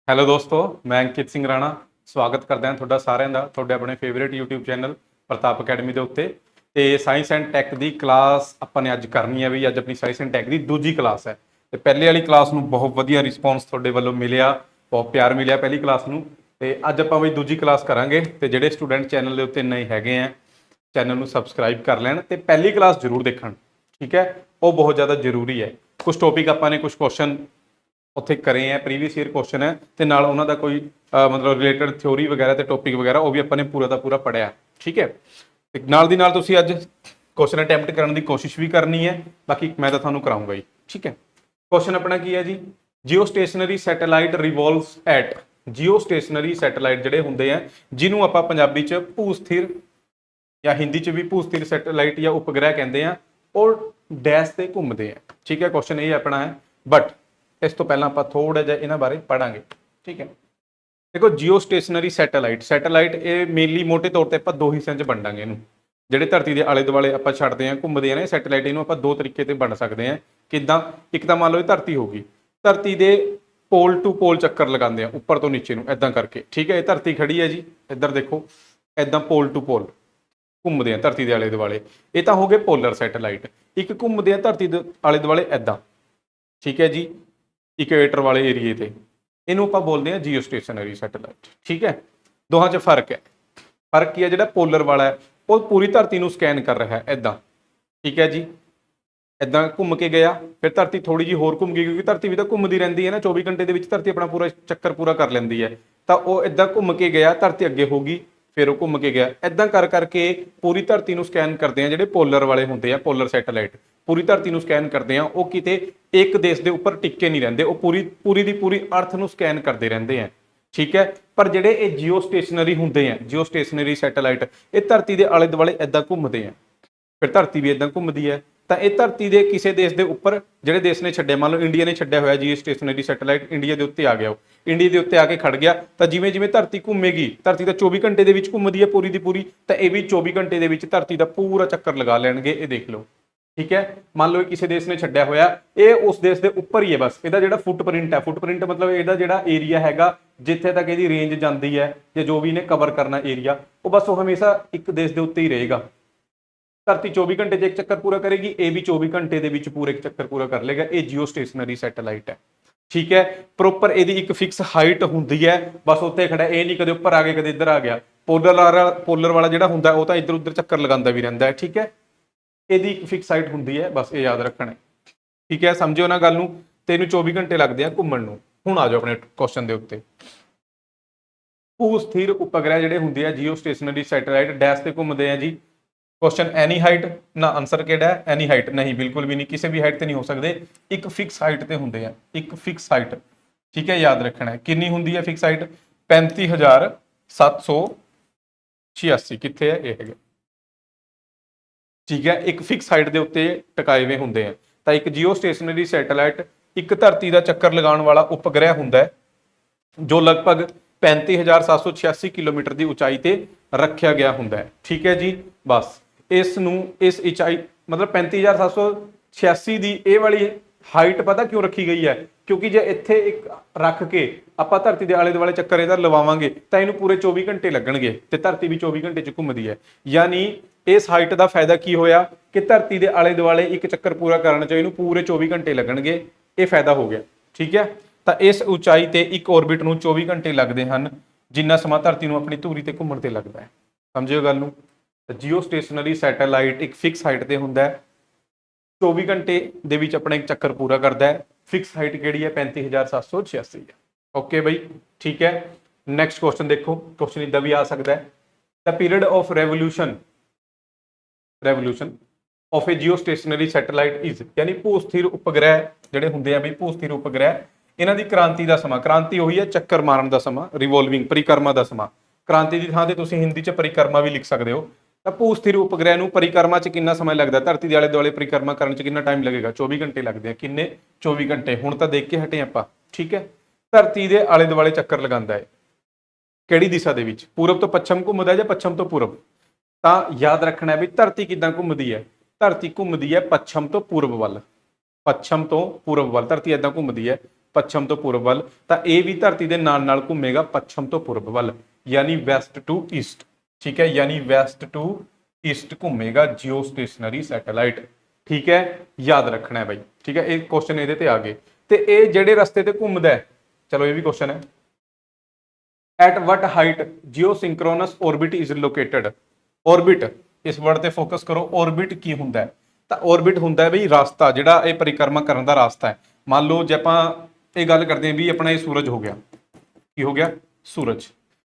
Hello ਦੋਸਤੋ, ਮੈਂ ਅੰਕਿਤ ਸਿੰਘ ਰਾਣਾ ਸਵਾਗਤ ਕਰਦਾ ਹਾਂ ਤੁਹਾਡਾ ਸਾਰਿਆਂ ਦਾ ਤੁਹਾਡੇ ਆਪਣੇ ਫੇਵਰੇਟ YouTube ਚੈਨਲ ਪ੍ਰਤਾਪ ਅਕੈਡਮੀ ਦੇ ਉੱਤੇ। ਤੇ science and tech the class ਆਪਾਂ ਨੇ ਅੱਜ ਕਰਨੀ ਹੈ ਵੀ ਅੱਜ ਆਪਣੀ ਸਾਇੰਸ ਐਂਡ ਟੈਕ ਦੀ ਦੂਜੀ ਕਲਾਸ ਹੈ। ਤੇ ਪਹਿਲੇ ਵਾਲੀ ਕਲਾਸ ਨੂੰ ਬਹੁਤ ਵਧੀਆ ਰਿਸਪੌਂਸ ਤੁਹਾਡੇ ਵੱਲੋਂ ਮਿਲਿਆ, ਬਹੁਤ ਪਿਆਰ ਮਿਲਿਆ ਪਹਿਲੀ ਕਲਾਸ ਨੂੰ। ਤੇ ਅੱਜ ਆਪਾਂ ਵੀ ਦੂਜੀ ਕਲਾਸ ਕਰਾਂਗੇ। ਤੇ ਜਿਹੜੇ ਸਟੂਡੈਂਟ ਚੈਨਲ ਦੇ ਉੱਤੇ ਨਵੇਂ ਹੈਗੇ ਆ, ਚੈਨਲ ਨੂੰ ਸਬਸਕ੍ਰਾਈਬ ਕਰ ਲੈਣ ਤੇ ਪਹਿਲੀ ਕਲਾਸ ਜ਼ਰੂਰ ਦੇਖਣ, ਠੀਕ ਹੈ। ਉਹ ਬਹੁਤ ਜ਼ਿਆਦਾ ਜ਼ਰੂਰੀ ਹੈ। ਕੁਝ ਟੌਪਿਕ ਆਪਾਂ ਨੇ ਕੁਝ ਕੁਐਸਚਨ ਉੱਥੇ ਕਰੇ ਹੈ, ਪ੍ਰੀਵੀਅਸ ਈਅਰ ਕੁਐਸਚਨ ਹੈ ਤੇ ਨਾਲ ਉਹਨਾਂ ਦਾ ਕੋਈ ਮਤਲਬ ਰਿਲੇਟਡ ਥਿਉਰੀ ਵਗੈਰਾ ਤੇ ਟੌਪਿਕ ਵਗੈਰਾ ਉਹ ਵੀ ਆਪਾਂ ਨੇ ਪੂਰਾ ਦਾ ਪੂਰਾ ਪੜ੍ਹਿਆ, ਠੀਕ ਹੈ। ਤੇ ਨਾਲ ਦੀ ਨਾਲ ਤੁਸੀਂ ਅੱਜ ਕੁਐਸਚਨ ਅਟੈਂਪਟ ਕਰਨ ਦੀ ਕੋਸ਼ਿਸ਼ ਵੀ ਕਰਨੀ ਹੈ, ਬਾਕੀ ਮੈਂ ਤਾਂ ਤੁਹਾਨੂੰ ਕਰਾਉਂਗਾ ਹੀ, ਠੀਕ ਹੈ। ਕੁਐਸਚਨ ਆਪਣਾ ਕੀ ਹੈ ਜੀ, JIO stationery satellite ਰਿਵੋਲਵਸ at, JIO stationery satellite ਜਿਹੜੇ ਹੁੰਦੇ ਆ ਜਿਹਨੂੰ ਆਪਾਂ ਪੰਜਾਬੀ 'ਚ ਭੂ ਸਥਿਰ ਜਾਂ ਹਿੰਦੀ 'ਚ ਵੀ ਭੂ ਸਥਿਰ ਸੈਟੇਲਾਈਟ ਜਾਂ ਉਪਗ੍ਰਹਿ ਕਹਿੰਦੇ ਆ, ਉਹ ਡੈਸ਼ ਤੇ ਘੁੰਮਦੇ ਆ, ਠੀਕ ਹੈ। ਕੁਐਸਚਨ ਇਹ ਆਪਣਾ ਹੈ, ਬਟ ਇਸ ਤੋਂ ਪਹਿਲਾਂ ਆਪਾਂ ਥੋੜਾ ਜਿਹਾ ਇਹਨਾਂ ਬਾਰੇ ਪੜਾਂਗੇ, ਠੀਕ ਹੈ। ਦੇਖੋ, ਜੀਓ ਸਟੇਸ਼ਨਰੀ ਸੈਟੇਲਾਈਟ ਇਹ ਮੇਨਲੀ ਮੋਟੇ ਤੌਰ ਤੇ ਆਪਾਂ ਦੋ ਹਿੱਸਿਆਂ 'ਚ ਵੰਡਾਂਗੇ ਇਹਨੂੰ। ਜਿਹੜੇ ਧਰਤੀ ਦੇ ਆਲੇ ਦੁਆਲੇ ਆਪਾਂ ਛੱਡਦੇ ਹਾਂ, ਘੁੰਮਦੇ ਆ ਨਾ ਸੈਟੇਲਾਈਟ, ਇਹਨੂੰ ਆਪਾਂ ਦੋ ਤਰੀਕੇ ਤੇ ਵੰਡ ਸਕਦੇ ਹਾਂ। ਕਿੱਦਾਂ? ਇੱਕ ਤਾਂ ਮੰਨ ਲਓ ਇਹ ਧਰਤੀ ਹੋ ਗਈ, ਧਰਤੀ ਦੇ ਪੋਲ ਟੂ ਪੋਲ ਚੱਕਰ ਲਗਾਉਂਦੇ ਆ ਉੱਪਰ ਤੋਂ ਨੀਚੇ ਨੂੰ ਐਦਾਂ ਕਰਕੇ, ਠੀਕ ਹੈ। ਇਹ ਧਰਤੀ ਖੜੀ ਹੈ ਜੀ, ਇੱਧਰ ਦੇਖੋ, ਐਦਾਂ ਪੋਲ ਟੂ ਪੋਲ ਘੁੰਮਦੇ ਆ ਧਰਤੀ ਦੇ ਆਲੇ ਦੁਆਲੇ। ਇਹ ਤਾਂ ਹੋ ਗਏ ਪੋਲਰ ਸੈਟੇਲਾਈਟ। ਇੱਕ ਘੁੰਮਦੇ ਆ ਧਰਤੀ ਦੇ ਆਲੇ ਦੁਆਲੇ ਐਦਾਂ, ਠੀਕ ਹੈ ਜੀ, ਇਕੁਏਟਰ ਵਾਲੇ ਏਰੀਏ ਤੇ, ਇਹਨੂੰ ਆਪਾਂ ਬੋਲਦੇ ਹਾਂ ਜੀਓ ਸਟੇਸ਼ਨਰੀ ਸੈਟੇਲਾਈਟ, ਠੀਕ ਹੈ। ਦੋਹਾਂ 'ਚ ਫਰਕ ਹੈ। ਫਰਕ ਕੀ ਹੈ? ਜਿਹੜਾ ਪੋਲਰ ਵਾਲਾ ਹੈ ਉਹ ਪੂਰੀ ਧਰਤੀ ਨੂੰ ਸਕੈਨ ਕਰ ਰਿਹਾ ਹੈ ਐਦਾਂ, ਠੀਕ ਹੈ ਜੀ। ਐਦਾਂ ਘੁੰਮ ਕੇ ਗਿਆ, ਫਿਰ ਧਰਤੀ ਥੋੜੀ ਜਿਹੀ ਹੋਰ ਘੁੰਮ ਗਈ, ਕਿਉਂਕਿ ਧਰਤੀ ਵੀ ਤਾਂ ਘੁੰਮਦੀ ਰਹਿੰਦੀ ਹੈ ਨਾ, 24 ਘੰਟੇ ਦੇ ਵਿੱਚ ਧਰਤੀ ਆਪਣਾ ਪੂਰਾ ਚੱਕਰ ਪੂਰਾ ਕਰ ਲੈਂਦੀ ਹੈ। ਤਾਂ ਉਹ ਐਦਾਂ ਘੁੰਮ ਕੇ ਗਿਆ, ਧਰਤੀ ਅੱਗੇ ਹੋ ਗਈ, ਫਿਰ ਉਹ ਘੁੰਮ ਕੇ ਗਿਆ, ਐਦਾਂ ਕਰ ਕਰਕੇ ਪੂਰੀ ਧਰਤੀ ਨੂੰ ਸਕੈਨ ਕਰਦੇ ਆ। ਜਿਹੜੇ ਪੋਲਰ ਵਾਲੇ ਹੁੰਦੇ ਆ, ਪੋਲਰ ਸੈਟੇਲਾਈਟ ਪੂਰੀ ਧਰਤੀ ਨੂੰ ਸਕੈਨ ਕਰਦੇ ਆ। ਉਹ ਕਿਤੇ ਇੱਕ ਦੇਸ਼ ਦੇ ਉੱਪਰ ਟਿੱਕੇ ਨਹੀਂ ਰਹਿੰਦੇ, ਉਹ ਪੂਰੀ ਦੀ ਪੂਰੀ ਅਰਥ ਨੂੰ ਸਕੈਨ ਕਰਦੇ ਰਹਿੰਦੇ ਆ, ਠੀਕ ਹੈ। ਪਰ ਜਿਹੜੇ ਇਹ ਜੀਓ ਸਟੇਸ਼ਨਰੀ ਹੁੰਦੇ ਆ, ਜੀਓ ਸਟੇਸ਼ਨਰੀ ਸੈਟੇਲਾਈਟ, ਇਹ ਧਰਤੀ ਦੇ ਆਲੇ ਦੁਆਲੇ ਐਦਾਂ ਘੁੰਮਦੇ ਆ, ਫਿਰ ਧਰਤੀ ਵੀ ਐਦਾਂ ਘੁੰਮਦੀ ਹੈ। ਤਾਂ ਇਹ ਧਰਤੀ ਦੇ ਕਿਸੇ ਦੇਸ਼ ਦੇ ਉੱਪਰ, ਜਿਹੜੇ ਦੇਸ਼ ਨੇ ਛੱਡਿਆ, ਮੰਨ ਲਓ ਇੰਡੀਆ ਨੇ ਛੱਡਿਆ ਹੋਇਆ ਜੀਓ ਸਟੇਸ਼ਨਰੀ ਸੈਟੇਲਾਈਟ, ਇੰਡੀਆ ਦੇ ਉੱਤੇ ਆ ਗਿਆ, ਉਹ ਇੰਡੀਆ ਦੇ ਉੱਤੇ ਆ ਕੇ ਖੜ ਗਿਆ। ਤਾਂ ਜਿਵੇਂ ਜਿਵੇਂ ਧਰਤੀ ਘੁੰਮੇਗੀ, ਧਰਤੀ ਤਾਂ 24 ਘੰਟੇ ਦੇ ਵਿੱਚ ਘੁੰਮਦੀ ਹੈ ਪੂਰੀ ਦੀ ਪੂਰੀ, ਤਾਂ ਇਹ ਵੀ 24 ਘੰਟੇ ਦੇ ਵਿੱਚ ਧਰਤੀ ਦਾ ਪੂਰਾ ਚੱਕਰ ਲਗਾ ਲੈਣਗੇ। ਇਹ ਦੇਖ ਲਓ, ਠੀਕ ਹੈ। ਮੰਨ ਲਓ ਕਿਸੇ ਦੇਸ਼ ਨੇ ਛੱਡਿਆ ਹੋਇਆ, ਇਹ ਉਸ ਦੇਸ਼ ਦੇ ਉੱਪਰ ਹੀ ਹੈ, ਬਸ ਇਹਦਾ ਜਿਹੜਾ ਫੁੱਟਪ੍ਰਿੰਟ ਹੈ, ਫੁੱਟਪ੍ਰਿੰਟ ਮਤਲਬ ਇਹਦਾ ਜਿਹੜਾ ਏਰੀਆ ਹੈਗਾ, ਜਿੱਥੇ ਤੱਕ ਇਹਦੀ ਰੇਂਜ ਜਾਂਦੀ ਹੈ ਜਾਂ ਜੋ ਵੀ ਇਹਨੇ ਕਵਰ ਕਰਨਾ ਏਰੀਆ, ਉਹ ਬਸ ਉਹ ਹਮੇਸ਼ਾ ਇੱਕ ਦੇਸ਼ ਦੇ ਉੱਤੇ ਹੀ ਰਹੇਗਾ। ਧਰਤੀ 24 ਘੰਟੇ 'ਚ ਇੱਕ ਚੱਕਰ ਪੂਰਾ ਕਰੇਗੀ, ਇਹ ਵੀ 24 ਘੰਟੇ ਦੇ ਵਿੱਚ ਪੂਰੇ ਇੱਕ ਚੱਕਰ ਪੂਰਾ ਕਰ ਲੇਗਾ। ਇਹ ਜੀਓ ਸਟੇਸ਼ਨਰੀ ਸੈਟੇਲਾਈਟ ਹੈ, ਠੀਕ ਹੈ। ਪ੍ਰੋਪਰ ਇਹਦੀ ਇੱਕ ਫਿਕਸ ਹਾਈਟ ਹੁੰਦੀ ਹੈ, ਬਸ ਉੱਥੇ ਖੜਾ, ਇਹ ਨਹੀਂ ਕਦੇ ਉੱਪਰ ਆ ਗਿਆ ਕਦੇ ਇੱਧਰ ਆ ਗਿਆ। ਪੋਲਰ ਵਾਲਾ ਜਿਹੜਾ ਹੁੰਦਾ ਉਹ ਤਾਂ ਇੱਧਰ ਉੱਧਰ ਚੱਕਰ ਲਗਾਉਂਦਾ ਵੀ ਰਹਿੰਦਾ ਹੈ, ਠੀਕ ਹੈ। ਇਹਦੀ ਇੱਕ ਫਿਕਸ ਹਾਈਟ ਹੁੰਦੀ ਹੈ, ਬਸ ਇਹ ਯਾਦ ਰੱਖਣਾ ਹੈ, ਠੀਕ ਹੈ। ਸਮਝਿਓ ਨਾ ਗੱਲ ਨੂੰ। ਤੇ ਇਹਨੂੰ 24 ਘੰਟੇ ਲੱਗਦੇ ਆ ਘੁੰਮਣ ਨੂੰ। ਹੁਣ ਆ ਜਾਓ ਆਪਣੇ ਕੁਐਸਚਨ ਦੇ ਉੱਤੇ। ਭੂ ਸਥਿਰ ਉਪਗ੍ਰਹਿ ਜਿਹੜੇ ਹੁੰਦੇ ਆ ਜੀਓ ਸਟੇਸ਼ਨਰੀ ਸੈਟੇਲਾਈਟ ਡੈਸ਼ ਤੇ ਘੁੰਮਦੇ ਆ ਜੀ। ਕੁਐਸਚਨ ਐਨੀ ਹਾਈਟ, ਨਾ ਆਨਸਰ ਕਿਹੜਾ ਹੈ? ਐਨੀ ਹਾਈਟ ਨਹੀਂ, ਬਿਲਕੁਲ ਵੀ ਨਹੀਂ, ਕਿਸੇ ਵੀ ਹਾਈਟ ਤੇ ਨਹੀਂ ਹੋ ਸਕਦੇ। ਇੱਕ ਫਿਕਸ ਹਾਈਟ ਤੇ ਹੁੰਦੇ ਆ, ਇੱਕ ਫਿਕਸ ਹਾਈਟ, ਠੀਕ ਹੈ। ਯਾਦ ਰੱਖਣਾ ਹੈ ਕਿੰਨੀ ਹੁੰਦੀ ਹੈ ਫਿਕਸ ਹਾਈਟ? 35,786। ਕਿੱਥੇ ਹੈ? ਇਹ ਹੈਗਾ, ਠੀਕ ਹੈ। ਇੱਕ ਫਿਕਸ ਹਾਈਟ ਦੇ ਉੱਤੇ ਟਿਕਾਏ ਹੋਏ ਹੁੰਦੇ ਆ। ਤਾਂ ਇੱਕ ਜੀਓ ਸਟੇਸ਼ਨਰੀ ਸੈਟੇਲਾਈਟ ਇੱਕ ਧਰਤੀ ਦਾ ਚੱਕਰ ਲਗਾਉਣ ਵਾਲਾ ਉਪਗ੍ਰਹਿ ਹੁੰਦਾ ਹੈ, ਜੋ ਲਗਭਗ 35,786 ਕਿਲੋਮੀਟਰ ਦੀ ਉਚਾਈ ਤੇ ਰੱਖਿਆ ਗਿਆ ਹੁੰਦਾ ਹੈ, ਠੀਕ ਹੈ ਜੀ। ਬਸ ਇਸ ਨੂੰ, ਇਸ ਉਚਾਈ ਮਤਲਬ 35,786 ਦੀ ਇਹ ਵਾਲੀ ਹਾਈਟ ਪਤਾ ਕਿਉਂ ਰੱਖੀ ਗਈ ਹੈ? ਕਿਉਂਕਿ ਜੇ ਇੱਥੇ ਇੱਕ ਰੱਖ ਕੇ ਆਪਾਂ ਧਰਤੀ ਦੇ ਆਲੇ ਦੁਆਲੇ ਚੱਕਰ ਇਹਦਾ ਲਵਾਵਾਂਗੇ ਤਾਂ ਇਹਨੂੰ ਪੂਰੇ 24 ਘੰਟੇ ਲੱਗਣਗੇ, ਤੇ ਧਰਤੀ ਵੀ 24 ਘੰਟੇ 'ਚ ਘੁੰਮਦੀ ਹੈ। ਯਾਨੀ ਇਸ ਹਾਈਟ ਦਾ ਫਾਇਦਾ ਕੀ ਹੋਇਆ ਕਿ ਧਰਤੀ ਦੇ ਆਲੇ ਦੁਆਲੇ ਇੱਕ ਚੱਕਰ ਪੂਰਾ ਕਰਨ 'ਚ ਇਹਨੂੰ ਪੂਰੇ 24 ਘੰਟੇ ਲੱਗਣਗੇ। ਇਹ ਫਾਇਦਾ ਹੋ ਗਿਆ, ਠੀਕ ਹੈ। ਤਾਂ ਇਸ ਉਚਾਈ ਤੇ ਇੱਕ ਔਰਬਿਟ ਨੂੰ 24 ਘੰਟੇ ਲੱਗਦੇ ਹਨ, ਜਿੰਨਾ ਸਮਾਂ ਧਰਤੀ ਨੂੰ ਆਪਣੀ ਧੂਰੀ ਤੇ ਘੁੰਮਣ ਤੇ ਲੱਗਦਾ ਹੈ। ਸਮਝਿਓ ਗੱਲ ਨੂੰ। ਜੀਓ ਸਟੇਸ਼ਨਰੀ ਸੈਟੇਲਾਈਟ ਇੱਕ ਫਿਕਸ ਹਾਈਟ ਤੇ ਹੁੰਦਾ ਹੈ, 24 ਘੰਟੇ ਦੇ ਵਿੱਚ ਆਪਣਾ ਇੱਕ ਚੱਕਰ ਪੂਰਾ ਕਰਦਾ ਹੈ। ਫਿਕਸ ਹਾਈਟ ਕਿਹੜੀ ਹੈ? 35,786 ਹੈ। ਓਕੇ ਬਈ, ਠੀਕ ਹੈ। ਨੈਕਸਟ ਕੁਐਸਚਨ ਦੇਖੋ। ਕੁਐਸਚਨ ਇਦਾਂ ਵੀ ਆ ਸਕਦਾ ਹੈ, ਦ period of revolution of A JIO stationery satellite is, ਯਾਨੀ ਭੂ ਸਥਿਰ ਉਪਗ੍ਰਹਿ ਜਿਹੜੇ ਹੁੰਦੇ ਆ ਬਈ, ਭੂ ਸਥਿਰ ਉਪਗ੍ਰਹਿ, ਇਹਨਾਂ ਦੀ ਕ੍ਰਾਂਤੀ ਦਾ ਸਮਾਂ। ਕ੍ਰਾਂਤੀ ਉਹੀ ਹੈ ਚੱਕਰ ਮਾਰਨ ਦਾ ਸਮਾਂ, ਰਿਵੋਲਵਿੰਗ, ਪਰਿਕਰਮਾ ਦਾ ਸਮਾਂ। ਕ੍ਰਾਂਤੀ ਦੀ ਥਾਂ ਤੇ ਤੁਸੀਂ ਹਿੰਦੀ 'ਚ ਪਰਿਕਰਮਾ ਵੀ ਲਿਖ ਸਕਦੇ ਹੋ। ਤਾਂ ਭੂ ਸਥਿਰ ਉਪਗ੍ਰਹਿ ਨੂੰ ਪਰਿਕਰਮਾ 'ਚ ਕਿੰਨਾ ਸਮਾਂ ਲੱਗਦਾ? ਧਰਤੀ ਦੇ ਆਲੇ ਦੁਆਲੇ ਪਰਿਕਰਮਾ ਕਰਨ 'ਚ ਕਿੰਨਾ ਟਾਈਮ ਲੱਗੇਗਾ? 24 ਘੰਟੇ ਲੱਗਦੇ ਆ। ਕਿੰਨੇ? 24 ਘੰਟੇ। ਹੁਣ ਤਾਂ ਦੇਖ ਕੇ ਹਟੇ ਆਪਾਂ, ਠੀਕ ਹੈ। ਧਰਤੀ ਦੇ ਆਲੇ ਦੁਆਲੇ ਚੱਕਰ ਲਗਾਉਂਦਾ ਹੈ, ਕਿਹੜੀ ਦਿਸ਼ਾ ਦੇ ਵਿੱਚ? ਪੂਰਬ ਤੋਂ ਪੱਛਮ ਘੁੰਮਦਾ ਜਾਂ ਪੱਛਮ ਤੋਂ ਪੂਰਬ? ਤਾਂ ਯਾਦ ਰੱਖਣਾ ਹੈ ਵੀ ਧਰਤੀ ਕਿੱਦਾਂ ਘੁੰਮਦੀ ਹੈ। ਧਰਤੀ ਘੁੰਮਦੀ ਹੈ ਪੱਛਮ ਤੋਂ ਪੂਰਬ ਵੱਲ, ਪੱਛਮ ਤੋਂ ਪੂਰਬ ਵੱਲ ਧਰਤੀ ਐਦਾਂ ਘੁੰਮਦੀ ਹੈ। ਪੱਛਮ ਤੋਂ ਪੂਰਬ ਵੱਲ, ਤਾਂ ਇਹ ਵੀ ਧਰਤੀ ਦੇ ਨਾਲ ਨਾਲ ਘੁੰਮੇਗਾ ਪੱਛਮ ਤੋਂ ਪੂਰਬ ਵੱਲ, ਯਾਨੀ ਵੈਸਟ ਟੂ ਈਸਟ। ਠੀਕ ਹੈ, ਯਾਨੀ ਵੈਸਟ ਟੂ ਈਸਟ ਘੁੰਮੇਗਾ ਜਿਓ ਸਟੇਸ਼ਨਰੀ ਸੈਟੇਲਾਈਟ। ਠੀਕ ਹੈ, ਯਾਦ ਰੱਖਣਾ ਹੈ ਬਾਈ। ਠੀਕ ਹੈ, ਇਹ ਕੁਐਸਚਨ ਇਹਦੇ ਤੇ ਆ ਗਏ। ਤੇ ਇਹ ਜਿਹੜੇ ਰਸਤੇ ਤੇ ਘੁੰਮਦਾ ਹੈ, ਚਲੋ ਇਹ ਵੀ ਕੁਐਸਚਨ ਹੈ, at what height geosynchronous orbit is located. orbit, ਇਸ ਵਰਡ ਤੇ ਫੋਕਸ ਕਰੋ। orbit ਕੀ ਹੁੰਦਾ ਹੈ? ਤਾਂ orbit ਹੁੰਦਾ ਹੈ ਬਈ ਰਸਤਾ, ਜਿਹੜਾ ਇਹ ਪਰਿਕਰਮਾ ਕਰਨ ਦਾ ਰਸਤਾ ਹੈ। ਮੰਨ ਲਓ ਜੇ ਆਪਾਂ ਇਹ ਗੱਲ ਕਰਦੇ ਹਾਂ ਵੀ ਆਪਣਾ ਇਹ ਸੂਰਜ ਹੋ ਗਿਆ, ਕੀ ਹੋ ਗਿਆ? ਸੂਰਜ।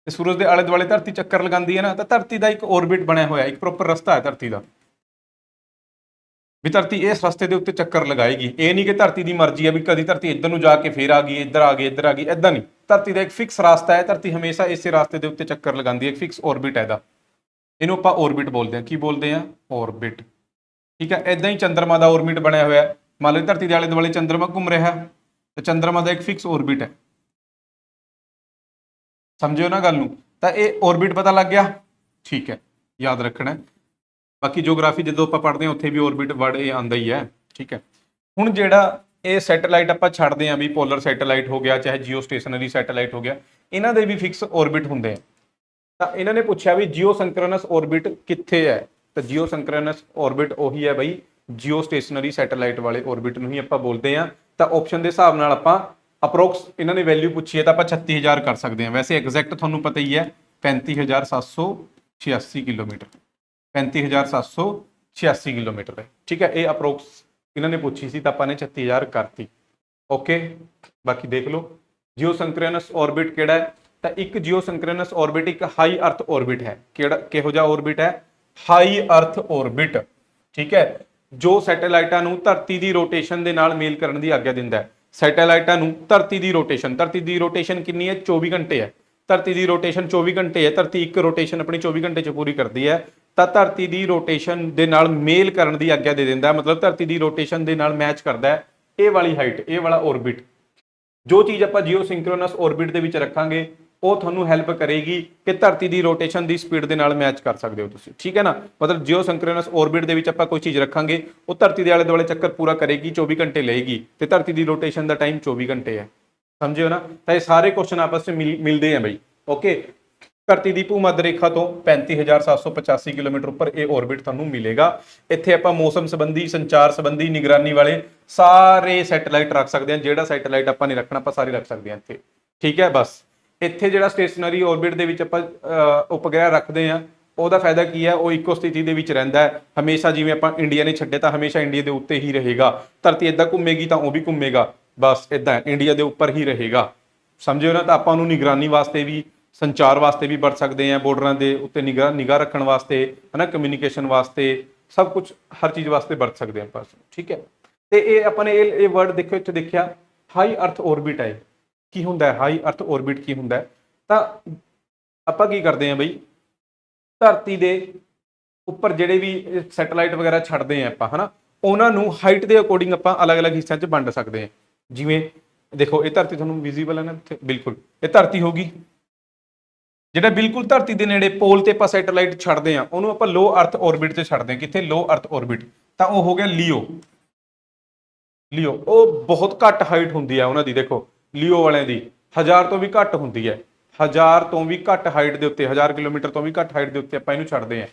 ਤੇ ਸੂਰਜ ਦੇ ਆਲੇ ਦੁਆਲੇ ਧਰਤੀ ਚੱਕਰ ਲਗਾਉਂਦੀ ਹੈ ਨਾ, ਤਾਂ ਧਰਤੀ ਦਾ ਇੱਕ orbit ਬਣਿਆ ਹੋਇਆ, ਇੱਕ ਪ੍ਰੋਪਰ ਰਸਤਾ ਹੈ ਧਰਤੀ ਦਾ, ਵੀ ਧਰਤੀ ਇਸ ਰਸਤੇ ਦੇ ਉੱਤੇ ਚੱਕਰ ਲਗਾਏਗੀ। ਇਹ ਨਹੀਂ ਕਿ ਧਰਤੀ ਦੀ ਮਰਜ਼ੀ ਹੈ ਵੀ ਕਦੀ ਧਰਤੀ ਇੱਧਰ ਨੂੰ ਜਾ ਕੇ ਫੇਰ ਆ ਗਈ, ਇੱਧਰ ਆ ਗਈ, ਇੱਧਰ ਆ ਗਈ, ਐਦਾਂ ਨਹੀਂ। ਧਰਤੀ ਦਾ ਇੱਕ ਫਿਕਸ ਰਸਤਾ ਹੈ, ਧਰਤੀ ਹਮੇਸ਼ਾ ਇਸੇ ਰਸਤੇ ਦੇ ਉੱਤੇ ਚੱਕਰ ਲਗਾਉਂਦੀ ਹੈ, ਇੱਕ ਫਿਕਸ orbit ਹੈ ਇਹਦਾ। ਇਹਨੂੰ ਆਪਾਂ orbit ਬੋਲਦੇ ਹਾਂ। ਕੀ ਬੋਲਦੇ ਹਾਂ? orbit। ਠੀਕ ਹੈ, ਐਦਾਂ ਹੀ ਚੰਦਰਮਾ ਦਾ orbit ਬਣਿਆ ਹੋਇਆ ਹੈ। ਮੰਨ ਲਓ ਧਰਤੀ ਦੇ ਆਲੇ ਦੁਆਲੇ ਚੰਦਰਮਾ ਘੁੰਮ ਰਿਹਾ, ਤੇ ਚੰਦਰਮਾ ਦਾ ਇੱਕ ਫਿਕਸ orbit ਹੈ। ਸਮਝਿਓ ਨਾ ਗੱਲ ਨੂੰ? ਤਾਂ ਇਹ orbit ਪਤਾ ਲੱਗ ਗਿਆ? ਠੀਕ ਹੈ, ਯਾਦ ਰੱਖਣਾ। ਬਾਕੀ ਜਿਓਗ੍ਰਾਫੀ ਜਦੋਂ ਆਪਾਂ ਪੜ੍ਹਦੇ ਹਾਂ ਉੱਥੇ ਵੀ orbit ਵਰਡ ਇਹ ਆਉਂਦਾ ਹੀ ਹੈ। ਠੀਕ ਹੈ, ਹੁਣ ਜਿਹੜਾ ਇਹ ਸੈਟੇਲਾਈਟ ਆਪਾਂ ਛੱਡਦੇ ਹਾਂ ਵੀ ਪੋਲਰ ਸੈਟੇਲਾਈਟ ਹੋ ਗਿਆ, ਚਾਹੇ ਜੀਓ ਸਟੇਸ਼ਨਰੀ ਸੈਟੇਲਾਈਟ ਹੋ ਗਿਆ, ਇਹਨਾਂ ਦੇ ਵੀ ਫਿਕਸ orbit ਹੁੰਦੇ ਆ। ਤਾਂ ਇਹਨਾਂ ਨੇ ਪੁੱਛਿਆ ਵੀ ਜੀਓ ਸੰਕਰਨਸ orbit ਕਿੱਥੇ ਹੈ? ਤਾਂ ਜੀਓ ਸੰਕਰਨਸ orbit ਉਹੀ ਹੈ ਬਈ, ਜੀਓ ਸਟੇਸ਼ਨਰੀ ਸੈਟੇਲਾਈਟ ਵਾਲੇ orbit ਨੂੰ ਹੀ ਆਪਾਂ ਬੋਲਦੇ ਹਾਂ। ਤਾਂ ਆਪਸ਼ਨ ਦੇ ਹਿਸਾਬ ਨਾਲ ਆਪਾਂ ਅਪਰੋਕਸ ਇਹਨਾਂ ਨੇ ਵੈਲਿਊ ਪੁੱਛੀ ਹੈ ਤਾਂ ਆਪਾਂ 36000 ਕਰ ਸਕਦੇ ਹਾਂ। ਵੈਸੇ ਐਗਜ਼ੈਕਟ ਤੁਹਾਨੂੰ ਪਤਾ ਹੀ ਹੈ 35786 ਕਿਲੋਮੀਟਰ, 35786 ਕਿਲੋਮੀਟਰ ਹੈ। ਠੀਕ ਹੈ, ਇਹ ਅਪਰੋਕਸ ਇਹਨਾਂ ਨੇ ਪੁੱਛੀ ਸੀ ਤਾਂ ਆਪਾਂ ਨੇ 36000 ਕਰਤੀ। ਓਕੇ, ਬਾਕੀ ਦੇਖ ਲਓ ਜੀਓ ਸੰਕਰਨਸ orbit ਕਿਹੜਾ ਹੈ? ਤਾਂ ਇੱਕ ਜੀਓ ਸੰਕਰਨਸ orbit ਇੱਕ ਹਾਈ ਅਰਥ orbit ਹੈ। ਕਿਹੜਾ, ਕਿਹੋ ਜਿਹਾ orbit ਹੈ? ਹਾਈ ਅਰਥ orbit। ਠੀਕ ਹੈ, ਜੋ ਸੈਟੇਲਾਈਟਾਂ ਨੂੰ ਧਰਤੀ ਦੀ ਰੋਟੇਸ਼ਨ ਦੇ ਨਾਲ ਮੇਲ ਕਰਨ ਦੀ ਆਗਿਆ ਦਿੰਦਾ ਹੈ। ਸੈਟੇਲਾਈਟਾਂ ਨੂੰ ਧਰਤੀ ਦੀ ਰੋਟੇਸ਼ਨ ਕਿੰਨੀ ਹੈ? 24 ਘੰਟੇ ਹੈ। ਧਰਤੀ ਦੀ ਰੋਟੇਸ਼ਨ 24 ਘੰਟੇ ਹੈ। ਧਰਤੀ ਇੱਕ ਰੋਟੇਸ਼ਨ ਆਪਣੀ 24 ਘੰਟੇ 'ਚ ਪੂਰੀ ਕਰਦੀ ਹੈ। ਤਾਂ ਧਰਤੀ ਦੀ ਰੋਟੇਸ਼ਨ ਦੇ ਨਾਲ ਮੇਲ ਕਰਨ ਦੀ ਆਗਿਆ ਦੇ ਦਿੰਦਾ, ਮਤਲਬ ਧਰਤੀ ਦੀ ਰੋਟੇਸ਼ਨ ਦੇ ਨਾਲ ਮੈਚ ਕਰਦਾ ਹੈ ਇਹ ਵਾਲੀ ਹਾਈਟ, ਇਹ ਵਾਲਾ orbit। ਜੋ ਚੀਜ਼ ਆਪਾਂ ਜੀਓ ਸਿੰਕਰੋਨਸ orbit ਦੇ ਵਿੱਚ ਰੱਖਾਂਗੇ ਉਹ ਤੁਹਾਨੂੰ ਹੈਲਪ ਕਰੇਗੀ ਕਿ ਧਰਤੀ ਦੀ ਰੋਟੇਸ਼ਨ ਦੀ ਸਪੀਡ ਦੇ ਨਾਲ ਮੈਚ ਕਰ ਸਕਦੇ ਹੋ ਤੁਸੀਂ। ਠੀਕ ਹੈ ਨਾ, ਮਤਲਬ ਜੀਓ ਸਿੰਕਰੋਨਸ orbit ਦੇ ਵਿੱਚ ਆਪਾਂ ਕੋਈ ਚੀਜ਼ ਰੱਖਾਂਗੇ ਉਹ ਧਰਤੀ ਦੇ ਆਲੇ ਦੁਆਲੇ ਚੱਕਰ ਪੂਰਾ ਕਰੇਗੀ, 24 ਘੰਟੇ ਲਏਗੀ, ਤੇ ਧਰਤੀ ਦੀ ਰੋਟੇਸ਼ਨ ਦਾ ਟਾਈਮ 24 ਘੰਟੇ ਹੈ। ਸਮਝਿਓ ਨਾ? ਤਾਂ ਇਹ ਸਾਰੇ ਕੁਐਸਚਨ ਆਪਸ ਵਿੱਚ ਮਿਲਦੇ ਆ ਬਈ। ਓਕੇ, ਧਰਤੀ ਦੀ ਭੂ ਮੱਧ ਰੇਖਾ ਤੋਂ 35785 ਕਿਲੋਮੀਟਰ ਉੱਪਰ ਇਹ orbit ਤੁਹਾਨੂੰ ਮਿਲੇਗਾ। ਇੱਥੇ ਆਪਾਂ ਮੌਸਮ ਸੰਬੰਧੀ, ਸੰਚਾਰ ਸੰਬੰਧੀ, ਨਿਗਰਾਨੀ ਵਾਲੇ ਸਾਰੇ ਸੈਟੇਲਾਈਟ ਰੱਖ ਸਕਦੇ ਹਾਂ। ਜਿਹੜਾ ਸੈਟੇਲਾਈਟ ਆਪਾਂ ਨਹੀਂ ਰੱਖਣਾ ਆਪਾਂ ਸਾਰੇ ਰੱਖ ਸਕਦੇ ਹਾਂ ਇੱਥੇ। ਠੀਕ ਹੈ, ਬਸ ਇੱਥੇ ਜਿਹੜਾ ਸਟੇਸ਼ਨਰੀ orbit ਦੇ ਵਿੱਚ ਆਪਾਂ ਉਪਗ੍ਰਹਿ ਰੱਖਦੇ ਹਾਂ ਉਹਦਾ ਫਾਇਦਾ ਕੀ ਹੈ? ਉਹ ਇੱਕੋ ਸਥਿਤੀ ਦੇ ਵਿੱਚ ਰਹਿੰਦਾ ਹੈ ਹਮੇਸ਼ਾ। ਜਿਵੇਂ ਆਪਾਂ ਇੰਡੀਆ ਨੇ ਛੱਡੇ ਤਾਂ ਹਮੇਸ਼ਾ ਇੰਡੀਆ ਦੇ ਉੱਤੇ ਹੀ ਰਹੇਗਾ। ਧਰਤੀ ਇੱਦਾਂ ਘੁੰਮੇਗੀ ਤਾਂ ਉਹ ਵੀ ਘੁੰਮੇਗਾ, ਬਸ ਇੱਦਾਂ ਇੰਡੀਆ ਦੇ ਉੱਪਰ ਹੀ ਰਹੇਗਾ। ਸਮਝਿਓ ਨਾ? ਤਾਂ ਆਪਾਂ ਉਹਨੂੰ ਨਿਗਰਾਨੀ ਵਾਸਤੇ ਵੀ, ਸੰਚਾਰ ਵਾਸਤੇ ਵੀ ਵਰਤ ਸਕਦੇ ਹਾਂ, ਬਾਰਡਰਾਂ ਦੇ ਉੱਤੇ ਨਿਗਾਹ ਰੱਖਣ ਵਾਸਤੇ, ਹੈ ਨਾ, ਕਮਿਊਨੀਕੇਸ਼ਨ ਵਾਸਤੇ, ਸਭ ਕੁਝ, ਹਰ ਚੀਜ਼ ਵਾਸਤੇ ਵਰਤ ਸਕਦੇ ਹਾਂ ਆਪਾਂ। ਠੀਕ ਹੈ, ਤੇ ਇਹ ਆਪਾਂ ਨੇ ਇਹ ਵਰਡ ਦੇਖੋ ਇੱਥੇ ਦੇਖਿਆ, ਹਾਈ ਅਰਥ orbit ਹੈ। ਕੀ ਹੁੰਦਾ ਹੈ ਹਾਈ ਅਰਥ orbit? ਕੀ ਹੁੰਦਾ ਹੈ? ਤਾਂ ਆਪਾਂ ਕੀ ਕਰਦੇ ਹਾਂ ਬਈ, ਧਰਤੀ ਦੇ ਉੱਪਰ ਜਿਹੜੇ ਵੀ ਸੈਟੇਲਾਈਟ ਵਗੈਰਾ ਛੱਡਦੇ ਹਾਂ ਆਪਾਂ, ਹਨਾ, ਉਹਨਾਂ ਨੂੰ ਹਾਈਟ ਦੇ ਅਕੋਰਡਿੰਗ ਆਪਾਂ ਅਲੱਗ-ਅਲੱਗ ਹਿੱਸਿਆਂ 'ਚ ਵੰਡ ਸਕਦੇ ਹਾਂ। ਜਿਵੇਂ ਦੇਖੋ ਇਹ ਧਰਤੀ ਤੁਹਾਨੂੰ ਵਿਜ਼ੀਬਲ ਹੈ ਨਾ ਇੱਥੇ, ਬਿਲਕੁਲ ਇਹ ਧਰਤੀ ਹੋਗੀ। ਜਿਹੜਾ ਬਿਲਕੁਲ ਧਰਤੀ ਦੇ ਨੇੜੇ ਪੋਲ ਤੇ ਆਪਾਂ ਸੈਟੇਲਾਈਟ ਛੱਡਦੇ ਹਾਂ ਉਹਨੂੰ ਆਪਾਂ ਲੋ ਅਰਥ orbit ਤੇ ਛੱਡਦੇ ਹਾਂ। ਕਿੱਥੇ? ਲੋ ਅਰਥ orbit। ਤਾਂ ਉਹ ਹੋ ਗਿਆ ਲੀਓ। ਉਹ ਬਹੁਤ ਘੱਟ ਹਾਈਟ ਹੁੰਦੀ ਹੈ ਉਹਨਾਂ ਦੀ। ਦੇਖੋ ਲੀਓ ਵਾਲਿਆਂ ਦੀ 1000 ਤੋਂ ਵੀ ਘੱਟ ਹੁੰਦੀ ਹੈ, 1000 ਤੋਂ ਵੀ ਘੱਟ ਹਾਈਟ ਦੇ ਉੱਤੇ, 1000 ਕਿਲੋਮੀਟਰ ਤੋਂ ਵੀ ਘੱਟ ਹਾਈਟ ਦੇ ਉੱਤੇ ਆਪਾਂ ਇਹਨੂੰ ਛੱਡਦੇ ਹਾਂ।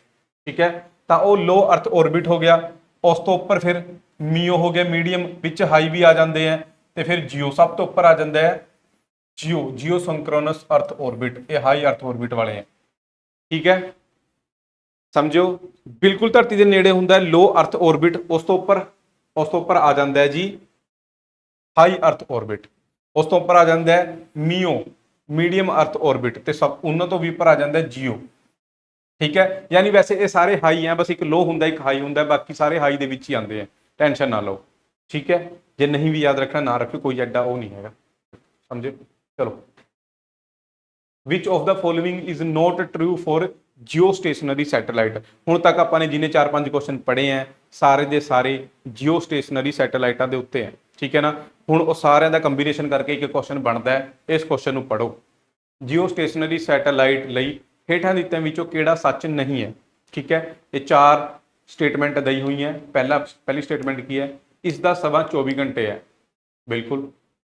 ਠੀਕ ਹੈ, ਤਾਂ ਉਹ ਲੋ ਅਰਥ orbit ਹੋ ਗਿਆ। ਉਸ ਤੋਂ ਉੱਪਰ ਫਿਰ ਮੀਓ ਹੋ ਗਿਆ, ਮੀਡੀਅਮ, ਵਿੱਚ ਹਾਈ ਵੀ ਆ ਜਾਂਦੇ ਆ, ਤੇ ਫਿਰ ਜੀਓ ਸਭ ਤੋਂ ਉੱਪਰ ਆ ਜਾਂਦਾ ਹੈ। ਜੀਓ ਸਿੰਕਰੋਨਸ ਅਰਥ orbit, ਇਹ ਹਾਈ ਅਰਥ orbit ਵਾਲੇ ਆ। ਠੀਕ ਹੈ, ਸਮਝਿਓ? ਬਿਲਕੁਲ ਧਰਤੀ ਦੇ ਨੇੜੇ ਹੁੰਦਾ ਲੋ ਅਰਥ orbit, ਉਸ ਤੋਂ ਉੱਪਰ ਆ ਜਾਂਦਾ ਹੈ ਜੀ ਹਾਈ ਅਰਥ orbit, ਉਸ ਤੋਂ ਉੱਪਰ ਆ ਜਾਂਦਾ ਹੈ ਮੀਓ, ਮੀਡੀਅਮ ਅਰਥ orbit, ਤੇ ਸਭ ਉਹਨਾਂ ਤੋਂ ਵੀ ਉੱਪਰ ਆ ਜਾਂਦਾ ਹੈ ਜੀਓ। ਠੀਕ ਹੈ, ਯਾਨੀ ਵੈਸੇ ਇਹ ਸਾਰੇ ਹਾਈ ਆ, ਬਸ ਇੱਕ ਲੋ ਹੁੰਦਾ ਇੱਕ ਹਾਈ ਹੁੰਦਾ, ਬਾਕੀ ਸਾਰੇ ਹਾਈ ਦੇ ਵਿੱਚ ਹੀ ਆਉਂਦੇ ਆ, ਟੈਨਸ਼ਨ ਨਾ ਲਓ। ਠੀਕ ਹੈ, ਜੇ ਨਹੀਂ ਵੀ ਯਾਦ ਰੱਖਣਾ ਨਾ ਰੱਖਿਓ, ਕੋਈ ਐਡਾ ਉਹ ਨਹੀਂ ਹੈਗਾ। ਸਮਝੇ? ਚਲੋ, which of the following is not true for ਜਿਓ ਸਟੇਸ਼ਨਰੀ ਸੈਟੇਲਾਈਟ। ਹੁਣ ਤੱਕ ਆਪਾਂ ਨੇ ਜਿਹਨੇ 4-5 ਕੁਐਸਚਨ ਪੜ੍ਹੇ ਆ ਸਾਰੇ ਦੇ ਸਾਰੇ ਜਿਓ ਸਟੇਸ਼ਨਰੀ ਸੈਟੇਲਾਈਟਾਂ ਦੇ ਉੱਤੇ ਹੈ। ਠੀਕ ਹੈ ਨਾ, ਹੁਣ ਉਹ ਸਾਰਿਆਂ ਦਾ ਕੰਬੀਨੇਸ਼ਨ ਕਰਕੇ ਇੱਕ ਕੁਐਸਚਨ ਬਣਦਾ ਹੈ। ਇਸ ਕੁਐਸਚਨ ਨੂੰ ਪੜ੍ਹੋ। ਜਿਓ ਸਟੇਸ਼ਨਰੀ ਸੈਟੇਲਾਈਟ ਲਈ ਹੇਠਾਂ ਦਿੱਤਿਆਂ ਵਿੱਚੋਂ ਕਿਹੜਾ ਸੱਚ ਨਹੀਂ ਹੈ? ਠੀਕ ਹੈ, ਇਹ 4 ਸਟੇਟਮੈਂਟ ਦਈ ਹੋਈ ਹੈ। ਪਹਿਲੀ ਸਟੇਟਮੈਂਟ ਕੀ ਹੈ? ਇਸ ਦਾ ਸਮਾਂ 24 ਘੰਟੇ ਹੈ। ਬਿਲਕੁਲ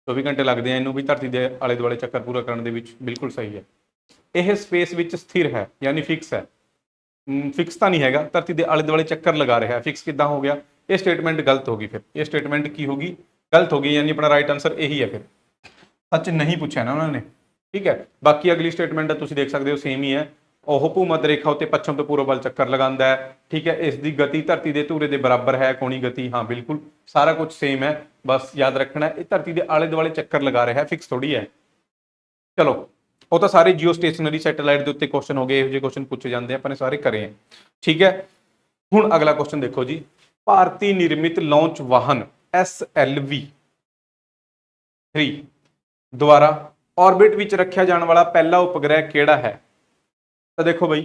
24 ਘੰਟੇ ਲੱਗਦੇ ਆ ਇਹਨੂੰ ਵੀ ਧਰਤੀ ਦੇ ਆਲੇ ਦੁਆਲੇ ਚੱਕਰ ਪੂਰਾ ਕਰਨ ਦੇ ਵਿੱਚ। ਬਿਲਕੁਲ ਸਹੀ ਹੈ। ਇਹ ਸਪੇਸ ਵਿੱਚ ਸਥਿਰ ਹੈ ਯਾਨੀ ਫਿਕਸ ਹੈ। ਫਿਕਸ ਤਾਂ ਨਹੀਂ ਹੈਗਾ, ਧਰਤੀ ਦੇ ਆਲੇ ਦੁਆਲੇ ਚੱਕਰ ਲਗਾ ਰਿਹਾ ਹੈ। ਫਿਕਸ ਕਿੱਦਾਂ ਹੋ ਗਿਆ? ਇਹ ਸਟੇਟਮੈਂਟ ਗਲਤ ਹੋ ਗਈ। ਫਿਰ ਇਹ ਸਟੇਟਮੈਂਟ ਕੀ ਹੋਗੀ? ਗਲਤ ਹੋ ਗਈ, ਯਾਨੀ ਆਪਣਾ ਰਾਈਟ ਆਂਸਰ ਇਹੀ ਹੈ। ਫਿਰ ਸੱਚ ਨਹੀਂ ਪੁੱਛਿਆ ਨਾ ਉਹਨਾਂ ਨੇ, ਠੀਕ ਹੈ। ਬਾਕੀ ਅਗਲੀ ਸਟੇਟਮੈਂਟ ਤੁਸੀਂ ਦੇਖ ਸਕਦੇ ਹੋ ਸੇਮ ਹੀ ਹੈ। ਉਹ ਭੂਮੱਧ ਰੇਖਾ ਉੱਤੇ ਪੱਛਮ ਤੋਂ ਪੂਰਬ ਵੱਲ ਚੱਕਰ ਲਗਾਉਂਦਾ ਹੈ, ਠੀਕ ਹੈ। ਇਸ ਦੀ ਗਤੀ ਧਰਤੀ ਦੇ ਧੁਰੇ ਦੇ ਬਰਾਬਰ ਹੈ, ਕੋਣੀ ਗਤੀ। ਹਾਂ ਬਿਲਕੁਲ ਸਾਰਾ ਕੁਝ ਸੇਮ ਹੈ, ਬਸ ਯਾਦ ਰੱਖਣਾ ਇਹ ਧਰਤੀ ਦੇ ਆਲੇ ਦੁਆਲੇ ਚੱਕਰ ਲਗਾ ਰਿਹਾ ਹੈ, ਫਿਕਸ ਥੋੜੀ ਹੈ। ਚਲੋ ਉਹ ਤਾਂ ਸਾਰੇ ਜੀਓ ਸਟੇਸ਼ਨਰੀ ਸੈਟੇਲਾਈਟ ਦੇ ਉੱਤੇ ਕੁਐਸਚਨ ਹੋ ਗਏ, ਇਹੋ ਜਿਹੇ ਕੁਐਸਚਨ ਪੁੱਛੇ ਜਾਂਦੇ ਆਪਾਂ ਨੇ ਸਾਰੇ ਕਰੇ ਆ, ਠੀਕ ਹੈ। ਹੁਣ ਅਗਲਾ ਕੁਐਸਚਨ ਦੇਖੋ ਜੀ, ਭਾਰਤੀ ਨਿਰਮਿਤ ਲਾਂਚ ਵਾਹਨ SLV 3 ਦੁਆਰਾ ਆਰਬਿਟ ਵਿੱਚ ਰੱਖਿਆ ਜਾਣ ਵਾਲਾ ਪਹਿਲਾ ਉਪਗ੍ਰਹਿ ਕਿਹੜਾ ਹੈ? ਤਾਂ ਦੇਖੋ ਬਈ,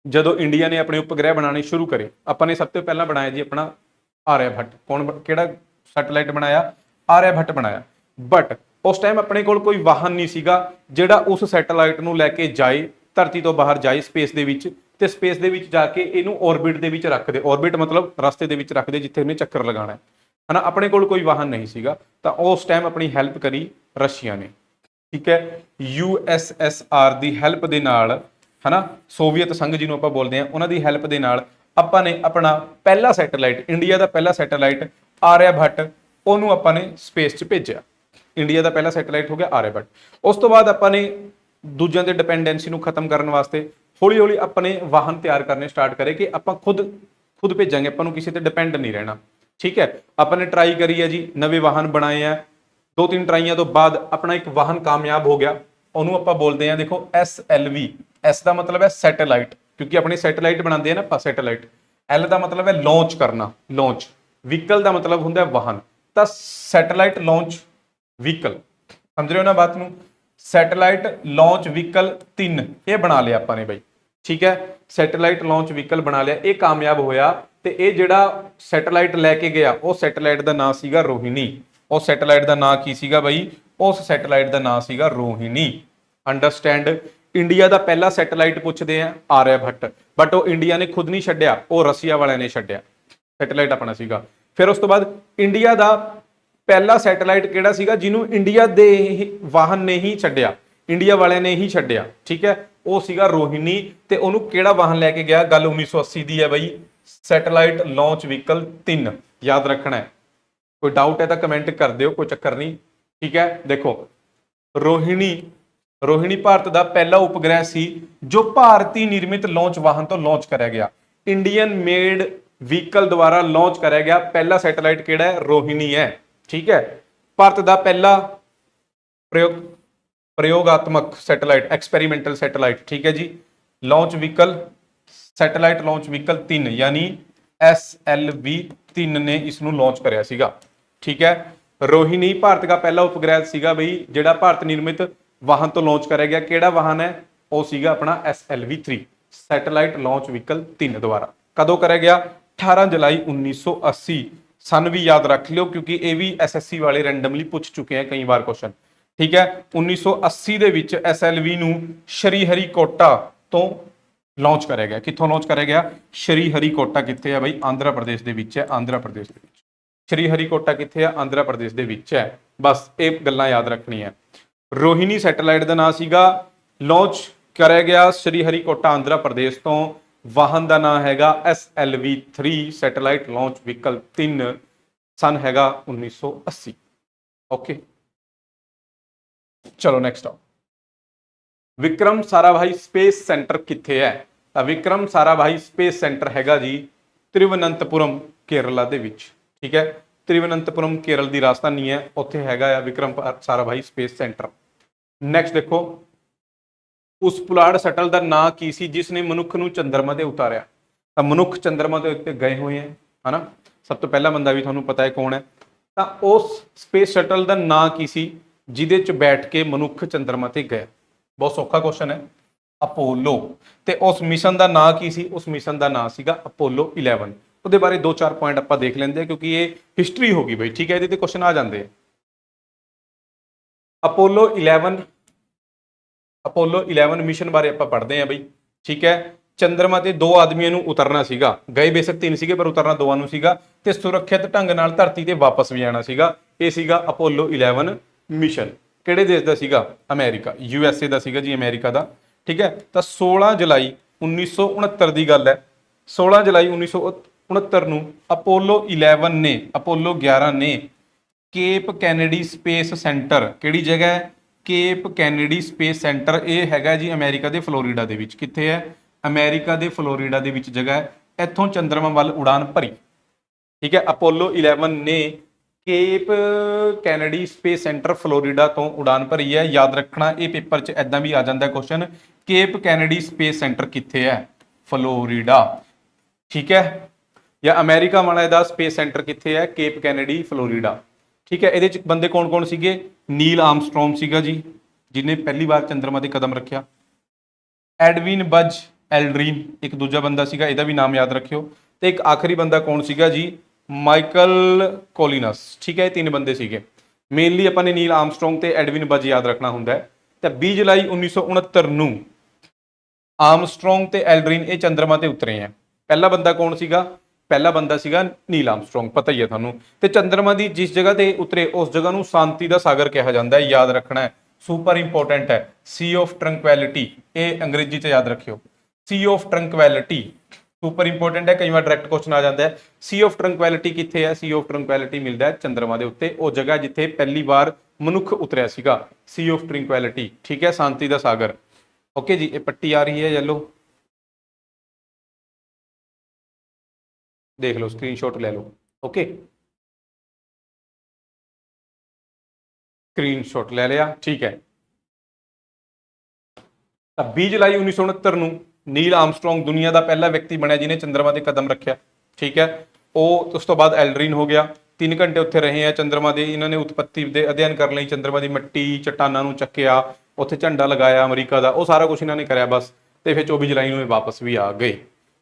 ਜਦੋਂ ਇੰਡੀਆ ਨੇ ਆਪਣੇ ਉਪਗ੍ਰਹਿ ਬਣਾਉਣੇ ਸ਼ੁਰੂ ਕਰੇ, ਆਪਾਂ ਨੇ ਸਭ ਤੋਂ ਪਹਿਲਾਂ ਬਣਾਇਆ ਜੀ ਆਪਣਾ ਆਰਿਆਭੱਟ। ਕਿਹੜਾ ਸੈਟੇਲਾਈਟ ਬਣਾਇਆ? ਆਰਿਆਭੱਟ ਬਣਾਇਆ। ਬਟ ਉਸ ਟਾਈਮ ਆਪਣੇ ਕੋਲ ਕੋਈ ਵਾਹਨ ਨਹੀਂ ਸੀਗਾ ਜਿਹੜਾ ਉਸ ਸੈਟੇਲਾਈਟ ਨੂੰ ਲੈ ਕੇ ਜਾਏ, ਧਰਤੀ ਤੋਂ ਬਾਹਰ ਜਾਏ ਸਪੇਸ ਦੇ ਵਿੱਚ, ਤੇ ਸਪੇਸ ਦੇ ਵਿੱਚ ਜਾ ਕੇ ਇਹਨੂੰ ਆਰਬਿਟ ਦੇ ਵਿੱਚ ਰੱਖ ਦੇ। ਆਰਬਿਟ ਮਤਲਬ ਰਸਤੇ ਦੇ ਵਿੱਚ ਰੱਖ ਦੇ ਜਿੱਥੇ ਉਹਨੇ ਚੱਕਰ ਲਗਾਉਣਾ ਹੈ ਹਨਾ। ਆਪਣੇ ਕੋਲ ਕੋਈ ਵਾਹਨ ਨਹੀਂ ਸੀਗਾ, ਤਾਂ ਉਸ ਟਾਈਮ ਆਪਣੀ ਹੈਲਪ ਕਰੀ ਰਸ਼ੀਆ ਨੇ, ਠੀਕ ਹੈ। USSR ਦੀ ਹੈਲਪ ਦੇ ਨਾਲ ਹਨਾ, ਸੋਵੀਅਤ ਸੰਘ ਜਿਹਨੂੰ ਆਪਾਂ ਬੋਲਦੇ ਹਾਂ, ਉਹਨਾਂ ਦੀ ਹੈਲਪ ਦੇ ਨਾਲ ਆਪਾਂ ਨੇ ਆਪਣਾ ਪਹਿਲਾ ਸੈਟੇਲਾਈਟ, ਇੰਡੀਆ ਦਾ ਪਹਿਲਾ ਸੈਟੇਲਾਈਟ ਆਰਿਆਭੱਟ, ਉਹਨੂੰ ਆਪਾਂ ਨੇ ਸਪੇਸ 'ਚ ਭੇਜਿਆ। ਇੰਡੀਆ ਦਾ ਪਹਿਲਾ ਸੈਟੇਲਾਈਟ ਹੋ ਗਿਆ ਆਰਿਆਭੱਟ। ਉਸ ਤੋਂ ਬਾਅਦ ਆਪਾਂ ਨੇ ਦੂਜਿਆਂ ਤੇ ਡਿਪੈਂਡੈਂਸੀ ਨੂੰ ਖਤਮ ਕਰਨ ਵਾਸਤੇ ਹੌਲੀ ਹੌਲੀ ਆਪਣੇ ਵਾਹਨ ਤਿਆਰ ਕਰਨੇ ਸਟਾਰਟ ਕਰੇ ਕਿ ਆਪਾਂ ਖੁਦ ਭੇਜਾਂਗੇ, ਆਪਾਂ ਨੂੰ ਕਿਸੇ ਤੇ ਡਿਪੈਂਡ ਨਹੀਂ ਰਹਿਣਾ, ਠੀਕ ਹੈ। ਆਪਾਂ ਨੇ ਟਰਾਈ ਕਰੀ ਹੈ ਜੀ, ਨਵੇਂ ਵਾਹਨ ਬਣਾਏ ਆ। 2-3 ਟਰਾਈਆਂ ਤੋਂ ਬਾਅਦ ਆਪਣਾ ਇੱਕ ਵਾਹਨ ਕਾਮਯਾਬ ਹੋ ਗਿਆ, ਉਹਨੂੰ ਆਪਾਂ ਬੋਲਦੇ ਹਾਂ ਦੇਖੋ SLV। S ਦਾ ਮਤਲਬ ਹੈ ਸੈਟੇਲਾਈਟ, ਕਿਉਂਕਿ ਆਪਣੇ ਸੈਟੇਲਾਈਟ ਬਣਾਉਂਦੇ ਆ ਨਾ ਆਪਾਂ ਸੈਟੇਲਾਈਟ। L ਦਾ ਮਤਲਬ ਹੈ ਲਾਂਚ ਕਰਨਾ, ਲਾਂਚ। ਵਹੀਕਲ ਦਾ ਮਤਲਬ ਹੁੰਦਾ ਵਾਹਨ, ਤਾਂ ਸੈਟੇਲਾਈਟ ਲਾਂਚ ਵਹੀਕਲ, ਸਮਝ ਰਹੇ ਹੋ ਨਾ ਬਾਤ ਨੂੰ? ਸੈਟੇਲਾਈਟ ਲਾਂਚ ਵਹੀਕਲ 3 ਇਹ ਬਣਾ ਲਿਆ ਆਪਾਂ ਨੇ ਬਈ, ਠੀਕ ਹੈ। ਸੈਟੇਲਾਈਟ ਲਾਂਚ ਵਹੀਕਲ ਬਣਾ ਲਿਆ, ਇਹ ਕਾਮਯਾਬ ਹੋਇਆ। ਤੇ ਇਹ ਜਿਹੜਾ ਸੈਟੇਲਾਈਟ ਲੈ ਕੇ ਗਿਆ, ਉਹ ਸੈਟੇਲਾਈਟ ਦਾ ਨਾਮ ਸੀਗਾ ਰੋਹਿਣੀ। ਉਹ ਸੈਟੇਲਾਈਟ ਦਾ ਨਾਮ ਕੀ ਸੀਗਾ ਬਈ? ਉਸ ਸੈਟੇਲਾਈਟ ਦਾ ਨਾਮ ਸੀਗਾ ਰੋਹਿਣੀ। ਅੰਡਰਸਟੈਂਡ? ਇੰਡੀਆ ਦਾ ਪਹਿਲਾ ਸੈਟੇਲਾਈਟ ਪੁੱਛਦੇ ਆ ਆਰਿਆਭੱਟ, ਬਟ ਉਹ ਇੰਡੀਆ ਨੇ ਖੁਦ ਨਹੀਂ ਛੱਡਿਆ, ਉਹ ਰਸ਼ੀਆ ਵਾਲਿਆਂ ਨੇ ਛੱਡਿਆ। ਸੈਟੇਲਾਈਟ ਆਪਣਾ ਸੀਗਾ। ਫਿਰ ਉਸ ਤੋਂ ਬਾਅਦ ਇੰਡੀਆ ਦਾ ਪਹਿਲਾ ਸੈਟੇਲਾਈਟ ਕਿਹੜਾ ਸੀਗਾ ਜਿਹਨੂੰ ਇੰਡੀਆ ਦੇ ਵਾਹਨ ਨੇ ਹੀ ਛੱਡਿਆ, ਇੰਡੀਆ ਵਾਲਿਆਂ ਨੇ ਹੀ ਛੱਡਿਆ, ਠੀਕ ਹੈ। ਉਹ ਸੀਗਾ ਰੋਹਿਣੀ। ਤੇ ਉਹਨੂੰ ਕਿਹੜਾ ਵਾਹਨ ਲੈ ਕੇ ਗਿਆ? ਗੱਲ 1980 ਦੀ ਹੈ ਬਈ, ਸੈਟੇਲਾਈਟ ਲਾਂਚ ਵਹੀਕਲ 3, ਯਾਦ ਰੱਖਣਾ ਹੈ। ਕੋਈ ਡਾਊਟ ਹੈ ਤਾਂ ਕਮੈਂਟ ਕਰ ਦਿਓ, ਕੋਈ ਚੱਕਰ ਨਹੀਂ, ਠੀਕ ਹੈ। ਦੇਖੋ ਰੋਹਿਣੀ ਭਾਰਤ ਦਾ ਪਹਿਲਾ ਉਪਗ੍ਰਹਿ ਸੀ ਜੋ ਭਾਰਤੀ ਨਿਰਮਿਤ ਲਾਂਚ ਵਾਹਨ ਤੋਂ ਲਾਂਚ ਕਰਿਆ ਗਿਆ, ਇੰਡੀਅਨ ਮੇਡ ਵਹੀਕਲ ਦੁਆਰਾ ਲਾਂਚ ਕਰਿਆ ਗਿਆ ਪਹਿਲਾ ਸੈਟੇਲਾਈਟ ਕਿਹੜਾ ਹੈ? ਰੋਹਿਣੀ ਹੈ, ਠੀਕ ਹੈ। ਭਾਰਤ ਦਾ ਪਹਿਲਾ ਪ੍ਰਯੋਗਾਤਮਕ ਸੈਟੇਲਾਈਟ, ਐਕਸਪੈਰੀਮੈਂਟਲ ਸੈਟੇਲਾਈਟ, ਠੀਕ ਹੈ ਜੀ। Launch vehicle, satellite launch vehicle 3 ਯਾਨੀ SLV 3 ਨੇ ਇਸ ਨੂੰ ਲਾਂਚ ਕਰਿਆ ਸੀਗਾ, ਠੀਕ ਹੈ। ਰੋਹਿਣੀ ਭਾਰਤ ਦਾ ਪਹਿਲਾ ਉਪਗ੍ਰਹਿ ਸੀਗਾ ਬਈ ਜਿਹੜਾ ਭਾਰਤ ਨਿਰਮਿਤ ਵਾਹਨ ਤੋਂ ਲਾਂਚ ਕਰਿਆ ਗਿਆ। ਕਿਹੜਾ ਵਾਹਨ ਹੈ? ਉਹ ਸੀਗਾ ਆਪਣਾ SLV 3, ਸੈਟੇਲਾਈਟ ਲਾਂਚ ਵਹੀਕਲ 3 ਦੁਆਰਾ। ਕਦੋਂ ਕਰਿਆ ਗਿਆ? 18 ਜੁਲਾਈ 1980। ਸਨ ਵੀ ਯਾਦ ਰੱਖ ਲਿਓ ਕਿਉਂਕਿ ਇਹ ਵੀ SSC ਵਾਲੇ ਰੈਂਡਮਲੀ ਪੁੱਛ ਚੁੱਕੇ ਆ ਕਈ ਵਾਰ ਕੁਐਸਚਨ, ਠੀਕ ਹੈ। 1980 ਦੇ ਵਿੱਚ SLV ਨੂੰ ਸ਼੍ਰੀ ਹਰੀਕੋਟਾ ਤੋਂ ਲਾਂਚ ਕਰਿਆ ਗਿਆ। ਕਿੱਥੋਂ ਲਾਂਚ ਕਰਿਆ ਗਿਆ? ਸ਼੍ਰੀ ਹਰੀਕੋਟਾ ਕਿੱਥੇ ਹੈ ਬਈ? ਆਂਧਰਾ ਪ੍ਰਦੇਸ਼ ਦੇ ਵਿੱਚ ਹੈ, ਆਂਧਰਾ ਪ੍ਰਦੇਸ਼ ਦੇ ਵਿੱਚ। ਸ਼੍ਰੀ ਹਰੀਕੋਟਾ ਕਿੱਥੇ ਆ? ਆਂਧਰਾ ਪ੍ਰਦੇਸ਼ ਦੇ ਵਿੱਚ ਹੈ। ਬਸ ਇਹ ਗੱਲਾਂ ਯਾਦ ਰੱਖਣੀਆਂ। ਰੋਹਿਣੀ ਸੈਟੇਲਾਈਟ ਦਾ ਨਾਮ ਸੀਗਾ, ਲਾਂਚ ਕਰਿਆ ਗਿਆ ਸ਼੍ਰੀ ਹਰੀਕੋਟਾ ਆਂਧਰਾ ਪ੍ਰਦੇਸ਼ ਤੋਂ। ਵਾਹਨ ਦਾ ਨਾਮ ਹੈਗਾ SLV 3, ਸੈਟੇਲਾਈਟ ਲਾਂਚ ਵਹੀਕਲ 3। ਸਨ ਹੈਗਾ 1980। ਓਕੇ, ਚਲੋ ਨੈਕਸਟ ਆਓ। ਵਿਕਰਮ ਸਾਰਾਭਾਈ ਸਪੇਸ ਸੈਂਟਰ ਕਿੱਥੇ ਹੈ? ਤਾਂ ਵਿਕਰਮ ਸਾਰਾਭਾਈ ਸਪੇਸ ਸੈਂਟਰ ਹੈਗਾ ਜੀ ਤਿਰੂਵਨੰਤਪੁਰਮ ਕੇਰਲਾ ਦੇ ਵਿੱਚ, ਠੀਕ ਹੈ। ਤਿਰੂਵਨੰਤਪੁਰਮ ਕੇਰਲ ਦੀ ਰਾਜਧਾਨੀ ਹੈ, ਉੱਥੇ ਹੈਗਾ ਆ Vikram Sarabhai space centre. Next ਦੇਖੋ, ਉਸ ਪੁਲਾੜ ਸ਼ਟਲ ਦਾ ਨਾਂ ਕੀ ਸੀ ਜਿਸ ਨੇ ਮਨੁੱਖ ਨੂੰ ਚੰਦਰਮਾ ਤੇ ਉਤਾਰਿਆ? ਤਾਂ ਮਨੁੱਖ ਚੰਦਰਮਾ ਦੇ ਉੱਤੇ ਗਏ ਹੋਏ ਹੈ ਹਨਾ। ਸਭ ਤੋਂ ਪਹਿਲਾ ਬੰਦਾ ਵੀ ਤੁਹਾਨੂੰ ਪਤਾ ਹੈ ਕੌਣ ਹੈ। ਤਾਂ ਉਸ ਸਪੇਸ ਸ਼ਟਲ ਦਾ ਨਾਂ ਕੀ ਸੀ ਜਿਹਦੇ 'ਚ ਬੈਠ ਕੇ ਮਨੁੱਖ ਚੰਦਰਮਾ ਤੇ ਗਿਆ? ਬਹੁਤ ਸੌਖਾ ਕੁਐਸਚਨ ਹੈ, ਅਪੋਲੋ। ਤੇ ਉਸ ਮਿਸ਼ਨ ਦਾ ਨਾਂ ਕੀ ਸੀ? ਉਸ ਮਿਸ਼ਨ ਦਾ ਨਾਂ ਸੀਗਾ ਅਪੋਲੋ 11। ਉਹਦੇ ਬਾਰੇ 2-4 ਪੁਆਇੰਟ ਆਪਾਂ ਦੇਖ ਲੈਂਦੇ ਆ ਕਿਉਂਕਿ ਇਹ ਹਿਸਟਰੀ ਹੋ ਗਈ ਬਈ, ਠੀਕ ਹੈ। ਇਹਦੇ ਤੇ ਕੁਐਸਚਨ ਆ ਜਾਂਦੇ ਆ। ਅਪੋਲੋ 11 ਮਿਸ਼ਨ ਬਾਰੇ ਆਪਾਂ ਪੜ੍ਹਦੇ ਹਾਂ ਬਈ, ਠੀਕ ਹੈ। ਚੰਦਰਮਾ ਤੇ 2 ਆਦਮੀਆਂ ਨੂੰ ਉਤਰਨਾ ਸੀਗਾ, ਗਏ ਬੇਸ਼ੱਕ 3 ਸੀਗੇ ਪਰ ਉਤਰਨਾ 2 ਨੂੰ ਸੀਗਾ, ਤੇ ਸੁਰੱਖਿਅਤ ਢੰਗ ਨਾਲ ਧਰਤੀ ਤੇ ਵਾਪਸ ਵੀ ਆਣਾ ਸੀਗਾ। ਇਹ ਸੀਗਾ ਅਪੋਲੋ 11 ਮਿਸ਼ਨ। ਕਿਹੜੇ ਦੇਸ਼ ਦਾ ਸੀਗਾ? ਅਮਰੀਕਾ, USA ਦਾ ਸੀਗਾ ਜੀ, ਅਮਰੀਕਾ ਦਾ। ਠੀਕ ਹੈ, ਤਾਂ 16 ਜੁਲਾਈ 1969 ਦੀ ਗੱਲ ਹੈ। 16 ਜੁਲਾਈ 1969 ਨੂੰ ਅਪੋਲੋ 11 ਨੇ ਕੇਪ ਕੈਨੇਡੀ ਸਪੇਸ ਸੈਂਟਰ, ਕਿਹੜੀ ਜਗ੍ਹਾ ਹੈ? ਕੇਪ ਕੈਨੇਡੀ ਸਪੇਸ ਸੈਂਟਰ, ਇਹ ਹੈਗਾ ਜੀ ਅਮਰੀਕਾ ਦੇ ਫਲੋਰੀਡਾ ਦੇ ਵਿੱਚ। ਕਿੱਥੇ ਹੈ? ਅਮਰੀਕਾ ਦੇ ਫਲੋਰੀਡਾ ਦੇ ਵਿੱਚ ਜਗ੍ਹਾ ਹੈ। ਇੱਥੋਂ ਚੰਦਰਮਾ ਵੱਲ ਉਡਾਨ ਭਰੀ। ਠੀਕ ਹੈ, ਅਪੋਲੋ 11 ਨੇ cape Kennedy space centre Florida ਤੋਂ ਉਡਾਨ ਭਰੀ ਹੈ। ਯਾਦ ਰੱਖਣਾ, ਇਹ ਪੇਪਰ 'ਚ ਐਦਾਂ ਵੀ ਆ ਜਾਂਦਾ question, cape Kennedy space centre ਕਿੱਥੇ ਹੈ? ਫਲੋਰੀਡਾ। ਠੀਕ ਹੈ, ਜਾਂ ਅਮਰੀਕਾ ਵਾਲਾ ਦਾ ਸਪੇਸ ਸੈਂਟਰ ਕਿੱਥੇ ਹੈ? Cape Kennedy, Florida. ਠੀਕ ਹੈ, ਇਹਦੇ 'ਚ ਬੰਦੇ ਕੌਣ ਕੌਣ ਸੀਗੇ? ਨੀਲ ਆਰਮਸਟਰੋਂਗ ਸੀਗਾ ਜੀ, ਜਿਹਨੇ ਪਹਿਲੀ ਵਾਰ ਚੰਦਰਮਾ ਤੇ ਕਦਮ ਰੱਖਿਆ। ਐਡਵਿਨ ਬੱਜ ਐਲਡਰਿਨ ਇੱਕ ਦੂਜਾ ਬੰਦਾ ਸੀਗਾ, ਇਹਦਾ ਵੀ ਨਾਮ ਯਾਦ ਰੱਖਿਓ। ਤੇ ਇੱਕ ਆਖਰੀ ਬੰਦਾ ਕੌਣ ਸੀਗਾ ਜੀ? Michael Collins. ਠੀਕ ਹੈ, ਇਹ 3 ਬੰਦੇ ਸੀਗੇ। ਮੇਨਲੀ ਆਪਾਂ ਨੇ ਨੀਲ ਆਰਮਸਟਰੋਂਗ ਤੇ ਐਡਵਿਨ ਬੱਜ ਯਾਦ ਰੱਖਣਾ ਹੁੰਦਾ ਹੈ। ਤਾਂ 20 ਜੁਲਾਈ 1969 ਨੂੰ ਆਰਮਸਟਰੋਂਗ ਤੇ ਐਲਡਰਿਨ ਇਹ ਚੰਦਰਮਾ ਤੇ ਉਤਰੇ ਹੈ। ਪਹਿਲਾ ਬੰਦਾ ਕੌਣ ਸੀਗਾ? ਪਹਿਲਾ ਬੰਦਾ ਸੀਗਾ ਨੀਲ ਆਰਮਸਟਰੋਂਗ, ਪਤਾ ਹੀ ਹੈ ਤੁਹਾਨੂੰ। ਤੇ ਚੰਦਰਮਾ ਦੀ ਜਿਸ ਜਗ੍ਹਾ ਤੇ ਉਤਰੇ ਉਸ ਜਗ੍ਹਾ ਨੂੰ ਸ਼ਾਂਤੀ ਦਾ ਸਾਗਰ ਕਿਹਾ ਜਾਂਦਾ ਹੈ, ਯਾਦ ਰੱਖਣਾ ਹੈ, ਸੁਪਰ ਇੰਪੋਰਟੈਂਟ ਹੈ। ਸੀ ਆਫ ਟਰੰਕੁਇਲਿਟੀ, ਇਹ ਅੰਗਰੇਜ਼ੀ 'ਚ ਯਾਦ ਰੱਖਿਓ। ਸੀ ਆਫ ਟਰੰਕੁਇਲਿਟੀ ਸੁਪਰ ਇੰਪੋਰਟੈਂਟ ਹੈ, ਕਈ ਵਾਰ ਡਾਇਰੈਕਟ ਕੁਐਸਚਨ ਆ ਜਾਂਦਾ ਹੈ। ਸੀ ਆਫ ਟਰੰਕੁਇਲਿਟੀ ਕਿੱਥੇ ਹੈ? ਸੀ ਆਫ ਟਰੰਕੁਇਲਿਟੀ ਮਿਲਦਾ ਹੈ ਚੰਦਰਮਾ ਦੇ ਉੱਤੇ, ਉਹ ਜਗ੍ਹਾ ਜਿੱਥੇ ਪਹਿਲੀ ਵਾਰ ਮਨੁੱਖ ਉਤਰਿਆ ਸੀਗਾ। ਸੀ ਆਫ ਟਰੰਕੁਇਲਿਟੀ, ਠੀਕ ਹੈ, ਸ਼ਾਂਤੀ ਦਾ ਸਾਗਰ। ਓਕੇ ਜੀ, ਇਹ ਪੱਟੀ ਆ ਰਹੀ ਹੈ ਯੈਲੋ, ਦੇਖ ਲਓ, ਸਕਰੀਨਸ਼ਾਟ ਲੈ ਲਓ। ਓਕੇ, ਸਕਰੀਨਸ਼ਾਟ ਲੈ ਲਿਆ, ਠੀਕ ਹੈ। ਤਾਂ 20 ਜੁਲਾਈ 1969 ਨੂੰ ਨੀਲ ਆਰਮਸਟਰੋਂਗ ਦੁਨੀਆ ਦਾ ਪਹਿਲਾ ਵਿਅਕਤੀ ਬਣਿਆ ਜਿਹਨੇ ਚੰਦਰਮਾ ਤੇ ਕਦਮ ਰੱਖਿਆ। ਠੀਕ ਹੈ, ਉਹ ਉਸ ਤੋਂ ਬਾਅਦ ਐਲਡਰਿਨ ਹੋ ਗਿਆ। 3 ਘੰਟੇ ਉੱਥੇ ਰਹੇ ਆ ਚੰਦਰਮਾ ਦੇ। ਇਹਨਾਂ ਨੇ ਉਤਪੱਤੀ ਦੇ ਅਧਿਐਨ ਕਰਨ ਲਈ ਚੰਦਰਮਾ ਦੀ ਮਿੱਟੀ ਚੱਟਾਨਾਂ ਨੂੰ ਚੱਕਿਆ, ਉੱਥੇ ਝੰਡਾ ਲਗਾਇਆ ਅਮਰੀਕਾ ਦਾ, ਉਹ ਸਾਰਾ ਕੁਝ ਇਹਨਾਂ ਨੇ ਕਰਿਆ ਬਸ। ਤੇ ਫਿਰ 24 ਜੁਲਾਈ ਨੂੰ ਇਹ ਵਾਪਸ ਵੀ ਆ ਗਏ।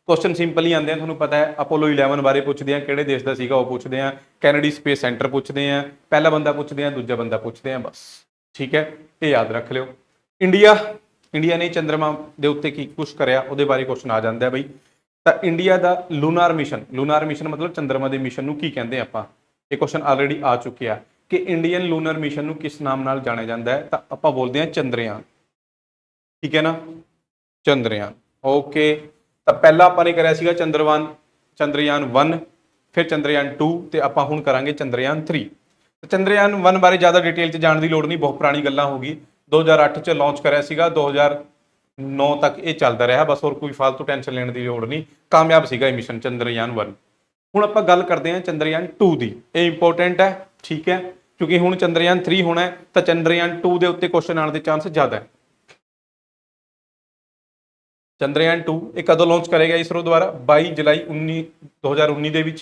ਕੁਐਸਚਨ ਸਿੰਪਲ ਹੀ ਆਉਂਦੇ ਆ, ਤੁਹਾਨੂੰ ਪਤਾ ਹੈ। ਅਪੋਲੋ 11 ਬਾਰੇ ਪੁੱਛਦੇ ਆ, ਕਿਹੜੇ ਦੇਸ਼ ਦਾ ਸੀਗਾ ਉਹ ਪੁੱਛਦੇ ਆ। ਕੈਨੇਡੀ ਸਪੇਸ ਸੈਂਟਰ ਪੁੱਛਦੇ ਆ, ਪਹਿਲਾ ਬੰਦਾ ਪੁੱਛਦੇ ਆ, ਦੂਜਾ ਬੰਦਾ ਪੁੱਛਦੇ ਆ, ਬਸ। ਠੀਕ ਹੈ, ਇਹ ਯਾਦ ਰੱਖ ਲਿਓ। ਇੰਡੀਆ ਨੇ ਚੰਦਰਮਾ ਦੇ ਉੱਤੇ ਕੀ ਕੁਛ ਕਰਿਆ, ਉਹਦੇ ਬਾਰੇ ਕੁਐਸਚਨ ਆ ਜਾਂਦਾ ਬਈ। ਤਾਂ ਇੰਡੀਆ ਦਾ ਲੂਨਾਰ ਮਿਸ਼ਨ ਮਤਲਬ ਚੰਦਰਮਾ ਦੇ ਮਿਸ਼ਨ ਨੂੰ ਕੀ ਕਹਿੰਦੇ ਆਪਾਂ? ਇਹ ਕੁਐਸਚਨ ਆਲਰੇਡੀ ਆ ਚੁੱਕਿਆ ਕਿ ਇੰਡੀਅਨ ਲੂਨਰ ਮਿਸ਼ਨ ਨੂੰ ਕਿਸ ਨਾਮ ਨਾਲ ਜਾਣਿਆ ਜਾਂਦਾ ਹੈ? ਤਾਂ ਆਪਾਂ ਬੋਲਦੇ ਹਾਂ ਚੰਦਰਯਾਨ। ਠੀਕ ਹੈ ਨਾ, ਚੰਦਰਯਾਨ। ਓਕੇ, ਤਾਂ ਪਹਿਲਾਂ ਆਪਾਂ ਨੇ ਕਰਿਆ ਸੀਗਾ ਚੰਦਰਯਾਨ 1, ਫਿਰ ਚੰਦਰਯਾਨ 2 ਤੇ ਆਪਾਂ ਹੁਣ ਕਰਾਂਗੇ ਚੰਦਰਯਾਨ 3। ਚੰਦਰਯਾਨ 1 ਬਾਰੇ ਜ਼ਿਆਦਾ ਡਿਟੇਲ 'ਚ ਜਾਣ ਦੀ ਲੋੜ ਨਹੀਂ, ਬਹੁਤ ਪੁਰਾਣੀ ਗੱਲਾਂ ਹੋ ਗਈ। 2008 'ਚ ਲਾਂਚ ਕਰਿਆ ਸੀਗਾ, 2009 ਤੱਕ ਇਹ ਚੱਲਦਾ ਰਿਹਾ ਬਸ, ਹੋਰ ਕੋਈ ਫालतू ਟੈਨਸ਼ਨ ਲੈਣ ਦੀ ਲੋੜ ਨਹੀਂ। ਕਾਮਯਾਬ ਸੀਗਾ ਇਹ ਮਿਸ਼ਨ ਚੰਦਰਯਾਨ 1। ਹੁਣ ਆਪਾਂ ਗੱਲ ਕਰਦੇ ਹਾਂ ਚੰਦਰਯਾਨ 2 ਦੀ। ਇਹ ਇੰਪੋਰਟੈਂਟ ਹੈ, ਠੀਕ ਹੈ, ਕਿਉਂਕਿ ਹੁਣ ਚੰਦਰਯਾਨ 3 ਹੋਣਾ ਹੈ, ਤਾਂ ਚੰਦਰਯਾਨ 2 ਦੇ ਉੱਤੇ ਕੁਐਸਚਨ ਆਉਣ ਦੇ ਚਾਂਸ ਜ਼ਿਆਦਾ ਹੈ। ਚੰਦਰਯਾਨ 2 ਇਹ ਕਦੋਂ ਲਾਂਚ ਕਰਿਆ ਗਿਆ ਇਸਰੋ ਦੁਆਰਾ? 22 ਜੁਲਾਈ 2019 ਦੇ ਵਿੱਚ।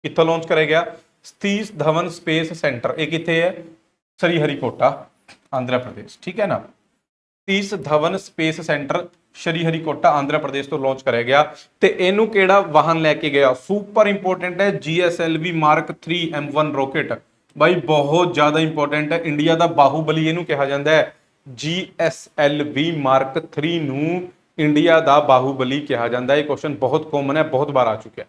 ਕਿੱਥੋਂ ਲਾਂਚ ਕਰਿਆ ਗਿਆ? Satish Dhawan space centre. ਇਹ ਕਿੱਥੇ ਹੈ? ਸ਼੍ਰੀਹਰੀਕੋਟਾ, ਆਂਧਰਾ ਪ੍ਰਦੇਸ਼। ਠੀਕ ਹੈ ਨਾ, ਸਤੀਸ਼ ਧਵਨ ਸਪੇਸ ਸੈਂਟਰ ਸ਼੍ਰੀਹਰੀਕੋਟਾ, ਆਂਧਰਾ ਪ੍ਰਦੇਸ਼ ਤੋਂ ਲਾਂਚ ਕਰਿਆ ਗਿਆ। ਤੇ ਇਹਨੂੰ ਕਿਹੜਾ ਵਾਹਨ ਲੈ ਕੇ ਗਿਆ? ਸੁਪਰ ਇੰਪੋਰਟੈਂਟ ਹੈ, GSLV Mark 3 M1 ਰੋਕੇਟ। ਬਾਈ ਬਹੁਤ ਜ਼ਿਆਦਾ ਇੰਪੋਰਟੈਂਟ ਹੈ, ਇੰਡੀਆ ਦਾ ਬਾਹੂਬਲੀ ਇਹਨੂੰ ਕਿਹਾ ਜਾਂਦਾ ਹੈ। GSLV Mark 3 ਨੂੰ ਇੰਡੀਆ ਦਾ ਬਾਹੂਬਲੀ ਕਿਹਾ ਜਾਂਦਾ ਹੈ। ਇਹ ਕੁਐਸਚਨ ਬਹੁਤ ਕਾਮਨ ਹੈ, ਬਹੁਤ ਵਾਰ ਆ ਚੁੱਕਿਆ।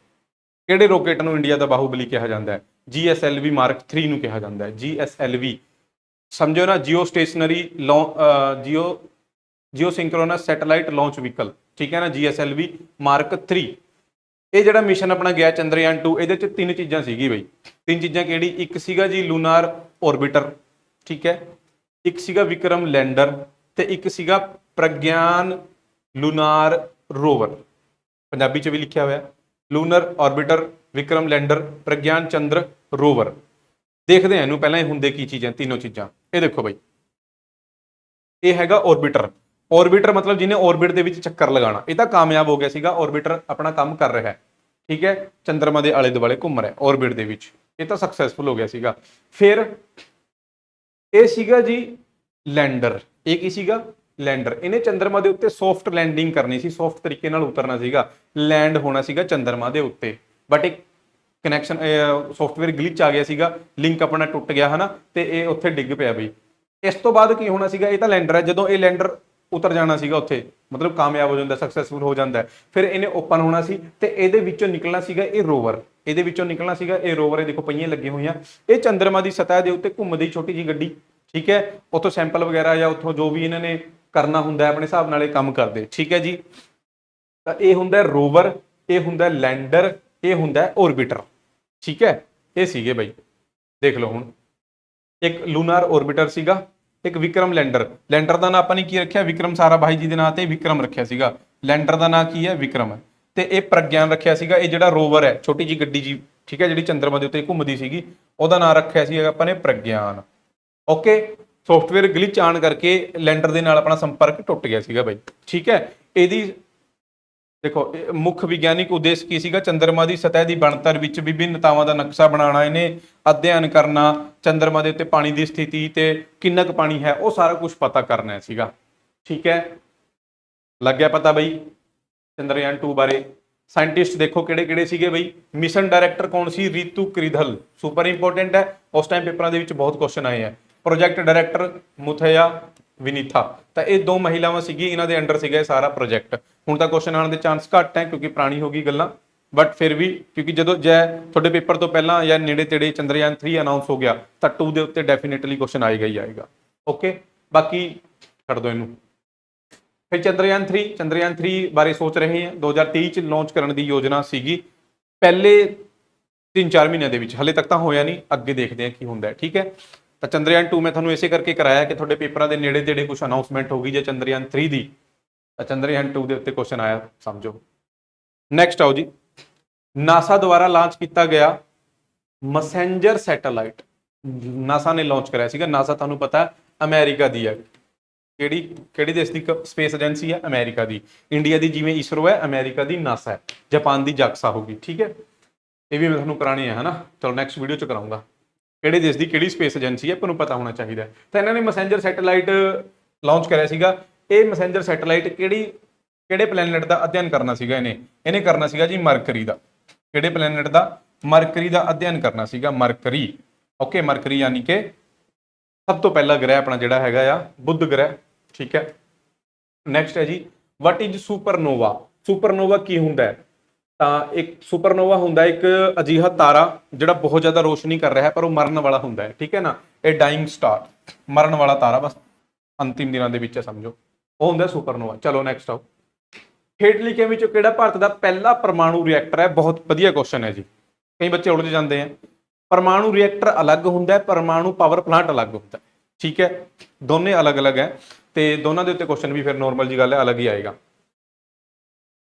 ਕਿਹੜੇ ਰੋਕੇਟ ਨੂੰ ਇੰਡੀਆ ਦਾ ਬਾਹੂਬਲੀ ਕਿਹਾ ਜਾਂਦਾ ਹੈ? GSLV Mark 3 ਨੂੰ ਕਿਹਾ ਜਾਂਦਾ ਹੈ। GSLV ਸਮਝੋ ਨਾ, ਜੀਓ ਸਿੰਕਰੋਨਸ ਸੈਟੇਲਾਈਟ ਲਾਂਚ ਵਹੀਕਲ। ਠੀਕ ਹੈ ਨਾ, GSLV Mark 3। ਇਹ ਜਿਹੜਾ ਮਿਸ਼ਨ ਆਪਣਾ ਗਿਆ ਚੰਦਰਯਾਨ 2, ਇਹਦੇ ਚ 3 ਚੀਜ਼ਾਂ ਸੀਗੀ ਬਈ। 3 ਚੀਜ਼ਾਂ ਕਿਹੜੀ? ਇੱਕ ਸੀਗਾ ਜੀ ਲੂਨਾਰ ਔਰਬਿਟਰ, ਠੀਕ ਹੈ, ਇੱਕ ਸੀਗਾ ਵਿਕਰਮ ਲੈਂਡਰ, ਤੇ ਇੱਕ ਸੀਗਾ ਪ੍ਰਗਿਆਨ ਲੂਨਾਰ ਰੋਵਰ। ਪੰਜਾਬੀ ਚ ਵੀ ਲਿਖਿਆ ਹੋਇਆ, lunar orbiter, Vikram lander, Pragyan Chandra rover. ਦੇਖਦੇ ਹਾਂ ਇਹਨੂੰ ਪਹਿਲਾਂ, ਇਹ ਹੁੰਦੇ ਕੀ ਚੀਜ਼ਾਂ, ਤਿੰਨੋਂ ਚੀਜ਼ਾਂ। ਇਹ ਦੇਖੋ ਬਈ, ਇਹ ਹੈਗਾ ਔਰਬਿਟਰ। ਔਰਬਿਟਰ ਮਤਲਬ ਜਿਹਨੇ ਔਰਬਿਟ ਦੇ ਵਿੱਚ ਚੱਕਰ ਲਗਾਉਣਾ। ਇਹ ਤਾਂ ਕਾਮਯਾਬ ਹੋ ਗਿਆ ਸੀਗਾ, ਔਰਬਿਟਰ ਆਪਣਾ ਕੰਮ ਕਰ ਰਿਹਾ ਹੈ। ਠੀਕ ਹੈ, ਚੰਦਰਮਾ ਦੇ ਆਲੇ ਦੁਆਲੇ ਘੁੰਮ ਰਿਹਾ ਔਰਬਿਟ ਦੇ ਵਿੱਚ, ਇਹ ਤਾਂ ਸਕਸੈਸਫੁਲ ਹੋ ਗਿਆ ਸੀਗਾ। ਫਿਰ ਇਹ ਸੀਗਾ ਜੀ ਲੈਂਡਰ। ਇਹ ਕੀ ਸੀਗਾ? ਲੈਂਡਰ। ਇਹਨੇ ਚੰਦਰਮਾ ਦੇ ਉੱਤੇ ਸੌਫਟ ਲੈਂਡਿੰਗ ਕਰਨੀ ਸੀ, ਸੌਫਟ ਤਰੀਕੇ ਨਾਲ ਉਤਰਨਾ ਸੀਗਾ, ਲੈਂਡ ਹੋਣਾ ਸੀਗਾ ਚੰਦਰਮਾ ਦੇ ਉੱਤੇ। ਬਟ ਇੱਕ ਕਨੈਕਸ਼ਨ ਸੌਫਟਵੇਅਰ ਗਲਿਚ ਆ ਗਿਆ ਸੀਗਾ, ਲਿੰਕ ਆਪਣਾ ਟੁੱਟ ਗਿਆ ਹਨਾ, ਤੇ ਇਹ ਉੱਥੇ ਡਿੱਗ ਪਿਆ ਬਈ। ਇਸ ਤੋਂ ਬਾਅਦ ਕੀ ਹੋਣਾ ਸੀਗਾ? ਇਹ ਤਾਂ ਲੈਂਡਰ ਹੈ, ਜਦੋਂ ਇਹ ਲੈਂਡਰ ਉਤਰ ਜਾਣਾ ਸੀਗਾ ਉੱਥੇ, ਮਤਲਬ ਕਾਮਯਾਬ ਹੋ ਜਾਂਦਾ, ਸਕਸੈਸਫੁਲ ਹੋ ਜਾਂਦਾ। ਫਿਰ ਇਹਨੇ ਓਪਨ ਹੋਣਾ ਸੀ ਤੇ ਇਹਦੇ ਵਿੱਚੋਂ ਨਿਕਲਣਾ ਸੀਗਾ ਇਹ ਰੋਵਰ, ਇਹਦੇ ਵਿੱਚੋਂ ਨਿਕਲਣਾ ਸੀਗਾ ਇਹ ਰੋਵਰ। ਇਹ ਦੇਖੋ ਪਹੀਆਂ ਲੱਗੀਆਂ ਹੋਈਆਂ, ਇਹ ਚੰਦਰਮਾ ਦੀ ਸਤਹ ਦੇ ਉੱਤੇ ਘੁੰਮਦੀ ਛੋਟੀ ਜਿਹੀ ਗੱਡੀ, ਠੀਕ ਹੈ। ਉੱਥੋਂ ਸੈਂਪਲ ਵਗੈਰਾ ਜਾਂ ਉੱਥੋਂ ਜੋ ਵੀ ਇਹਨਾਂ ਨੇ ਕਰਨਾ ਹੁੰਦਾ ਆਪਣੇ ਹਿਸਾਬ ਨਾਲ ਇਹ ਕੰਮ ਕਰਦੇ, ਠੀਕ ਹੈ ਜੀ। ਤਾਂ ਇਹ ਹੁੰਦਾ ਰੋਵਰ, ਇਹ ਹੁੰਦਾ ਲੈਂਡਰ, ਇਹ ਹੁੰਦਾ ਔਰਬਿਟਰ, ਠੀਕ ਹੈ। ਇਹ ਸੀਗੇ ਬਈ, ਦੇਖ ਲਓ ਹੁਣ, ਇੱਕ ਲੂਨਾਰ ਔਰਬਿਟਰ ਸੀਗਾ, ਇੱਕ ਵਿਕਰਮ ਲੈਂਡਰ। ਲੈਂਡਰ ਦਾ ਨਾਂ ਆਪਾਂ ਨੇ ਕੀ ਰੱਖਿਆ, ਵਿਕਰਮ ਸਾਰਾਭਾਈ ਜੀ ਦੇ ਨਾਂ ਤੇ ਵਿਕਰਮ ਰੱਖਿਆ ਸੀਗਾ। ਲੈਂਡਰ ਦਾ ਨਾਂ ਕੀ ਹੈ, ਵਿਕਰਮ। ਤੇ ਇਹ ਪ੍ਰਗਿਆਨ ਰੱਖਿਆ ਸੀਗਾ, ਇਹ ਜਿਹੜਾ ਰੋਵਰ ਹੈ ਛੋਟੀ ਜੀ ਗੱਡੀ ਜੀ, ਠੀਕ ਹੈ, ਜਿਹੜੀ ਚੰਦਰਮਾ ਦੇ ਉੱਤੇ ਘੁੰਮਦੀ ਸੀਗੀ, ਉਹਦਾ ਨਾਂ ਰੱਖਿਆ ਸੀ ਆਪਾਂ ਨੇ ਪ੍ਰਗਿਆਨ। ਓਕੇ, ਸੌਫਟਵੇਅਰ ਗਲਿਚ ਆਉਣ ਕਰਕੇ ਲੈਂਡਰ ਦੇ ਨਾਲ ਆਪਣਾ ਸੰਪਰਕ ਟੁੱਟ ਗਿਆ ਸੀਗਾ ਬਾਈ, ਠੀਕ ਹੈ। ਇਹਦੀ ਦੇਖੋ ਮੁੱਖ ਵਿਗਿਆਨਿਕ ਉਦੇਸ਼ ਕੀ ਸੀਗਾ, ਚੰਦਰਮਾ ਦੀ ਸਤਹ ਦੀ ਬਣਤਰ ਵਿੱਚ ਵਿਭਿੰਨਤਾਵਾਂ ਦਾ ਨਕਸ਼ਾ ਬਣਾਉਣਾ, ਇਹਨੇ ਅਧਿਐਨ ਕਰਨਾ, ਚੰਦਰਮਾ ਦੇ ਉੱਤੇ ਪਾਣੀ ਦੀ ਸਥਿਤੀ ਤੇ ਕਿੰਨਾ ਕੁ ਪਾਣੀ ਹੈ ਉਹ ਸਾਰਾ ਕੁਝ ਪਤਾ ਕਰਨਾ ਸੀਗਾ, ਠੀਕ ਹੈ। ਲੱਗ ਗਿਆ ਪਤਾ ਬਈ ਚੰਦਰਯਾਨ 2 ਬਾਰੇ। ਸਾਇੰਟਿਸਟ ਦੇਖੋ ਕਿਹੜੇ ਕਿਹੜੇ ਸੀਗੇ ਬਈ। ਮਿਸ਼ਨ ਡਾਇਰੈਕਟਰ ਕੌਣ ਸੀ, ਰੀਤੂ ਕ੍ਰਿਧਲ, ਸੁਪਰ ਇੰਪੋਰਟੈਂਟ ਹੈ, ਉਸ ਟਾਈਮ ਪੇਪਰਾਂ ਦੇ ਵਿੱਚ ਬਹੁਤ ਕੁਐਸਚਨ ਆਏ ਆ। ਪ੍ਰੋਜੈਕਟ ਡਾਇਰੈਕਟਰ ਮੁਥਈਆ ਵਿਨੀਥਾ, ਤਾਂ ਇਹ ਦੋ ਮਹਿਲਾਵਾਂ ਸੀਗੀ, ਇਹਨਾਂ ਦੇ ਅੰਡਰ ਸੀਗਾ ਇਹ ਸਾਰਾ ਪ੍ਰੋਜੈਕਟ। ਹੁਣ ਤਾਂ ਕੁਐਸਚਨ ਆਉਣ ਦੇ ਚਾਂਸ ਘੱਟ ਹੈ ਕਿਉਂਕਿ ਪੁਰਾਣੀ ਹੋ ਗਈ ਗੱਲਾਂ, ਬਟ ਫਿਰ ਵੀ ਕਿਉਂਕਿ ਜਦੋਂ ਜੈ ਤੁਹਾਡੇ ਪੇਪਰ ਤੋਂ ਪਹਿਲਾਂ ਜਾਂ ਨੇੜੇ ਤੇੜੇ ਚੰਦਰਯਾਨ 3 ਅਨਾਉਂਸ ਹੋ ਗਿਆ ਤਾਂ 2 ਦੇ ਉੱਤੇ ਡੈਫੀਨੇਟਲੀ ਕੁਐਸਚਨ ਆਏਗਾ ਹੀ ਆਏਗਾ। ਓਕੇ, ਬਾਕੀ ਛੱਡ ਦਿਓ ਇਹਨੂੰ। ਫਿਰ ਚੰਦਰਯਾਨ 3 ਬਾਰੇ ਸੋਚ ਰਹੇ ਹਾਂ, 2023 ਚ ਲਾਂਚ ਕਰਨ ਦੀ ਯੋਜਨਾ ਸੀਗੀ, ਪਹਿਲੇ 3-4 ਮਹੀਨਿਆਂ ਦੇ ਵਿੱਚ, ਹਲੇ ਤੱਕ ਤਾਂ ਹੋਇਆ ਨਹੀਂ, ਅੱਗੇ ਦੇਖਦੇ ਹਾਂ ਕੀ ਹੁੰਦਾ, ਠੀਕ ਹੈ। ਤਾਂ ਚੰਦਰਯਾਨ 2 ਮੈਂ ਤੁਹਾਨੂੰ ਇਸੇ ਕਰਕੇ ਕਰਾਇਆ ਕਿ ਤੁਹਾਡੇ ਪੇਪਰਾਂ ਦੇ ਨੇੜੇ ਤੇੜੇ ਕੁਝ ਅਨਾਉਂਸਮੈਂਟ ਹੋ ਗਈ ਜੇ ਚੰਦਰਯਾਨ 3 ਦੀ, ਤਾਂ ਚੰਦਰਯਾਨ 2 ਦੇ ਉੱਤੇ ਕੁਐਸਚਨ ਆਇਆ ਸਮਝੋ। ਨੈਕਸਟ ਆਓ ਜੀ, ਨਾਸਾ ਦੁਆਰਾ ਲਾਂਚ ਕੀਤਾ ਗਿਆ ਮੈਸੇਂਜਰ ਸੈਟੇਲਾਈਟ, ਨਾਸਾ ਨੇ ਲਾਂਚ ਕਰਿਆ ਸੀਗਾ। ਨਾਸਾ ਤੁਹਾਨੂੰ ਪਤਾ ਅਮਰੀਕਾ ਦੀ ਹੈ, ਕਿਹੜੀ ਦੇਸ਼ ਦੀ ਸਪੇਸ ਏਜੰਸੀ ਹੈ, ਅਮਰੀਕਾ ਦੀ। ਇੰਡੀਆ ਦੀ ਜਿਵੇਂ ਇਸਰੋ ਹੈ, ਅਮਰੀਕਾ ਦੀ ਨਾਸਾ ਹੈ, ਜਾਪਾਨ ਦੀ ਜਾਕਸਾ ਹੋਗੀ, ਠੀਕ ਹੈ। ਇਹ ਵੀ ਮੈਂ ਤੁਹਾਨੂੰ ਕਰਾਣੀ ਹੈ ਨਾ, ਚਲੋ ਨੈਕਸਟ ਵੀਡੀਓ ਚ ਕਰਾਉਂਗਾ ਕਿਹੜੇ ਦੇਸ਼ ਦੀ ਕਿਹੜੀ ਸਪੇਸ ਏਜੰਸੀ ਹੈ, ਤੁਹਾਨੂੰ ਪਤਾ ਹੋਣਾ ਚਾਹੀਦਾ। ਤਾਂ ਇਹਨਾਂ ਨੇ ਮੈਸੇਂਜਰ ਸੈਟੇਲਾਈਟ ਲਾਂਚ ਕਰਿਆ ਸੀਗਾ। ਇਹ ਮੈਸੇਂਜਰ ਸੈਟੇਲਾਈਟ ਕਿਹੜੇ ਪਲੈਨਟ ਦਾ ਅਧਿਐਨ ਕਰਨਾ ਸੀਗਾ, ਇਹਨੇ ਕਰਨਾ ਸੀਗਾ ਜੀ ਮਰਕਰੀ ਦਾ। ਕਿਹੜੇ ਪਲੈਨਟ ਦਾ, ਮਰਕਰੀ ਦਾ ਅਧਿਐਨ ਕਰਨਾ ਸੀਗਾ, ਮਰਕਰੀ। ਓਕੇ, ਮਰਕਰੀ ਯਾਨੀ ਕਿ ਸਭ ਤੋਂ ਪਹਿਲਾ ਗ੍ਰਹਿ ਆਪਣਾ ਜਿਹੜਾ ਹੈਗਾ ਆ ਬੁੱਧ ਗ੍ਰਹਿ, ਠੀਕ ਹੈ। ਨੈਕਸਟ ਹੈ ਜੀ, ਵਟ ਇਜ਼ ਸੁਪਰਨੋਵਾ। ਸੁਪਰਨੋਵਾ ਕੀ ਹੁੰਦਾ ਹੈ, ਤਾਂ ਇੱਕ ਸੁਪਰਨੋਵਾ ਹੁੰਦਾ ਇੱਕ ਅਜਿਹਾ ਤਾਰਾ ਜਿਹੜਾ ਬਹੁਤ ਜ਼ਿਆਦਾ ਰੋਸ਼ਨੀ ਕਰ ਰਿਹਾ ਹੈ ਪਰ ਉਹ ਮਰਨ ਵਾਲਾ ਹੁੰਦਾ ਹੈ, ਠੀਕ ਹੈ ਨਾ। ਇਹ ਡਾਈਂਗ ਸਟਾਰ, ਮਰਨ ਵਾਲਾ ਤਾਰਾ, ਬਸ ਅੰਤਿਮ ਦਿਨਾਂ ਦੇ ਵਿੱਚ ਸਮਝੋ, ਉਹ ਹੁੰਦਾ ਸੁਪਰਨੋਵਾ। ਚਲੋ ਨੈਕਸਟ ਆਓ, ਹੇਠ ਲਿਖਿਆਂ ਵਿੱਚੋਂ ਕਿਹੜਾ ਭਾਰਤ ਦਾ ਪਹਿਲਾ ਪਰਮਾਣੂ ਰਿਐਕਟਰ ਹੈ। ਬਹੁਤ ਵਧੀਆ ਕੁਐਸਚਨ ਹੈ ਜੀ, ਕਈ ਬੱਚੇ ਉਲਝ ਜਾਂਦੇ ਆ। ਪਰਮਾਣੂ ਰਿਐਕਟਰ ਅਲੱਗ ਹੁੰਦਾ ਹੈ, ਪਰਮਾਣੂ ਪਾਵਰ ਪਲਾਂਟ ਅਲੱਗ ਹੁੰਦਾ ਹੈ, ਠੀਕ ਹੈ, ਦੋਨੇ ਅਲੱਗ-ਅਲੱਗ ਹੈ ਤੇ ਦੋਨਾਂ ਦੇ ਉੱਤੇ ਕੁਐਸਚਨ ਵੀ ਫਿਰ ਨੋਰਮਲ ਜੀ ਗੱਲ ਹੈ, ਅਲੱਗ ਹੀ ਆਏਗਾ।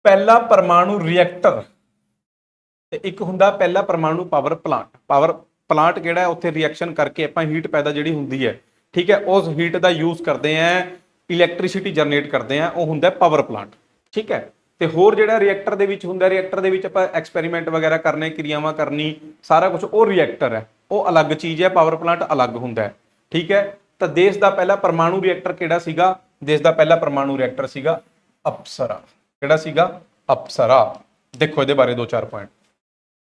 ਪਹਿਲਾ ਪਰਮਾਣੂ ਰਿਐਕਟਰ ਤੇ ਇੱਕ ਹੁੰਦਾ ਪਹਿਲਾ ਪਰਮਾਣੂ ਪਾਵਰ ਪਲਾਂਟ। ਪਾਵਰ ਪਲਾਂਟ ਕਿਹੜਾ ਹੈ, ਉੱਥੇ ਰਿਐਕਸ਼ਨ ਕਰਕੇ ਆਪਾਂ ਹੀਟ ਪੈਦਾ ਜਿਹੜੀ ਹੁੰਦੀ ਹੈ, ਠੀਕ ਹੈ, ਉਸ ਹੀਟ ਦਾ ਯੂਜ਼ ਕਰਦੇ ਆ, ਇਲੈਕਟ੍ਰਿਸਿਟੀ ਜਨਰੇਟ ਕਰਦੇ ਆ, ਉਹ ਹੁੰਦਾ ਪਾਵਰ ਪਲਾਂਟ, ਠੀਕ ਹੈ। ਤੇ ਹੋਰ ਜਿਹੜਾ ਰਿਐਕਟਰ ਦੇ ਵਿੱਚ ਹੁੰਦਾ, ਰਿਐਕਟਰ ਦੇ ਵਿੱਚ ਆਪਾਂ ਐਕਸਪੈਰੀਮੈਂਟ ਵਗੈਰਾ ਕਰਨੇ, ਕਿਰਿਆਵਾਂ ਕਰਨੀ, ਸਾਰਾ ਕੁਝ, ਉਹ ਰਿਐਕਟਰ ਹੈ, ਉਹ ਅਲੱਗ ਚੀਜ਼ ਹੈ, ਪਾਵਰ ਪਲਾਂਟ ਅਲੱਗ ਹੁੰਦਾ ਹੈ, ਠੀਕ ਹੈ। ਤਾਂ ਦੇਸ਼ ਦਾ ਪਹਿਲਾ ਪਰਮਾਣੂ ਰਿਐਕਟਰ ਕਿਹੜਾ ਸੀਗਾ, ਦੇਸ਼ ਦਾ ਪਹਿਲਾ ਪਰਮਾਣੂ ਰਿਐਕਟਰ ਸੀਗਾ ਅਪਸਰਾ। ਕਿਹੜਾ ਸੀਗਾ, ਅਪਸਰਾ। ਦੇਖੋ ਇਹਦੇ ਬਾਰੇ 2-4 point.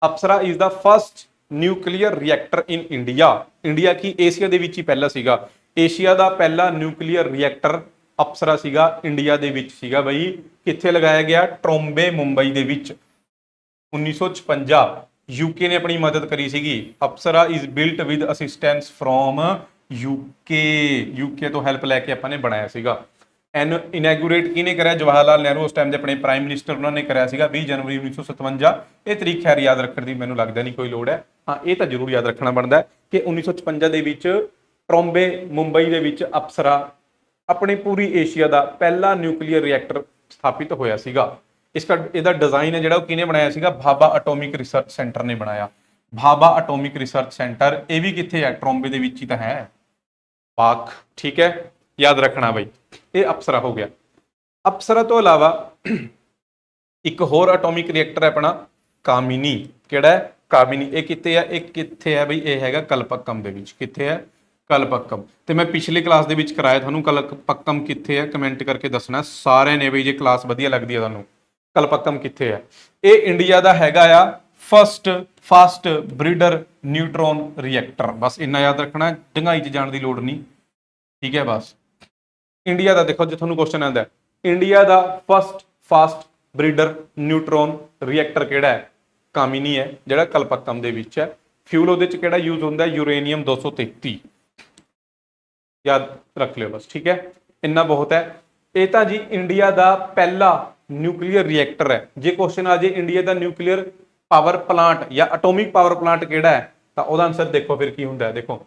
Apsara is the first nuclear reactor in India. India Ki, Asia ਦੇ ਵਿੱਚ ਹੀ ਪਹਿਲਾ ਸੀਗਾ। ਏਸ਼ੀਆ ਦਾ ਪਹਿਲਾ ਨਿਊਕਲੀਅਰ ਰਿਐਕਟਰ ਅਪਸਰਾ ਸੀਗਾ, ਇੰਡੀਆ ਦੇ ਵਿੱਚ ਸੀਗਾ ਬਈ। ਕਿੱਥੇ ਲਗਾਇਆ ਗਿਆ, ਟਰੋਂਬੇ, ਮੁੰਬਈ ਦੇ ਵਿੱਚ। 1956 ਯੂਕੇ ਨੇ ਆਪਣੀ ਮਦਦ ਕਰੀ ਸੀਗੀ। Apsara is built with assistance from UK ਤੋਂ ਹੈਲਪ ਲੈ ਕੇ ਆਪਾਂ ਨੇ ਬਣਾਇਆ ਸੀਗਾ। ਇਨੈਗੂਰੇਟ ਕਿਹਨੇ ਕਰਿਆ, ਜਵਾਹਰ ਲਾਲ ਨਹਿਰੂ, ਉਸ ਟਾਈਮ ਦੇ ਆਪਣੇ ਪ੍ਰਾਈਮ ਮਿਨਿਸਟਰ, ਉਹਨਾਂ ਨੇ ਕਰਿਆ ਸੀਗਾ 20 ਜਨਵਰੀ 1957। ਇਹ ਤਰੀਕ ਖੈਰ ਯਾਦ ਰੱਖਣ ਦੀ ਮੈਨੂੰ ਲੱਗਦਾ ਨਹੀਂ ਕੋਈ ਲੋੜ ਹੈ, ਹਾਂ ਇਹ ਤਾਂ ਜ਼ਰੂਰ ਯਾਦ ਰੱਖਣਾ ਬਣਦਾ ਕਿ 1956 ਦੇ ਵਿੱਚ ਟਰੋਂਬੇ, ਮੁੰਬਈ ਦੇ ਵਿੱਚ ਅਪਸਰਾ ਆਪਣੇ ਪੂਰੀ ਏਸ਼ੀਆ ਦਾ ਪਹਿਲਾ ਨਿਊਕਲੀਅਰ ਰਿਐਕਟਰ ਸਥਾਪਿਤ ਹੋਇਆ ਸੀਗਾ। ਇਹਦਾ ਡਿਜ਼ਾਈਨ ਹੈ ਜਿਹੜਾ ਉਹ ਕਿਹਨੇ ਬਣਾਇਆ ਸੀਗਾ, ਭਾਭਾ ਐਟੋਮਿਕ ਰਿਸਰਚ ਸੈਂਟਰ ਨੇ ਬਣਾਇਆ। ਭਾਭਾ ਐਟੋਮਿਕ ਰਿਸਰਚ ਸੈਂਟਰ, ਇਹ ਵੀ ਕਿੱਥੇ ਹੈ, ਟਰੋਂਬੇ ਦੇ ਵਿੱਚ ਹੀ ਤਾਂ ਹੈ, ਪਾਕ, ਠੀਕ ਹੈ, ਯਾਦ ਰੱਖਣਾ ਬਈ। ਇਹ ਅਪਸਰਾ ਹੋ ਗਿਆ। ਅਪਸਰਾ ਤੋਂ ਇਲਾਵਾ ਇੱਕ ਹੋਰ ਐਟੋਮਿਕ ਰਿਐਕਟਰ ਹੈ ਆਪਣਾ ਕਾਮਿਨੀ। ਕਿਹੜਾ ਹੈ, ਕਾਮਿਨੀ। ਇਹ ਕਿੱਥੇ ਹੈ, ਇਹ ਕਿੱਥੇ ਹੈ ਬਈ, ਇਹ ਹੈਗਾ ਕਲਪੱਕਮ ਦੇ ਵਿੱਚ। ਕਿੱਥੇ ਹੈ, ਕਲਪੱਕਮ। ਤੇ ਮੈਂ ਪਿਛਲੀ ਕਲਾਸ ਦੇ ਵਿੱਚ ਕਰਾਇਆ ਤੁਹਾਨੂੰ, ਕਲਪੱਕਮ ਕਿੱਥੇ ਹੈ ਕਮੈਂਟ ਕਰਕੇ ਦੱਸਣਾ ਸਾਰਿਆਂ ਨੇ ਬਈ, ਜੇ ਕਲਾਸ ਵਧੀਆ ਲੱਗਦੀ ਹੈ ਤੁਹਾਨੂੰ। ਕਲਪੱਕਮ ਕਿੱਥੇ ਹੈ, ਇਹ ਇੰਡੀਆ ਦਾ ਹੈਗਾ ਆ ਫਸਟ ਫਾਸਟ ਬਰੀਡਰ ਨਿਊਟਰੋਨ ਰਿਐਕਟਰ। ਬਸ ਇੰਨਾ ਯਾਦ ਰੱਖਣਾ, ਡੂੰਘਾਈ 'ਚ ਜਾਣ ਦੀ ਲੋੜ ਨਹੀਂ, ਠੀਕ ਹੈ। ਬਸ ਇੰਡੀਆ ਦਾ ਦੇਖੋ, ਜੇ ਤੁਹਾਨੂੰ ਕੁਐਸਚਨ ਆਉਂਦਾ ਇੰਡੀਆ ਦਾ ਫਸਟ ਫਾਸਟ ਬਰੀਡਰ ਨਿਊਟਰੋਨ ਰਿਐਕਟਰ ਕਿਹੜਾ ਹੈ? ਕਾਮਿਨੀ ਹੈ, ਜਿਹੜਾ ਕਲਪੱਕਮ ਦੇ ਵਿੱਚ ਹੈ। ਫਿਊਲ ਉਹਦੇ ਚ ਕਿਹੜਾ ਯੂਜ਼ ਹੁੰਦਾ ਹੈ? ਯੂਰੇਨੀਅਮ 233। ਯਾਦ ਰੱਖ ਲਿਓ ਬਸ, ਠੀਕ ਹੈ, ਇੰਨਾ ਬਹੁਤ ਹੈ। ਇਹ ਤਾਂ ਜੀ ਇੰਡੀਆ ਦਾ ਪਹਿਲਾ ਨਿਊਕਲੀਅਰ ਰਿਐਕਟਰ ਹੈ। ਜੇ ਕੁਐਸਚਨ ਆ ਜੇ ਇੰਡੀਆ ਦਾ ਨਿਊਕਲੀਅਰ ਪਾਵਰ ਪਲਾਂਟ ਜਾਂ ਐਟੋਮਿਕ ਪਾਵਰ ਪਲਾਂਟ ਕਿਹੜਾ ਹੈ, ਤਾਂ ਉਹਦਾ ਆਨਸਰ ਦੇਖੋ ਫਿਰ ਕੀ ਹੁੰਦਾ ਹੈ। ਦੇਖੋ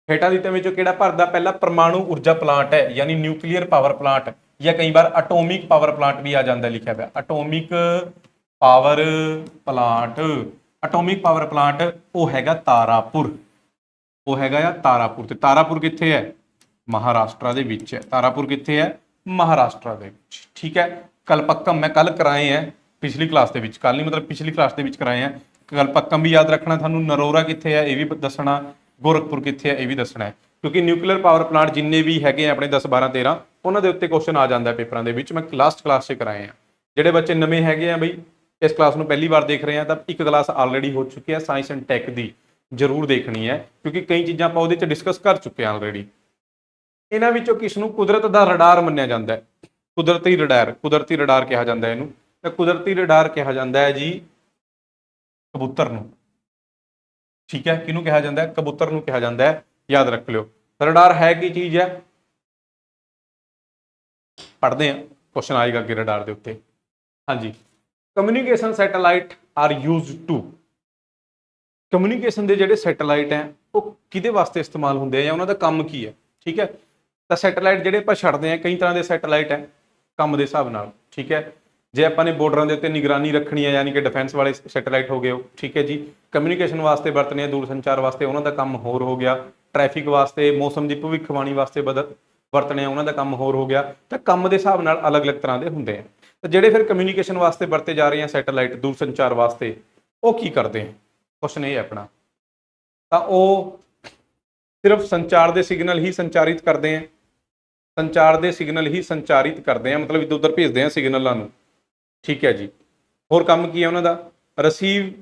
ਹੇਠਾਂ ਦਿੱਤੇ ਵਿੱਚੋਂ ਕਿਹੜਾ ਭਰਦਾ? ਪਹਿਲਾ ਪਰਮਾਣੂ ਊਰਜਾ ਪਲਾਂਟ ਹੈ, ਯਾਨੀ ਨਿਊਕਲੀਅਰ ਪਾਵਰ ਪਲਾਂਟ, ਜਾਂ ਕਈ ਵਾਰ ਐਟੋਮਿਕ ਪਾਵਰ ਪਲਾਂਟ ਵੀ ਆ ਜਾਂਦਾ ਲਿਖਿਆ ਹੋਇਆ। Atomic power plant, atomic power plant ਉਹ ਹੈਗਾ ਤਾਰਾਪੁਰ, ਉਹ ਹੈਗਾ ਆ ਤਾਰਾਪੁਰ। ਤੇ ਤਾਰਾਪੁਰ ਕਿੱਥੇ ਹੈ? ਮਹਾਰਾਸ਼ਟਰ ਦੇ ਵਿੱਚ ਹੈ। ਤਾਰਾਪੁਰ ਕਿੱਥੇ ਹੈ? ਮਹਾਰਾਸ਼ਟਰ ਦੇ ਵਿੱਚ, ਠੀਕ ਹੈ। ਕਲਪੱਕਮ ਮੈਂ ਕੱਲ ਕਰਾਏ ਹੈ ਪਿਛਲੀ ਕਲਾਸ ਦੇ ਵਿੱਚ, ਕੱਲ ਨਹੀਂ ਮਤਲਬ ਪਿਛਲੀ ਕਲਾਸ ਦੇ ਵਿੱਚ ਕਰਾਏ ਆ। ਕਲਪੱਕਮ ਵੀ ਯਾਦ ਰੱਖਣਾ ਤੁਹਾਨੂੰ, ਨਰੋਰਾ ਕਿੱਥੇ ਹੈ ਇਹ ਵੀ ਦੱਸਣਾ, ਗੋਰਖਪੁਰ ਕਿੱਥੇ ਹੈ ਇਹ ਵੀ ਦੱਸਣਾ ਹੈ, ਕਿਉਂਕਿ ਨਿਊਕਲੀਅਰ ਪਾਵਰ ਪਲਾਂਟ ਜਿੰਨੇ ਵੀ ਹੈਗੇ ਆ ਆਪਣੇ 10 12 13 ਉਹਨਾਂ ਦੇ ਉੱਤੇ ਕੁਐਸਚਨ ਆ ਜਾਂਦਾ ਪੇਪਰਾਂ ਦੇ ਵਿੱਚ। ਮੈਂ ਲਾਸਟ ਕਲਾਸ 'ਚ ਕਰਾਏ ਆ। ਜਿਹੜੇ ਬੱਚੇ ਨਵੇਂ ਹੈਗੇ ਆ ਬਈ, ਇਸ ਕਲਾਸ ਨੂੰ ਪਹਿਲੀ ਵਾਰ ਦੇਖ ਰਹੇ ਆ, ਤਾਂ ਇੱਕ ਕਲਾਸ ਆਲਰੇਡੀ ਹੋ ਚੁੱਕੀ ਹੈ ਸਾਇੰਸ ਐਂਡ ਟੈਕ ਦੀ, ਜ਼ਰੂਰ ਦੇਖਣੀ ਹੈ, ਕਿਉਂਕਿ ਕਈ ਚੀਜ਼ਾਂ ਆਪਾਂ ਉਹਦੇ 'ਚ ਡਿਸਕਸ ਕਰ ਚੁੱਕੇ ਹਾਂ ਆਲਰੇਡੀ। ਇਹਨਾਂ ਵਿੱਚੋਂ ਕਿਸ ਨੂੰ ਕੁਦਰਤ ਦਾ ਰਡਾਰ ਮੰਨਿਆ ਜਾਂਦਾ ਹੈ? ਕੁਦਰਤੀ ਰਡਾਰ, ਕੁਦਰਤੀ ਰਡਾਰ ਕਿਹਾ ਜਾਂਦਾ ਇਹਨੂੰ। ਤਾਂ ਕੁਦਰਤੀ ਰਡਾਰ ਕਿਹਾ ਜਾਂਦਾ ਹੈ ਜੀ ਕਬੂਤਰ ਨੂੰ, ਠੀਕ ਹੈ। ਕਿਹਨੂੰ ਕਿਹਾ ਜਾਂਦਾ ਹੈ? ਕਬੂਤਰ ਨੂੰ ਕਿਹਾ ਜਾਂਦਾ ਹੈ, ਯਾਦ ਰੱਖ ਲਿਓ। ਰਡਾਰ ਹੈ ਕੀ ਚੀਜ਼ ਹੈ? ਪੜ੍ਹਦੇ ਆ, ਕੁਐਸਚਨ ਆਏਗਾ ਅੱਗੇ ਰਡਾਰ ਦੇ ਉੱਤੇ। ਹਾਂਜੀ, communication satellite are used to, communication ਦੇ ਜਿਹੜੇ ਸੈਟੇਲਾਈਟ ਹੈ ਉਹ ਕਿਹਦੇ ਵਾਸਤੇ ਇਸਤੇਮਾਲ ਹੁੰਦੇ ਆ ਜਾਂ ਉਹਨਾਂ ਦਾ ਕੰਮ ਕੀ ਹੈ, ਠੀਕ ਹੈ। ਤਾਂ ਸੈਟੇਲਾਈਟ ਜਿਹੜੇ ਆਪਾਂ ਛੱਡਦੇ ਆ, ਕਈ ਤਰ੍ਹਾਂ ਦੇ ਸੈਟੇਲਾਈਟ ਹੈ ਕੰਮ ਦੇ ਹਿਸਾਬ ਨਾਲ, ਠੀਕ ਹੈ। ਜੇ ਆਪਾਂ ਨੇ ਬਾਰਡਰਾਂ ਦੇ ਉੱਤੇ ਨਿਗਰਾਨੀ ਰੱਖਣੀ ਹੈ, ਯਾਨੀ ਕਿ ਡਿਫੈਂਸ ਵਾਲੇ ਸੈਟੇਲਾਈਟ ਹੋ ਗਏ ਉਹ, ਠੀਕ ਹੈ ਜੀ। ਕਮਿਊਨੀਕੇਸ਼ਨ ਵਾਸਤੇ ਵਰਤਣੇ ਆ, ਦੂਰ ਸੰਚਾਰ ਵਾਸਤੇ ਉਹਨਾਂ ਦਾ ਕੰਮ ਹੋਰ ਹੋ ਗਿਆ। ਟ੍ਰੈਫਿਕ ਵਾਸਤੇ, ਮੌਸਮ ਦੀ ਭਵਿੱਖਬਾਣੀ ਵਾਸਤੇ ਵਰਤਣੇ ਆ, ਉਹਨਾਂ ਦਾ ਕੰਮ ਹੋਰ ਹੋ ਗਿਆ। ਤਾਂ ਕੰਮ ਦੇ ਹਿਸਾਬ ਨਾਲ ਅਲੱਗ-ਅਲੱਗ ਤਰ੍ਹਾਂ ਦੇ ਹੁੰਦੇ ਆ। ਤਾਂ ਜਿਹੜੇ ਫਿਰ ਕਮਿਊਨੀਕੇਸ਼ਨ ਵਾਸਤੇ ਵਰਤੇ ਜਾ ਰਹੇ ਆ ਸੈਟੇਲਾਈਟ, ਦੂਰ ਸੰਚਾਰ ਵਾਸਤੇ, ਉਹ ਕੀ ਕਰਦੇ ਆ? ਕੁਐਸਚਨ ਇਹ ਹੈ ਆਪਣਾ। ਤਾਂ ਉਹ ਸਿਰਫ ਸੰਚਾਰ ਦੇ ਸਿਗਨਲ ਹੀ ਸੰਚਾਰਿਤ ਕਰਦੇ ਆ, ਸੰਚਾਰ ਦੇ ਸਿਗਨਲ ਹੀ ਸੰਚਾਰਿਤ ਕਰਦੇ ਆ, ਮਤਲਬ ਇੱਧਰ ਉੱਧਰ ਭੇਜਦੇ ਆ ਸਿਗਨਲਾਂ ਨੂੰ, ਠੀਕ ਹੈ ਜੀ। ਹੋਰ ਕੰਮ ਕੀ ਹੈ ਉਹਨਾਂ ਦਾ? ਰਿਸੀਵ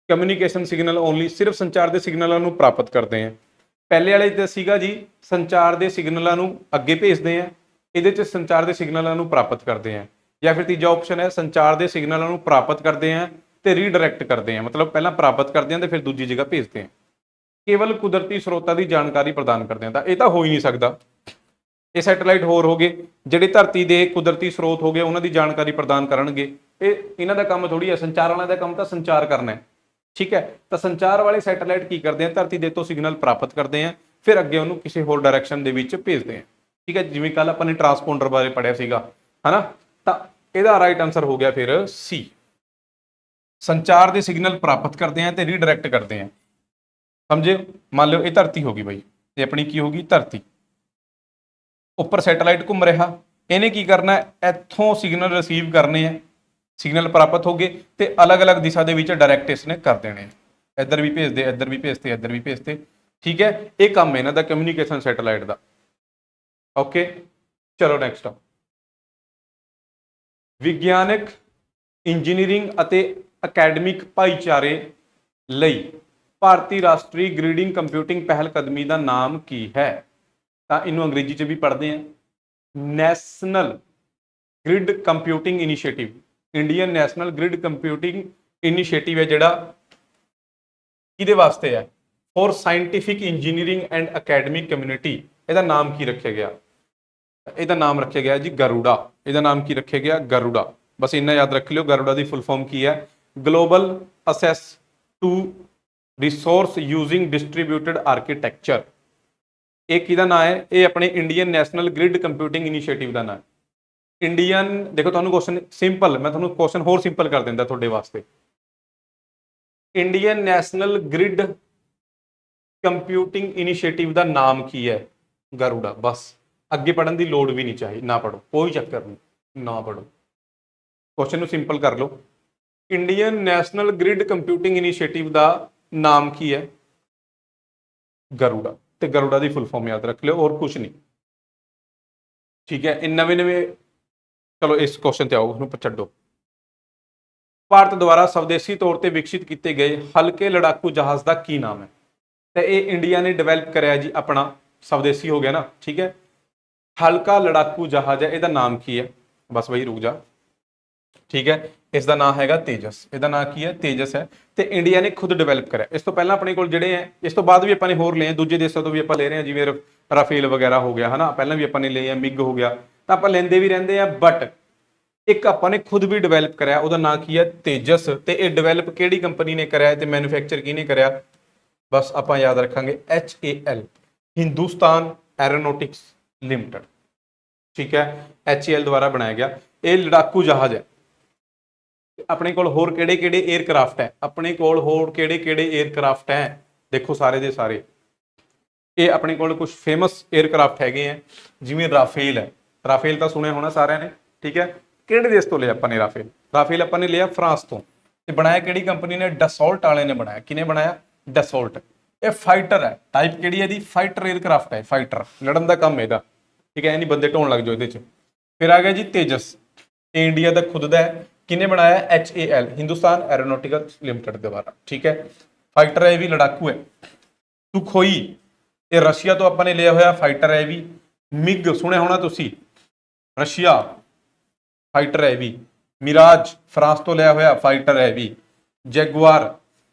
ਕਮਿਊਨੀਕੇਸ਼ਨ ਸਿਗਨਲ ਓਨਲੀ, ਸਿਰਫ ਸੰਚਾਰ ਦੇ ਸਿਗਨਲਾਂ ਨੂੰ ਪ੍ਰਾਪਤ ਕਰਦੇ ਆ। ਪਹਿਲੇ ਵਾਲੇ ਤੇ ਸੀਗਾ ਜੀ ਸੰਚਾਰ ਦੇ ਸਿਗਨਲਾਂ ਨੂੰ ਅੱਗੇ ਭੇਜਦੇ ਆ, ਇਹਦੇ 'ਚ ਸੰਚਾਰ ਦੇ ਸਿਗਨਲਾਂ ਨੂੰ ਪ੍ਰਾਪਤ ਕਰਦੇ ਆ। ਜਾਂ ਫਿਰ ਤੀਜਾ ਆਪਸ਼ਨ ਹੈ ਸੰਚਾਰ ਦੇ ਸਿਗਨਲਾਂ ਨੂੰ ਪ੍ਰਾਪਤ ਕਰਦੇ ਆ ਤੇ ਰੀਡਾਇਰੈਕਟ ਕਰਦੇ ਆ, ਮਤਲਬ ਪਹਿਲਾਂ ਪ੍ਰਾਪਤ ਕਰਦੇ ਆ ਤੇ ਫਿਰ ਦੂਜੀ ਜਗ੍ਹਾ ਭੇਜਦੇ ਆ। ਕੇਵਲ ਕੁਦਰਤੀ ਸਰੋਤਾਂ ਦੀ ਜਾਣਕਾਰੀ ਪ੍ਰਦਾਨ ਕਰਦੇ ਆ। ਤਾਂ ਇਹ ਤਾਂ ਹੋ ਹੀ ਨਹੀਂ ਸਕਦਾ। ਇਹ ਸੈਟੇਲਾਈਟ ਹੋਰ ਹੋ ਗਏ ਜਿਹੜੇ ਧਰਤੀ ਦੇ ਕੁਦਰਤੀ ਸਰੋਤ ਹੋ ਗਏ ਉਹਨਾਂ ਦੀ ਜਾਣਕਾਰੀ ਪ੍ਰਦਾਨ ਕਰਨਗੇ। ਇਹਨਾਂ ਦਾ ਕੰਮ ਥੋੜੀ ਹੈ, ਸੰਚਾਰ ਵਾਲਿਆਂ ਦਾ ਕੰਮ ਤਾਂ ਸੰਚਾਰ ਕਰਨਾ ਹੈ, ਠੀਕ ਹੈ। ਤਾਂ ਸੰਚਾਰ ਵਾਲੇ ਸੈਟੇਲਾਈਟ ਕੀ ਕਰਦੇ ਆ? ਧਰਤੀ ਦੇ ਤੋਂ ਸਿਗਨਲ ਪ੍ਰਾਪਤ ਕਰਦੇ ਆ, ਫਿਰ ਅੱਗੇ ਉਹਨੂੰ ਕਿਸੇ ਹੋਰ ਡਾਇਰੈਕਸ਼ਨ ਦੇ ਵਿੱਚ ਭੇਜਦੇ ਆ, ਠੀਕ ਹੈ। ਜਿਵੇਂ ਕੱਲ ਆਪਾਂ ਨੇ ਟਰਾਂਸਪੋਂਡਰ ਬਾਰੇ ਪੜ੍ਹਿਆ ਸੀਗਾ, ਹਨਾ। ਤਾਂ ਇਹਦਾ ਰਾਈਟ ਆਨਸਰ ਹੋ ਗਿਆ ਫਿਰ ਸੀ, ਸੰਚਾਰ ਦੇ ਸਿਗਨਲ ਪ੍ਰਾਪਤ ਕਰਦੇ ਆ ਤੇ ਰੀਡਾਇਰੈਕਟ ਕਰਦੇ ਆ। ਸਮਝੇ? ਮੰਨ ਲਿਓ ਇਹ ਧਰਤੀ ਹੋ ਗਈ ਬਾਈ, ਇਹ ਆਪਣੀ ਕੀ ਹੋਗੀ? ਧਰਤੀ। ਉੱਪਰ ਸੈਟੇਲਾਈਟ ਘੁੰਮ ਰਿਹਾ, ਇਹਨੇ ਕੀ ਕਰਨਾ? ਇੱਥੋਂ ਸਿਗਨਲ ਰਿਸੀਵ ਕਰਨੇ ਆ, ਸਿਗਨਲ ਪ੍ਰਾਪਤ ਹੋ ਗਏ ਤੇ ਅਲੱਗ-ਅਲੱਗ ਦਿਸ਼ਾ ਦੇ ਵਿੱਚ ਡਾਇਰੈਕਟ ਇਸਨੇ ਕਰ ਦੇਣੇ। ਇੱਧਰ ਵੀ ਭੇਜਦੇ, ਇੱਧਰ ਵੀ ਭੇਜਦੇ, ਇੱਧਰ ਵੀ ਭੇਜਦੇ, ਠੀਕ ਹੈ। ਇਹ ਕੰਮ ਹੈ ਇਹਨਾਂ ਦਾ ਕਮਿਊਨੀਕੇਸ਼ਨ ਸੈਟੇਲਾਈਟ ਦਾ। ਓਕੇ, ਚਲੋ ਨੈਕਸਟ। ਵਿਗਿਆਨਕ, ਇੰਜੀਨੀਅਰਿੰਗ ਅਤੇ ਅਕੈਡਮਿਕ ਭਾਈਚਾਰੇ ਲਈ ਭਾਰਤੀ ਰਾਸ਼ਟਰੀ ਗ੍ਰਿਡਿੰਗ ਕੰਪਿਊਟਿੰਗ ਪਹਿਲ ਕਦਮੀ ਦਾ ਨਾਮ ਕੀ ਹੈ? ਤਾਂ ਇਹਨੂੰ ਅੰਗਰੇਜ਼ੀ 'ਚ ਵੀ ਪੜ੍ਹਦੇ ਆ, national Grid Computing initiative. Indian National Grid Computing initiative ਹੈ ਜਿਹੜਾ, ਕਿਹਦੇ ਵਾਸਤੇ ਹੈ? For scientific engineering and academic community. ਇਹਦਾ ਨਾਮ ਕੀ ਰੱਖਿਆ ਗਿਆ? ਇਹਦਾ ਨਾਮ ਰੱਖਿਆ ਗਿਆ ਜੀ ਗਰੂੜਾ। ਇਹਦਾ ਨਾਮ ਕੀ ਰੱਖਿਆ ਗਿਆ? ਗਰੂੜਾ। ਬਸ ਇੰਨਾ ਯਾਦ ਰੱਖ ਲਿਓ, ਗਰੂੜਾ ਦੀ ਫੁੱਲ ਫਾਰਮ ਕੀ ਹੈ? Global Access to Resource Using Distributed Architecture. ਇਹ ਕਿਹਦਾ ਨਾਂ ਹੈ? ਇਹ ਆਪਣੇ Indian National Grid Computing Initiative ਦਾ ਨਾਂ। ਇੰਡੀਅਨ, ਦੇਖੋ ਤੁਹਾਨੂੰ ਕੁਐਸਚਨ ਸਿੰਪਲ, ਮੈਂ ਤੁਹਾਨੂੰ ਕੁਐਸਚਨ ਹੋਰ ਸਿੰਪਲ ਕਰ ਦਿੰਦਾ ਤੁਹਾਡੇ ਵਾਸਤੇ। Indian National Grid Computing Initiative ਦਾ ਨਾਮ ਕੀ ਹੈ? ਗਰੂੜਾ। ਬਸ ਅੱਗੇ ਪੜਨ ਦੀ ਲੋੜ ਵੀ ਨਹੀਂ ਚਾਹੀ, ਨਾ ਪੜੋ, ਕੋਈ ਚੱਕਰ ਨਹੀਂ, ਨਾ ਪੜੋ, ਕੁਐਸਚਨ ਨੂੰ ਸਿੰਪਲ ਕਰ ਲਓ। Indian National Grid Computing Initiative ਦਾ ਨਾਮ ਕੀ ਹੈ? ਗਰੂੜਾ। ਤੇ ਗਰੂੜਾ ਦੀ ਫੁੱਲ ਫਾਰਮ ਯਾਦ ਰੱਖ ਲਿਓ, ਹੋਰ ਕੁਝ ਨਹੀਂ, ਠੀਕ ਹੈ। ਇਹ ਨਵੇਂ ਚਲੋ ਇਸ ਕੁਐਸਚਨ ਤੇ ਆਓ, ਉਹਨੂੰ ਛੱਡੋ। ਭਾਰਤ ਦੁਆਰਾ ਸਵਦੇਸੀ ਤੌਰ ਤੇ ਵਿਕਸਿਤ ਕੀਤੇ ਗਏ ਹਲਕੇ ਲੜਾਕੂ ਜਹਾਜ਼ ਦਾ ਕੀ ਨਾਮ ਹੈ? ਤੇ ਇਹ ਇੰਡੀਆ ਨੇ ਡਿਵੈਲਪ ਕਰਿਆ ਜੀ, ਆਪਣਾ ਸਵਦੇਸੀ ਹੋ ਗਿਆ ਨਾ, ਠੀਕ ਹੈ। ਹਲਕਾ ਲੜਾਕੂ ਜਹਾਜ਼ ਹੈ, ਇਹਦਾ ਨਾਮ ਕੀ ਹੈ? ਬਸ ਬਈ ਰੁਕ ਜਾ, ਠੀਕ ਹੈ, ਇਸ ਦਾ ਨਾਮ ਹੈਗਾ ਤੇਜਸ। ਇਹਦਾ ਨਾਮ ਕੀ ਹੈ? ਤੇਜਸ ਹੈ। ਤੇ ਇੰਡੀਆ ਨੇ ਖੁਦ ਡਿਵੈਲਪ ਕਰਿਆ। ਇਸ ਤੋਂ ਪਹਿਲਾਂ ਆਪਣੇ ਕੋਲ ਜਿਹੜੇ ਹੈ, ਇਸ ਤੋਂ ਬਾਅਦ ਵੀ ਆਪਾਂ ਨੇ ਹੋਰ ਲਏ, ਦੂਜੇ ਦੇਸ਼ਾਂ ਤੋਂ ਵੀ ਆਪਾਂ ਲੈ ਰਹੇ ਹਾਂ, ਜਿਵੇਂ ਰਾਫੇਲ ਵਗੈਰਾ ਹੋ ਗਿਆ ਹਨਾ, ਪਹਿਲਾਂ ਵੀ ਆਪਾਂ ਨੇ ਲਏ ਆ, ਮਿਗ ਹੋ ਗਿਆ, ਤਾਂ ਆਪਾਂ ਲੈਂਦੇ ਵੀ ਰਹਿੰਦੇ ਆ। ਬਟ ਇੱਕ ਆਪਾਂ ਨੇ ਖੁਦ ਵੀ ਡਿਵੈਲਪ ਕਰਿਆ, ਉਹਦਾ ਨਾਮ ਕੀ ਹੈ? ਤੇਜਸ। ਤੇ ਇਹ ਡਿਵੈਲਪ ਕਿਹੜੀ ਕੰਪਨੀ ਨੇ ਕਰਿਆ ਤੇ ਮੈਨੂਫੈਕਚਰ ਕਿਹਨੇ ਕਰਿਆ? ਬਸ ਆਪਾਂ ਯਾਦ ਰੱਖਾਂਗੇ HAL, ਹਿੰਦੁਸਤਾਨ ਐਰੋਨੋਟਿਕਸ ਲਿਮਟਿਡ, ਠੀਕ ਹੈ, HAL ਦੁਆਰਾ ਬਣਾਇਆ ਗਿਆ। ਇਹ ਲੜਾਕੂ ਜਹਾਜ਼ ਹੈ। ਆਪਣੇ ਕੋਲ ਹੋਰ ਕਿਹੜੇ ਕਿਹੜੇ 에ਅਰਕ੍ਰਾਫਟ ਹੈ? ਆਪਣੇ ਕੋਲ ਹੋਰ ਕਿਹੜੇ ਕਿਹੜੇ 에ਅਰਕ੍ਰਾਫਟ ਹੈ? ਦੇਖੋ ਸਾਰੇ ਦੇ ਸਾਰੇ ਇਹ ਆਪਣੇ ਕੋਲ ਕੁਝ ਫੇਮਸ 에ਅਰਕ੍ਰਾਫਟ ਹੈਗੇ ਆ, ਜਿਵੇਂ ਰਾਫੇਲ ਹੈ। ਰਾਫੇਲ ਤਾਂ ਸੁਣਿਆ ਹੋਣਾ ਸਾਰਿਆਂ ਨੇ, ਠੀਕ ਹੈ। ਕਿਹੜੇ ਦੇਸ਼ ਤੋਂ ਲਿਆ ਆਪਾਂ ਨੇ ਰਾਫੇਲ? ਰਾਫੇਲ ਆਪਾਂ ਨੇ ਲਿਆ ਫਰਾਂਸ ਤੋਂ। ਤੇ ਬਣਾਇਆ ਕਿਹੜੀ ਕੰਪਨੀ ਨੇ? ਡਸੌਲਟ ਵਾਲੇ ਨੇ ਬਣਾਇਆ। ਕਿਹਨੇ ਬਣਾਇਆ? ਡਸੌਲਟ। ਇਹ ਫਾਈਟਰ ਹੈ, ਟਾਈਪ ਕਿਹੜੀ ਹੈ ਦੀ? ਫਾਈਟਰ 에ਅਰਕ੍ਰਾਫਟ ਹੈ, ਫਾਈਟਰ, ਲੜਨ ਦਾ ਕੰਮ ਇਹਦਾ, ਠੀਕ ਹੈ, ਨਹੀਂ ਬੰਦੇ ਢੋਣ ਲੱਗ ਜਾਓ ਇਹਦੇ ਚ। ਫਿਰ ਆ ਗਿਆ ਜੀ ਤੇਜਸ, ਇਹ ਇੰਡੀਆ ਦਾ ਖੁਦ ਦਾ ਹੈ। ਕਿਹਨੇ ਬਣਾਇਆ? HAL, ਹਿੰਦੁਸਤਾਨ ਐਰੋਨੋਟਿਕਲ ਲਿਮਟਿਡ ਦੁਆਰਾ, ਠੀਕ ਹੈ। ਫਾਈਟਰ ਹੈ, ਇਹ ਵੀ ਲੜਾਕੂ ਹੈ। ਸੁਖੋਈ, ਇਹ ਰਸ਼ੀਆ ਤੋਂ ਆਪਾਂ ਨੇ ਲਿਆ ਹੋਇਆ ਫਾਈਟਰ ਹੈ। ਇਹ ਵੀ ਮਿਗ ਸੁਣਿਆ ਹੋਣਾ ਤੁਸੀਂ, ਰਸ਼ੀਆ ਫਾਈਟਰ ਹੈ। ਇਹ ਵੀ ਮਿਰਾਜ, ਫਰਾਂਸ ਤੋਂ ਲਿਆ ਹੋਇਆ ਫਾਈਟਰ ਹੈ। ਇਹ ਵੀ ਜੈਗੁਆਰ,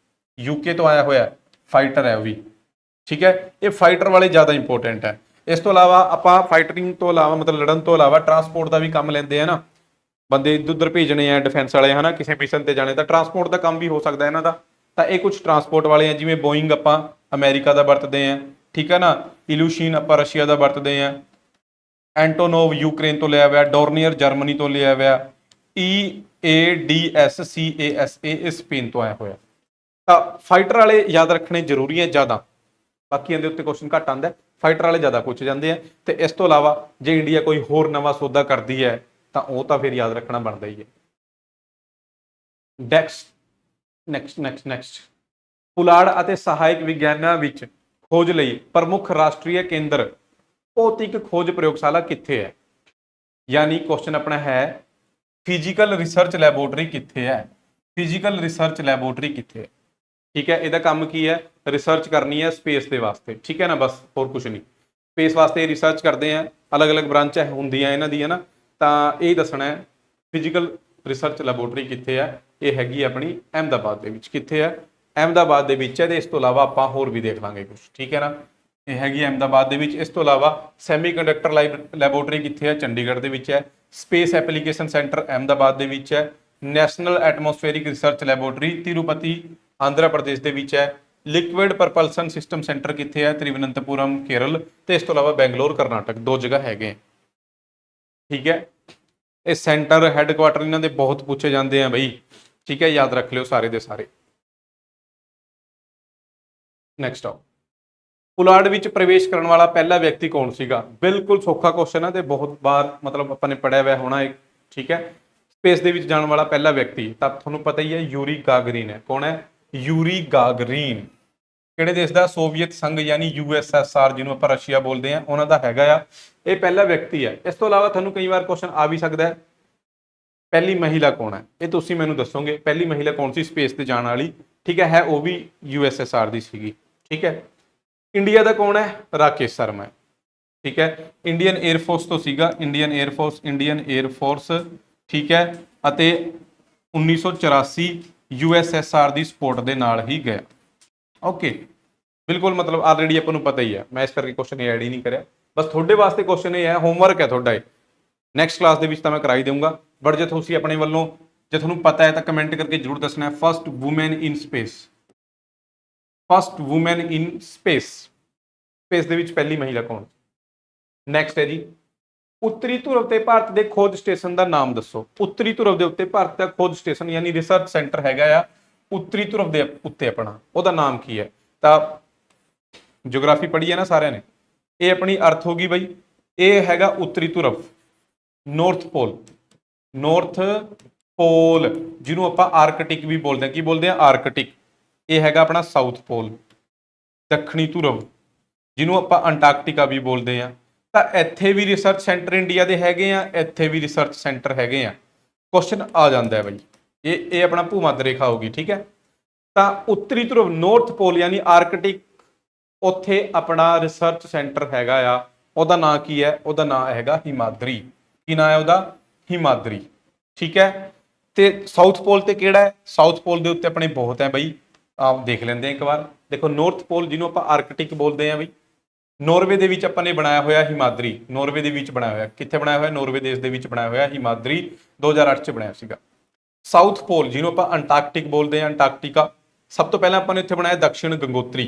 UK ਤੋਂ ਆਇਆ ਹੋਇਆ ਫਾਈਟਰ ਹੈ ਉਹ ਵੀ, ਠੀਕ ਹੈ। ਇਹ ਫਾਈਟਰ ਵਾਲੇ ਜ਼ਿਆਦਾ ਇੰਪੋਰਟੈਂਟ ਹੈ। ਇਸ ਤੋਂ ਇਲਾਵਾ ਆਪਾਂ ਫਾਈਟਰਿੰਗ ਤੋਂ ਇਲਾਵਾ, ਮਤਲਬ ਲੜਨ ਤੋਂ ਇਲਾਵਾ, ਟਰਾਂਸਪੋਰਟ ਦਾ ਵੀ ਕੰਮ ਲੈਂਦੇ ਆ ਨਾ, ਬੰਦੇ ਇੱਧਰ ਉੱਧਰ ਭੇਜਣੇ ਆ ਡਿਫੈਂਸ ਵਾਲੇ ਹਨਾ, ਕਿਸੇ ਮਿਸ਼ਨ ਤੇ ਜਾਣੇ, ਤਾਂ ਟਰਾਂਸਪੋਰਟ ਦਾ ਕੰਮ ਵੀ ਹੋ ਸਕਦਾ ਇਹਨਾਂ ਦਾ। ਤਾਂ ਇਹ ਕੁਝ ਟਰਾਂਸਪੋਰਟ ਵਾਲੇ ਆ, ਜਿਵੇਂ ਬੋਇੰਗ ਆਪਾਂ ਅਮਰੀਕਾ ਦਾ ਵਰਤਦੇ ਆ, ਠੀਕ ਹੈ ਨਾ, ਇਲੂਸ਼ੀਨ ਆਪਾਂ ਰਸ਼ੀਆ ਦਾ ਵਰਤਦੇ ਆ, ਐਂਟੋਨੋਵ ਯੂਕਰੇਨ ਤੋਂ ਲਿਆ ਹੋਇਆ, ਡੋਰਨੀਅਰ ਜਰਮਨੀ ਤੋਂ ਲਿਆ ਹੋਇਆ, EADS CASA ਸਪੇਨ ਤੋਂ ਆਇਆ ਹੋਇਆ। ਤਾਂ ਫਾਈਟਰ ਵਾਲੇ ਯਾਦ ਰੱਖਣੇ ਜ਼ਰੂਰੀ ਹੈ ਜ਼ਿਆਦਾ, ਬਾਕੀਆਂ ਦੇ ਉੱਤੇ ਕੁਐਸਚਨ ਘੱਟ ਆਉਂਦਾ, ਫਾਈਟਰ ਵਾਲੇ ਜ਼ਿਆਦਾ ਪੁੱਛ ਜਾਂਦੇ ਆ। ਤੇ ਇਸ ਤੋਂ ਇਲਾਵਾ ਜੇ ਇੰਡੀਆ ਕੋਈ ਹੋਰ ਨਵਾਂ ਸੌਦਾ ਕਰਦੀ ਹੈ ਤਾਂ ਉਹ ਤਾਂ ਫਿਰ ਯਾਦ ਰੱਖਣਾ ਬਣਦਾ ਹੀ ਹੈ। ਨੈਕਸਟ ਪੁਲਾੜ ਅਤੇ ਸਹਾਇਕ ਵਿਗਿਆਨਾਂ ਵਿੱਚ ਖੋਜ ਲਈ ਪ੍ਰਮੁੱਖ ਰਾਸ਼ਟਰੀ ਕੇਂਦਰ ਭੌਤਿਕ ਖੋਜ ਪ੍ਰਯੋਗਸ਼ਾਲਾ ਕਿੱਥੇ ਹੈ? ਯਾਨੀ ਕੁਐਸਚਨ ਆਪਣਾ ਹੈ ਫਿਜ਼ੀਕਲ ਰਿਸਰਚ ਲੈਬੋਰਟਰੀ ਕਿੱਥੇ ਹੈ? ਫਿਜ਼ੀਕਲ ਰਿਸਰਚ ਲੈਬੋਰਟਰੀ ਕਿੱਥੇ ਹੈ? ਠੀਕ ਹੈ, ਇਹਦਾ ਕੰਮ ਕੀ ਹੈ? ਰਿਸਰਚ ਕਰਨੀ ਹੈ ਸਪੇਸ ਦੇ ਵਾਸਤੇ, ਠੀਕ ਹੈ ਨਾ, ਬਸ ਹੋਰ ਕੁਝ ਨਹੀਂ। ਸਪੇਸ ਵਾਸਤੇ ਰਿਸਰਚ ਕਰਦੇ ਆ, ਅਲੱਗ-ਅਲੱਗ ਬ੍ਰਾਂਚਾਂ ਹੁੰਦੀਆਂ ਇਹਨਾਂ ਦੀ, ਹੈ ਨਾ, ਤਾਂ ਇਹ ਦੱਸਣਾ ਹੈ ਫਿਜ਼ੀਕਲ ਰਿਸਰਚ ਲੈਬੋਰਟਰੀ ਕਿੱਥੇ ਹੈ। ਇਹ ਹੈਗੀ ਆਪਣੀ ਅਹਿਮਦਾਬਾਦ ਦੇ ਵਿੱਚ। ਕਿੱਥੇ ਹੈ? ਅਹਿਮਦਾਬਾਦ ਦੇ ਵਿੱਚ ਹੈ। ਤੇ ਇਸ ਤੋਂ ਇਲਾਵਾ ਆਪਾਂ ਹੋਰ ਵੀ ਦੇਖ ਲਾਂਗੇ ਕੁਝ, ਠੀਕ ਹੈ ਨਾ। ਇਹ ਹੈਗੀ ਅਹਿਮਦਾਬਾਦ ਦੇ ਵਿੱਚ। ਇਸ ਤੋਂ ਇਲਾਵਾ ਸੈਮੀਕੰਡਕਟਰ ਲੈਬੋਰਟਰੀ ਕਿੱਥੇ ਹੈ? ਚੰਡੀਗੜ੍ਹ ਦੇ ਵਿੱਚ ਹੈ। ਸਪੇਸ ਐਪਲੀਕੇਸ਼ਨ ਸੈਂਟਰ ਅਹਿਮਦਾਬਾਦ ਦੇ ਵਿੱਚ ਹੈ। National Atmospheric Research Laboratory Tirupati Andhra Pradesh ਦੇ ਵਿੱਚ ਹੈ। ਲਿਕੁਇਡ ਪ੍ਰਪਲਸ਼ਨ ਸਿਸਟਮ ਸੈਂਟਰ ਕਿੱਥੇ ਹੈ? ਤਿਰੂਵਨੰਤਪੁਰਮ ਕੇਰਲ। ਤੇ ਇਸ ਤੋਂ ਇਲਾਵਾ ਬੈਂਗਲੌਰ ਕਰਨਾਟਕ, ਦੋ ਜਗ੍ਹਾ ਹੈਗੇ, ਠੀਕ ਹੈ। ਇਹ ਸੈਂਟਰ ਹੈੱਡਕੁਆਟਰ ਇਹਨਾਂ ਦੇ ਬਹੁਤ ਪੁੱਛੇ ਜਾਂਦੇ ਆ ਬਈ, ਠੀਕ ਹੈ, ਯਾਦ ਰੱਖ ਲਿਓ ਸਾਰੇ ਦੇ ਸਾਰੇ। ਨੈਕਸਟ ਆਓ, ਪੁਲਾੜ ਵਿੱਚ ਪ੍ਰਵੇਸ਼ ਕਰਨ ਵਾਲਾ ਪਹਿਲਾ ਵਿਅਕਤੀ ਕੌਣ ਸੀਗਾ? ਬਿਲਕੁਲ ਸੌਖਾ ਕੁਐਸਚਨ ਹੈ ਤੇ ਬਹੁਤ ਵਾਰ ਮਤਲਬ ਆਪਾਂ ਨੇ ਪੜਿਆ ਹੋਇਆ ਹੋਣਾ, ਠੀਕ ਹੈ। ਸਪੇਸ ਦੇ ਵਿੱਚ ਜਾਣ ਵਾਲਾ ਪਹਿਲਾ ਵਿਅਕਤੀ ਤਾਂ ਤੁਹਾਨੂੰ ਪਤਾ ਹੀ ਹੈ, ਯੂਰੀ ਗਾਗਰੀਨ ਹੈ। ਕੌਣ ਹੈ? ਯੂਰੀ ਗਾਗਰੀਨ। ਕਿਹੜੇ ਦੇਸ਼ ਦਾ? ਸੋਵੀਅਤ ਸੰਘ ਯਾਨੀ USSR, ਜਿਹਨੂੰ ਆਪਾਂ ਰਸ਼ੀਆ ਬੋਲਦੇ ਆ, ਉਹਨਾਂ ਦਾ ਹੈਗਾ ਆ। ਇਹ ਪਹਿਲਾ ਵਿਅਕਤੀ ਹੈ। ਇਸ ਤੋਂ ਇਲਾਵਾ ਤੁਹਾਨੂੰ ਕਈ ਵਾਰ ਕੁਐਸਚਨ ਆ ਵੀ ਸਕਦਾ ਹੈ, ਪਹਿਲੀ ਮਹਿਲਾ ਕੌਣ ਹੈ? ਇਹ ਤੁਸੀਂ ਮੈਨੂੰ ਦੱਸੋਗੇ ਪਹਿਲੀ ਮਹਿਲਾ ਕੌਣ ਸੀ ਸਪੇਸ ਤੇ ਜਾਣ ਵਾਲੀ, ਠੀਕ ਹੈ ਉਹ ਵੀ USSR ਦੀ ਸੀਗੀ, ਠੀਕ ਹੈ। ਇੰਡੀਆ ਦਾ ਕੌਣ ਹੈ? ਰਾਕੇਸ਼ ਸ਼ਰਮਾ, ਠੀਕ ਹੈ, ਇੰਡੀਅਨ 에ਅਰਫੋਰਸ ਤੋਂ ਸੀਗਾ, ਇੰਡੀਅਨ 에ਅਰਫੋਰਸ, ਠੀਕ ਹੈ। ਅਤੇ 1984 USSR ਦੀ ਸਪੋਰਟ ਦੇ ਨਾਲ ਹੀ ਗਿਆ। ਓਕੇ, ਬਿਲਕੁਲ, ਮਤਲਬ ਆਲਰੇਡੀ ਆਪਾਂ ਨੂੰ ਪਤਾ ਹੀ ਹੈ, ਮੈਂ ਇਸ ਕਰਕੇ ਕੁਐਸਚਨ ਐਡ ਹੀ ਨਹੀਂ ਕਰਿਆ। ਬਸ ਤੁਹਾਡੇ ਵਾਸਤੇ ਕੁਐਸਚਨ ਇਹ ਹੈ, ਹੋਮਵਰਕ ਹੈ ਤੁਹਾਡਾ, ਇਹ ਨੈਕਸਟ ਕਲਾਸ ਦੇ ਵਿੱਚ ਤਾਂ ਮੈਂ ਕਰਾ ਹੀ ਦੇਵਾਂਗਾ। ਬਟ ਜੇ ਤੁਸੀਂ ਆਪਣੇ ਵੱਲੋਂ, ਜੇ ਤੁਹਾਨੂੰ ਪਤਾ ਹੈ ਤਾਂ ਕਮੈਂਟ ਕਰਕੇ ਜ਼ਰੂਰ ਦੱਸਣਾ। ਫਸਟ ਵੂਮੈਨ ਇਨ ਸਪੇਸ, ਫਸਟ ਵੂਮੈਨ ਇਨ ਸਪੇਸ, ਸਪੇਸ ਦੇ ਵਿੱਚ ਪਹਿਲੀ ਮਹਿਲਾ ਕੌਣ? ਨੈਕਸਟ ਹੈ ਜੀ, ਉੱਤਰੀ ਧੁਰਵ ਤੇ ਭਾਰਤ ਦੇ ਖੋਜ ਸਟੇਸ਼ਨ ਦਾ ਨਾਮ ਦੱਸੋ। ਉੱਤਰੀ ਧੁਰਵ ਦੇ ਉੱਤੇ ਭਾਰਤ ਦਾ ਖੋਜ ਸਟੇਸ਼ਨ ਯਾਨੀ ਰਿਸਰਚ ਸੈਂਟਰ ਹੈਗਾ ਆ ਉੱਤਰੀ ਧੁਰਵ ਦੇ ਉੱਤੇ, ਆਪਣਾ ਉਹਦਾ ਨਾਮ ਕੀ ਹੈ? ਤਾਂ ਜਿਓਗ੍ਰਾਫੀ ਪੜ੍ਹੀ ਹੈ ਨਾ ਸਾਰਿਆਂ ਨੇ, ਇਹ ਆਪਣੀ ਅਰਥ ਹੋ ਗਈ ਬਈ, ਇਹ ਹੈਗਾ ਉੱਤਰੀ ਧੁਰਵ, ਨੌਰਥ ਪੋਲ, ਨੌਰਥ ਪੋਲ, ਜਿਹਨੂੰ ਆਪਾਂ ਆਰਕਟਿਕ ਵੀ ਬੋਲਦੇ ਹਾਂ। ਕੀ ਬੋਲਦੇ ਆ? ਆਰਕਟਿਕ। ਇਹ ਹੈਗਾ ਆਪਣਾ ਸਾਊਥ ਪੋਲ, ਦੱਖਣੀ ਧੁਰਵ, ਜਿਹਨੂੰ ਆਪਾਂ ਅੰਟਾਰਕਟਿਕਾ ਵੀ ਬੋਲਦੇ ਆ। ਤਾਂ ਇੱਥੇ ਵੀ ਰਿਸਰਚ ਸੈਂਟਰ ਇੰਡੀਆ ਦੇ ਹੈਗੇ ਆ, ਇੱਥੇ ਵੀ ਰਿਸਰਚ ਸੈਂਟਰ ਹੈਗੇ ਆ। ਕੁਐਸਚਨ ਆ ਜਾਂਦਾ ਹੈ ਬਈ, ਇਹ ਆਪਣਾ ਭੂ-ਮੱਧ ਰੇਖਾ ਹੋਗੀ, ਠੀਕ ਹੈ। ਤਾਂ ਉੱਤਰੀ ਧੁਰਵ, ਨੌਰਥ ਪੋਲ ਯਾਨੀ ਆਰਕਟਿਕ, ਉੱਥੇ ਆਪਣਾ ਰਿਸਰਚ ਸੈਂਟਰ ਹੈਗਾ ਆ ਉਹਦਾ ਨਾਂ ਕੀ ਹੈ? ਉਹਦਾ ਨਾਂ ਹੈਗਾ ਹਿਮਾਦਰੀ। ਕੀ ਨਾਂ ਹੈ ਉਹਦਾ? ਹਿਮਾਦਰੀ। ਠੀਕ ਹੈ। ਤੇ ਸਾਊਥ ਪੋਲ ਤੇ ਕਿਹੜਾ ਹੈ? ਸਾਊਥ ਪੋਲ ਦੇ ਉੱਤੇ ਆਪਣੇ ਬਹੁਤ ਹੈ ਬਈ, ਆਪ ਦੇਖ ਲੈਂਦੇ ਆ ਇੱਕ ਵਾਰ। ਦੇਖੋ ਨੌਰਥ ਪੋਲ ਜਿਹਨੂੰ ਆਪਾਂ ਆਰਕਟਿਕ ਬੋਲਦੇ ਆ ਬਈ, ਨੋਰਵੇ ਦੇ ਵਿੱਚ ਆਪਾਂ ਨੇ ਬਣਾਇਆ ਹੋਇਆ ਹਿਮਾਦਰੀ। ਨੋਰਵੇ ਦੇ ਵਿੱਚ ਬਣਾਇਆ ਹੋਇਆ, ਕਿੱਥੇ ਬਣਾਇਆ ਹੋਇਆ? ਨੋਰਵੇ ਦੇਸ਼ ਦੇ ਵਿੱਚ ਬਣਾਇਆ ਹੋਇਆ ਹਿਮਾਦਰੀ, 2008 ਚ ਬਣਾਇਆ ਸੀਗਾ। ਸਾਊਥ ਪੋਲ ਜਿਹਨੂੰ ਆਪਾਂ ਅੰਟਾਰਕਟਿਕ ਬੋਲਦੇ ਆ, ਅੰਟਾਰਕਟਿਕਾ, ਸਭ ਤੋਂ ਪਹਿਲਾਂ ਆਪਾਂ ਨੇ ਉੱਥੇ ਬਣਾਇਆ ਦਕਸ਼ਿਣ ਗੰਗੋਤਰੀ,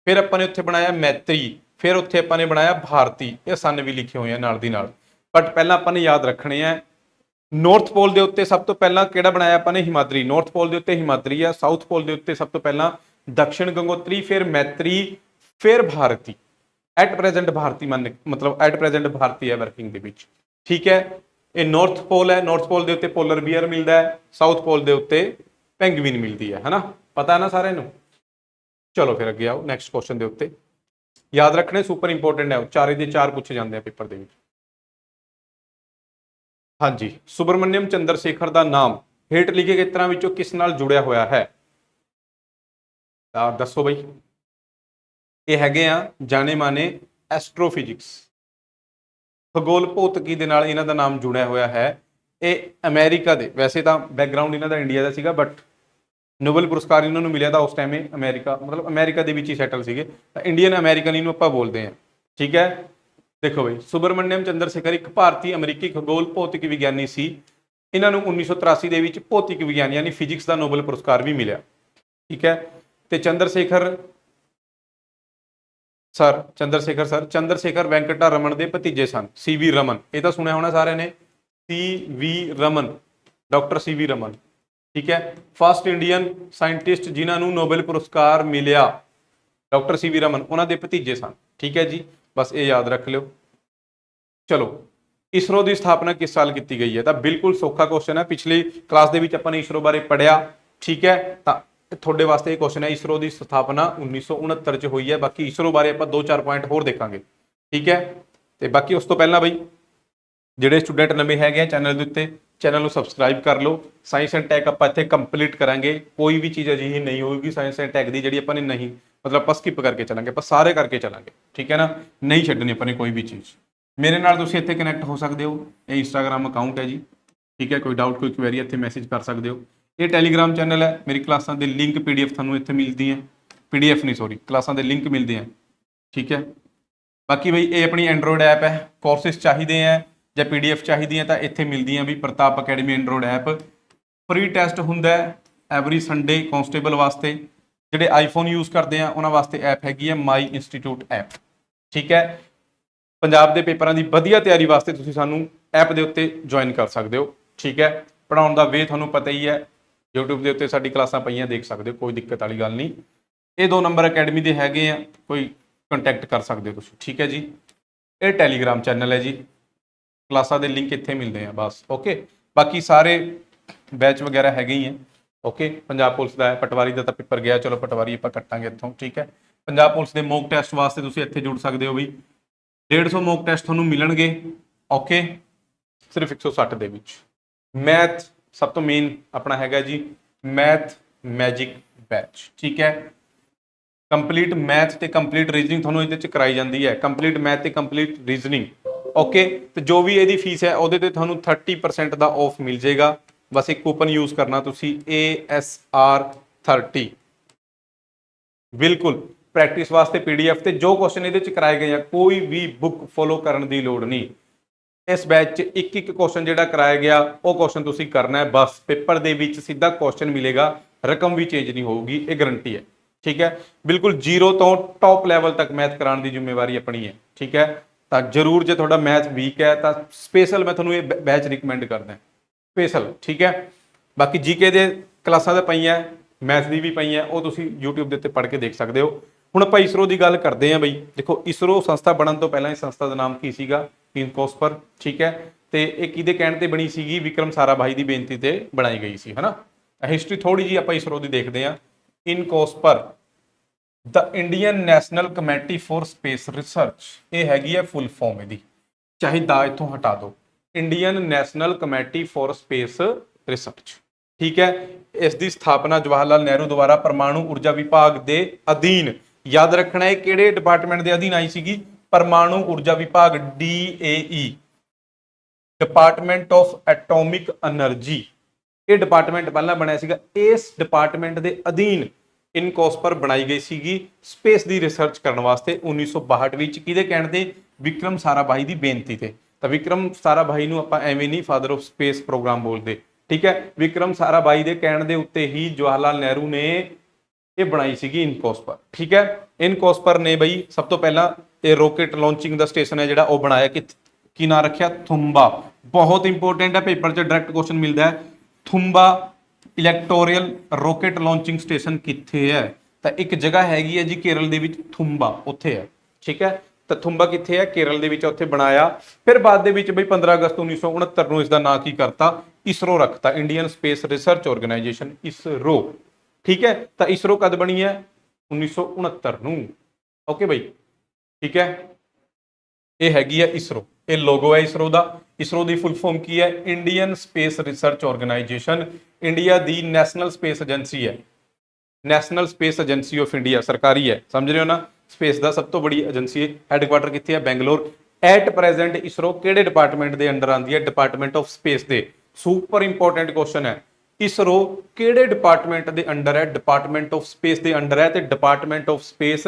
ਫਿਰ ਆਪਾਂ ਨੇ ਉੱਥੇ ਬਣਾਇਆ ਮੈਤਰੀ, ਫਿਰ ਉੱਥੇ ਆਪਾਂ ਨੇ ਬਣਾਇਆ ਭਾਰਤੀ। ਇਹ ਸਨ ਵੀ ਲਿਖੇ ਹੋਏ ਆ ਨਾਲ ਦੀ ਨਾਲ, ਬਟ ਪਹਿਲਾਂ ਆਪਾਂ ਨੇ ਯਾਦ ਰੱਖਣੇ ਆ। ਨੌਰਥ ਪੋਲ ਦੇ ਉੱਤੇ ਸਭ ਤੋਂ ਪਹਿਲਾਂ ਕਿਹੜਾ ਬਣਾਇਆ ਆਪਾਂ ਨੇ? ਹਿਮਾਦਰੀ। ਨੌਰਥ ਪੋਲ ਦੇ ਉੱਤੇ ਹਿਮਾਦਰੀ ਆ, ਸਾਊਥ ਪੋਲ ਦੇ ਉੱਤੇ ਸਭ ਤੋਂ ਪਹਿਲਾਂ ਦਕਸ਼ਿਣ ਗੰਗੋਤਰੀ, ਫਿਰ ਮੈਤਰੀ, ਫਿਰ ਭਾਰਤੀ। ਐਟ ਪ੍ਰੈਜ਼ੈਂਟ ਭਾਰਤੀ ਮਤਲਬ ਐਟ ਪ੍ਰੈਜ਼ੈਂਟ ਭਾਰਤੀ ਹੈ ਵਰਕਿੰਗ ਦੇ ਵਿੱਚ। ਠੀਕ ਹੈ। ਇਹ ਨੌਰਥ ਪੋਲ ਹੈ। ਨੌਰਥ ਪੋਲ ਦੇ ਉੱਤੇ ਪੋਲਰ ਬੀਅਰ ਮਿਲਦਾ ਹੈ, ਸਾਊਥ ਪੋਲ ਦੇ ਉੱਤੇ ਪੈਂਗੁਇਨ ਮਿਲਦੀ ਹੈ ਨਾ, ਪਤਾ ਹੈ ਨਾ ਸਾਰਿਆਂ ਨੂੰ। ਚਲੋ ਫਿਰ ਅੱਗੇ ਆਓ ਨੈਕਸਟ ਕੁਐਸਚਨ ਦੇ ਉੱਤੇ। ਯਾਦ ਰੱਖਣੇ, ਸੁਪਰ ਇੰਪੋਰਟੈਂਟ ਹੈ, ਚਾਰੇ ਦੇ ਚਾਰ ਪੁੱਛੇ ਜਾਂਦੇ ਆ ਪੇਪਰ ਦੇ ਵਿੱਚ। ਹਾਂਜੀ, ਸੁਬਰਮਨਿਅਮ ਚੰਦਰ ਸ਼ੇਖਰ ਦਾ ਨਾਮ ਹੇਠ ਲਿਖੇ ਖੇਤਰਾਂ ਵਿੱਚੋਂ ਕਿਸ ਨਾਲ ਜੁੜਿਆ ਹੋਇਆ ਹੈ? ਤਾਂ ਦੱਸੋ ਬਈ। ਇਹ ਹੈਗੇ ਆ ਜਾਣੇ ਮਾਨੇ ਐਸਟ੍ਰੋਫਿਜ਼ਿਕਸ, ਖਗੋਲ ਭੌਤਿਕੀ ਦੇ ਨਾਲ ਇਹਨਾਂ ਦਾ ਨਾਮ ਜੁੜਿਆ ਹੋਇਆ ਹੈ। ਇਹ ਅਮਰੀਕਾ ਦੇ, ਵੈਸੇ ਤਾਂ ਬੈਕਗ੍ਰਾਉਂਡ ਇਹਨਾਂ ਦਾ ਇੰਡੀਆ ਦਾ ਸੀਗਾ, ਬਟ ਨੋਬਲ ਪੁਰਸਕਾਰ ਇਹਨਾਂ ਨੂੰ ਮਿਲਿਆ ਤਾਂ ਉਸ ਟਾਈਮ ਇਹ ਅਮਰੀਕਾ, ਮਤਲਬ ਅਮਰੀਕਾ ਦੇ ਵਿੱਚ ਹੀ ਸੈਟਲ ਸੀਗੇ, ਤਾਂ ਇੰਡੀਅਨ ਅਮਰੀਕਨ ਇਹਨੂੰ ਆਪਾਂ ਬੋਲਦੇ ਹਾਂ। ਠੀਕ ਹੈ। ਦੇਖੋ ਬਈ, ਸੁਬਰਮਨਿਅਮ ਚੰਦਰ ਸ਼ੇਖਰ ਇੱਕ ਭਾਰਤੀ ਅਮਰੀਕੀ ਖਗੋਲ ਭੌਤਿਕ ਵਿਗਿਆਨੀ ਸੀ। ਇਹਨਾਂ ਨੂੰ 1983 ਦੇ ਵਿੱਚ ਭੌਤਿਕ ਵਿਗਿਆਨ ਯਾਨੀ ਫਿਜ਼ਿਕਸ ਦਾ ਨੋਬਲ ਪੁਰਸਕਾਰ ਵੀ ਮਿਲਿਆ। ਠੀਕ ਹੈ। ਤੇ ਚੰਦਰ ਸ਼ੇਖਰ ਸਰ ਵੈਂਕਟਾ ਰਮਨ ਦੇ ਭਤੀਜੇ ਸਨ। CV ਰਮਨ, ਇਹ ਤਾਂ ਸੁਣਿਆ ਹੋਣਾ ਸਾਰਿਆਂ ਨੇ, CV Raman, doctor CV Raman. ਠੀਕ ਹੈ। ਫਸਟ ਇੰਡੀਅਨ ਸਾਇੰਟਿਸਟ ਜਿਨ੍ਹਾਂ ਨੂੰ ਨੋਬਲ ਪੁਰਸਕਾਰ ਮਿਲਿਆ, ਡਾਕਟਰ CV ਰਮਨ, ਉਹਨਾਂ ਦੇ ਭਤੀਜੇ ਸਨ। ਠੀਕ ਹੈ ਜੀ, ਬਸ ਇਹ ਯਾਦ ਰੱਖ ਲਿਓ। ਚਲੋ, ਇਸਰੋ ਦੀ ਸਥਾਪਨਾ ਕਿਸ ਸਾਲ ਕੀਤੀ ਗਈ ਹੈ? ਤਾਂ ਬਿਲਕੁਲ ਸੌਖਾ ਕੁਐਸਚਨ ਹੈ, ਪਿਛਲੀ ਕਲਾਸ ਦੇ ਵਿੱਚ ਆਪਾਂ ਨੇ ਇਸਰੋ ਬਾਰੇ ਪੜਿਆ। ਠੀਕ ਹੈ। ਤਾਂ ਤੁਹਾਡੇ ਵਾਸਤੇ ਇਹ ਕੁਐਸਚਨ ਹੈ, ਇਸਰੋ ਦੀ ਸਥਾਪਨਾ 1969 ਚ ਹੋਈ ਹੈ। ਬਾਕੀ ਇਸਰੋ ਬਾਰੇ ਆਪਾਂ 2-4 ਪੁਆਇੰਟ ਹੋਰ ਦੇਖਾਂਗੇ। ਠੀਕ ਹੈ। ਤੇ ਬਾਕੀ ਉਸ ਤੋਂ ਪਹਿਲਾਂ ਬਈ, ਜਿਹੜੇ ਸਟੂਡੈਂਟ ਨਵੇਂ ਹੈਗੇ ਆ ਚੈਨਲ ਦੇ ਉੱਤੇ, ਚੈਨਲ ਨੂੰ ਸਬਸਕ੍ਰਾਈਬ ਕਰ ਲਓ। ਸਾਇੰਸ ਐਂਡ ਟੈਕ ਆਪਾਂ ਇੱਥੇ ਕੰਪਲੀਟ ਕਰਾਂਗੇ, ਕੋਈ ਵੀ ਚੀਜ਼ ਅਜਿਹੀ ਨਹੀਂ ਹੋਊਗੀ ਸਾਇੰਸ ਐਂਡ ਟੈਕ ਦੀ ਜਿਹੜੀ ਆਪਾਂ ਨੇ ਨਹੀਂ, ਮਤਲਬ ਆਪਾਂ ਸਕਿਪ ਕਰਕੇ ਚੱਲਾਂਗੇ, ਆਪਾਂ ਸਾਰੇ ਕਰਕੇ ਚੱਲਾਂਗੇ। ਠੀਕ ਹੈ ਨਾ, ਨਹੀਂ ਛੱਡਣੀ ਆਪਾਂ ਨੇ ਕੋਈ ਵੀ ਚੀਜ਼। ਮੇਰੇ ਨਾਲ ਤੁਸੀਂ ਇੱਥੇ ਕਨੈਕਟ ਹੋ ਸਕਦੇ ਹੋ, ਇਹ ਇੰਸਟਾਗ੍ਰਾਮ ਅਕਾਊਂਟ ਹੈ ਜੀ। ਠੀਕ ਹੈ। ਕੋਈ ਡਾਊਟ, ਕੋਈ ਕੁਐਰੀ ਇੱਥੇ ਮੈਸੇਜ ਕਰ ਸਕਦੇ ਹੋ। ਇਹ ਟੈਲੀਗ੍ਰਾਮ ਚੈਨਲ ਹੈ, ਮੇਰੀ ਕਲਾਸਾਂ ਦੇ ਲਿੰਕ PDF ਤੁਹਾਨੂੰ ਇੱਥੇ ਮਿਲਦੀ ਹੈ, PDF ਨਹੀਂ ਸੌਰੀ, ਕਲਾਸਾਂ ਦੇ ਲਿੰਕ ਮਿਲਦੇ ਆ। ਠੀਕ ਹੈ। ਬਾਕੀ ਬਈ ਇਹ ਆਪਣੀ ਐਂਡਰੋਇਡ ਐਪ ਹੈ, ਕੋਰਸਿਸ ਚਾਹੀਦੇ ਆ ਜਾਂ PDF ਚਾਹੀਦੀਆਂ ਤਾਂ ਇੱਥੇ ਮਿਲਦੀਆਂ ਵੀ। Pratap academy android app free test ਹੁੰਦਾ ਐਵਰੀ ਸੰਡੇ ਕਾਂਸਟੇਬਲ ਵਾਸਤੇ। ਜਿਹੜੇ ਆਈਫੋਨ ਯੂਜ਼ ਕਰਦੇ ਆ ਉਹਨਾਂ ਵਾਸਤੇ ਐਪ ਹੈਗੀ ਹੈ ਮਾਈ ਇੰਸਟੀਚਿਊਟ ਐਪ। ਠੀਕ ਹੈ। ਪੰਜਾਬ ਦੇ ਪੇਪਰਾਂ ਦੀ ਵਧੀਆ ਤਿਆਰੀ ਵਾਸਤੇ ਤੁਸੀਂ ਸਾਨੂੰ ਐਪ ਦੇ ਉੱਤੇ ਜੁਆਇਨ ਕਰ ਸਕਦੇ ਹੋ। ਠੀਕ ਹੈ। ਪੜਾਉਣ ਦਾ ਵੇ ਤੁਹਾਨੂੰ ਪਤਾ ਹੀ ਹੈ, YouTube ਦੇ ਉੱਤੇ ਸਾਡੀ ਕਲਾਸਾਂ ਪਈਆਂ, ਦੇਖ ਸਕਦੇ ਹੋ, ਕੋਈ ਦਿੱਕਤ ਵਾਲੀ ਗੱਲ ਨਹੀਂ। ਇਹ 2 ਨੰਬਰ ਅਕੈਡਮੀ ਦੇ ਹੈਗੇ ਆ, ਕੋਈ ਕੰਟੈਕਟ ਕਰ ਸਕਦੇ ਹੋ ਤੁਸੀਂ। ਠੀਕ ਹੈ ਜੀ। ਇਹ ਟੈਲੀਗ੍ਰਾਮ ਚੈਨਲ ਹੈ ਜੀ, ਕਲਾਸਾਂ ਦੇ ਲਿੰਕ ਇੱਥੇ ਮਿਲਦੇ ਆ ਬਸ। ਓਕੇ। ਬਾਕੀ ਸਾਰੇ ਬੈਚ ਵਗੈਰਾ ਹੈਗੇ ਹੀ ਆ। ਓਕੇ। ਪੰਜਾਬ ਪੁਲਿਸ ਦਾ ਹੈ, ਪਟਵਾਰੀ ਦਾ ਤਾਂ ਪੇਪਰ ਗਿਆ, ਚਲੋ ਪਟਵਾਰੀ ਆਪਾਂ ਕੱਟਾਂਗੇ ਇੱਥੋਂ। ਠੀਕ ਹੈ। ਪੰਜਾਬ ਪੁਲਿਸ ਦੇ ਮੌਕ ਟੈਸਟ ਵਾਸਤੇ ਤੁਸੀਂ ਇੱਥੇ ਜੁੜ ਸਕਦੇ ਹੋ ਬਈ, 150 ਮੌਕ ਟੈਸਟ ਤੁਹਾਨੂੰ ਮਿਲਣਗੇ। ਓਕੇ। ਸਿਰਫ 160 ਦੇ ਵਿੱਚ। ਮੈਥ ਸਭ ਤੋਂ ਮੇਨ ਆਪਣਾ ਹੈਗਾ ਜੀ, ਮੈਥ ਮੈਜਿਕ ਬੈਚ। ਠੀਕ ਹੈ। ਕੰਪਲੀਟ ਮੈਥ ਤੇ ਕੰਪਲੀਟ ਰੀਜ਼ਨਿੰਗ ਤੁਹਾਨੂੰ ਇਹਦੇ ਚ ਕਰਾਈ ਜਾਂਦੀ ਹੈ, ਕੰਪਲੀਟ ਮੈਥ ਤੇ ਕੰਪਲੀਟ ਰੀਜ਼ਨਿੰਗ। ਓਕੇ। ਤੇ ਜੋ ਵੀ ਇਹਦੀ ਫੀਸ ਹੈ ਉਹਦੇ ਤੇ ਤੁਹਾਨੂੰ 30% ਦਾ ਆਫ ਮਿਲ ਜਾਏਗਾ। ਬਸ ਇੱਕ ਕੂਪਨ ਯੂਜ਼ ਕਰਨਾ ਤੁਸੀਂ, ASR30। ਬਿਲਕੁਲ ਪ੍ਰੈਕਟਿਸ ਵਾਸਤੇ PDF ਤੇ ਜੋ ਕੁਐਸਚਨ ਇਹਦੇ ਚ ਕਰਾਏ ਗਏ ਆ, ਕੋਈ ਵੀ ਬੁੱਕ ਫੋਲੋ ਕਰਨ ਦੀ ਲੋੜ ਨਹੀਂ। ਇਸ ਬੈਚ 'ਚ ਇੱਕ ਕੁਐਸਚਨ ਜਿਹੜਾ ਕਰਾਇਆ ਗਿਆ ਉਹ ਕੁਐਸਚਨ ਤੁਸੀਂ ਕਰਨਾ ਹੈ ਬਸ। ਪੇਪਰ ਦੇ ਵਿੱਚ ਸਿੱਧਾ ਕੁਐਸਚਨ ਮਿਲੇਗਾ, ਰਕਮ ਵੀ ਚੇਂਜ ਨਹੀਂ ਹੋਊਗੀ, ਇਹ ਗਰੰਟੀ ਹੈ। ਠੀਕ ਹੈ। ਬਿਲਕੁਲ 0 ਤੋਂ ਟੌਪ ਲੈਵਲ ਤੱਕ ਮੈਥ ਕਰਾਉਣ ਦੀ ਜ਼ਿੰਮੇਵਾਰੀ ਆਪਣੀ ਹੈ। ਠੀਕ ਹੈ। ਤਾਂ ਜ਼ਰੂਰ, ਜੇ ਤੁਹਾਡਾ ਮੈਥ ਵੀਕ ਹੈ ਤਾਂ ਸਪੈਸ਼ਲ ਮੈਂ ਤੁਹਾਨੂੰ ਇਹ ਬੈਚ ਰਿਕਮੈਂਡ ਕਰਦਾ, ਸਪੈਸ਼ਲ। ਠੀਕ ਹੈ। ਬਾਕੀ GK ਦੇ ਕਲਾਸਾਂ ਤਾਂ ਪਈਆਂ, ਮੈਥ ਦੀ ਵੀ ਪਈਆਂ, ਉਹ ਤੁਸੀਂ YouTube ਦੇ ਉੱਤੇ ਪੜ੍ਹ ਕੇ ਦੇਖ ਸਕਦੇ ਹੋ। ਹੁਣ ਆਪਾਂ ਇਸਰੋ ਦੀ ਗੱਲ ਕਰਦੇ ਹਾਂ ਬਈ। ਦੇਖੋ, ਇਸਰੋ ਸੰਸਥਾ ਬਣਨ ਤੋਂ ਪਹਿਲਾਂ ਇਸ ਸੰਸਥਾ ਦਾ ਨਾਮ ਕੀ ਸੀਗਾ? ਇਨਕੋਸਪਰ। ਠੀਕ ਹੈ। ਤੇ ਇਹ ਕਿਹਦੇ ਕਹਿਣ ਤੇ ਬਣੀ ਸੀਗੀ? ਵਿਕਰਮ ਸਾਰਾਭਾਈ ਦੀ ਬੇਨਤੀ ਤੇ ਬਣਾਈ ਗਈ ਸੀ, ਹਨਾ। ਹਿਸਟਰੀ ਥੋੜੀ ਜੀ ਆਪਾਂ ਇਸਰੋ ਦੀ ਦੇਖਦੇ ਹਾਂ। INCOSPAR, the Indian National Committee for Space Research, ਇਹ ਹੈਗੀ ਹੈ ਫੁੱਲ ਫਾਰਮ ਇਹਦੀ, ਚਾਹੇ ਦਾ ਇੱਥੋਂ ਹਟਾ ਦਿਓ, Indian National Committee for Space research. ਠੀਕ ਹੈ। ਇਸ ਦੀ ਸਥਾਪਨਾ ਜਵਾਹਰ ਲਾਲ ਨਹਿਰੂ ਦੁਆਰਾ ਪਰਮਾਣੂ ਊਰਜਾ ਵਿਭਾਗ ਦੇ ਅਧੀਨ, ਯਾਦ ਰੱਖਣਾ ਹੈ ਕਿਹੜੇ ਡਿਪਾਰਟਮੈਂਟ ਦੇ ਅਧੀਨ ਆਈ ਸੀਗੀ? ਪਰਮਾਣੂ ਊਰਜਾ ਵਿਭਾਗ DAE, department of atomic energy, ਇਹ ਡਿਪਾਰਟਮੈਂਟ ਪਹਿਲਾਂ ਬਣਿਆ ਸੀਗਾ। ਇਸ ਡਿਪਾਰਟਮੈਂਟ ਦੇ ਅਧੀਨ ਇਨਕੋਸਪਰ ਬਣਾਈ ਗਈ ਸੀਗੀ ਸਪੇਸ ਦੀ ਰਿਸਰਚ ਕਰਨ ਵਾਸਤੇ 1962 ਵਿੱਚ। ਕਿਹਦੇ ਕਹਿਣ ਤੇ? ਵਿਕਰਮ ਸਾਰਾਭਾਈ ਦੀ ਬੇਨਤੀ ਤੇ। ਤਾਂ ਵਿਕਰਮ ਸਾਰਾਭਾਈ ਨੂੰ ਆਪਾਂ ਐਵੇਂ ਨਹੀਂ ਫਾਦਰ ਆਫ ਸਪੇਸ ਪ੍ਰੋਗਰਾਮ ਬੋਲਦੇ, ਠੀਕ ਹੈ। ਵਿਕਰਮ ਸਾਰਾਭਾਈ ਦੇ ਕਹਿਣ ਦੇ ਉੱਤੇ ਹੀ ਜਵਾਹਰ ਲਾਲ ਨਹਿਰੂ ਨੇ ਇਹ ਬਣਾਈ ਸੀਗੀ ਇਨਕੋਸਪਰ, ਠੀਕ ਹੈ। ਇਨਕੋਸਪਰ ਨੇ ਬਈ ਸਭ ਤੋਂ ਪਹਿਲਾਂ ਇਹ ਰੋਕੇਟ ਲਾਂਚਿੰਗ ਦਾ ਸਟੇਸ਼ਨ ਹੈ ਜਿਹੜਾ ਉਹ ਬਣਾਇਆ। ਕੀ ਨਾਂ ਰੱਖਿਆ? ਥੁੰਬਾ। ਬਹੁਤ ਇੰਪੋਰਟੈਂਟ ਹੈ, ਪੇਪਰ 'ਚ ਡਾਇਰੈਕਟ ਕੁਐਸਚਨ ਮਿਲਦਾ ਹੈ। ਥੁੰਬਾ ਇਲੈਕਟੋਰੀਅਲ ਰੋਕੇਟ ਲਾਂਚਿੰਗ ਸਟੇਸ਼ਨ ਕਿੱਥੇ ਹੈ? ਤਾਂ ਇੱਕ ਜਗ੍ਹਾ ਹੈਗੀ ਹੈ ਜੀ ਕੇਰਲ ਦੇ ਵਿੱਚ, ਥੁੰਬਾ, ਉੱਥੇ ਹੈ, ਠੀਕ ਹੈ। ਤਾਂ ਥੁੰਬਾ ਕਿੱਥੇ ਹੈ? ਕੇਰਲ ਦੇ ਵਿੱਚ, ਉੱਥੇ ਬਣਾਇਆ। ਫਿਰ ਬਾਅਦ ਦੇ ਵਿੱਚ ਬਈ 15 ਅਗਸਤ 1969 ਨੂੰ ਇਸ ਦਾ ਨਾਂ ਕੀ ਕਰਤਾ? ਇਸਰੋ ਰੱਖਤਾ, Indian space research organisation, ISRO, ਠੀਕ ਹੈ। ਤਾਂ ਇਸਰੋ ਕਦ ਬਣੀ ਹੈ? 1969 ਨੂੰ, ਓਕੇ ਬਈ, ਠੀਕ ਹੈ। ਇਹ ਹੈਗੀ ਹੈ ਇਸਰੋ, ਇਹ ਲੋਗੋ ਹੈ ਇਸਰੋ ਦਾ। ਇਸਰੋ ਦੀ ਫੁੱਲ ਫਾਰਮ ਕੀ ਹੈ? Indian space research organisation. India ਦੀ ਨੈਸ਼ਨਲ ਸਪੇਸ ਏਜੰਸੀ ਹੈ, national space agency of India, ਸਰਕਾਰੀ ਹੈ, ਸਮਝ ਰਹੇ ਹੋ ਨਾ। ਸਪੇਸ ਦਾ ਸਭ ਤੋਂ ਬੜੀ ਏਜੰਸੀ ਹੈ। ਹੈਡਕੁਆਟਰ ਕਿੱਥੇ ਹੈ? ਬੈਂਗਲੌਰ। ਐਟ ਪ੍ਰੈਜ਼ੈਂਟ ਇਸਰੋ ਕਿਹੜੇ ਡਿਪਾਰਟਮੈਂਟ ਦੇ ਅੰਡਰ ਆਉਂਦੀ ਹੈ? ਡਿਪਾਰਟਮੈਂਟ ਆਫ ਸਪੇਸ ਦੇ। ਸੁਪਰ ਇੰਪੋਰਟੈਂਟ ਕੁਐਸਚਨ ਹੈ, ਇਸਰੋ ਕਿਹੜੇ ਡਿਪਾਰਟਮੈਂਟ ਦੇ ਅੰਡਰ ਹੈ? ਡਿਪਾਰਟਮੈਂਟ ਆਫ ਸਪੇਸ ਦੇ ਅੰਡਰ ਹੈ। ਤੇ ਡਿਪਾਰਟਮੈਂਟ ਆਫ ਸਪੇਸ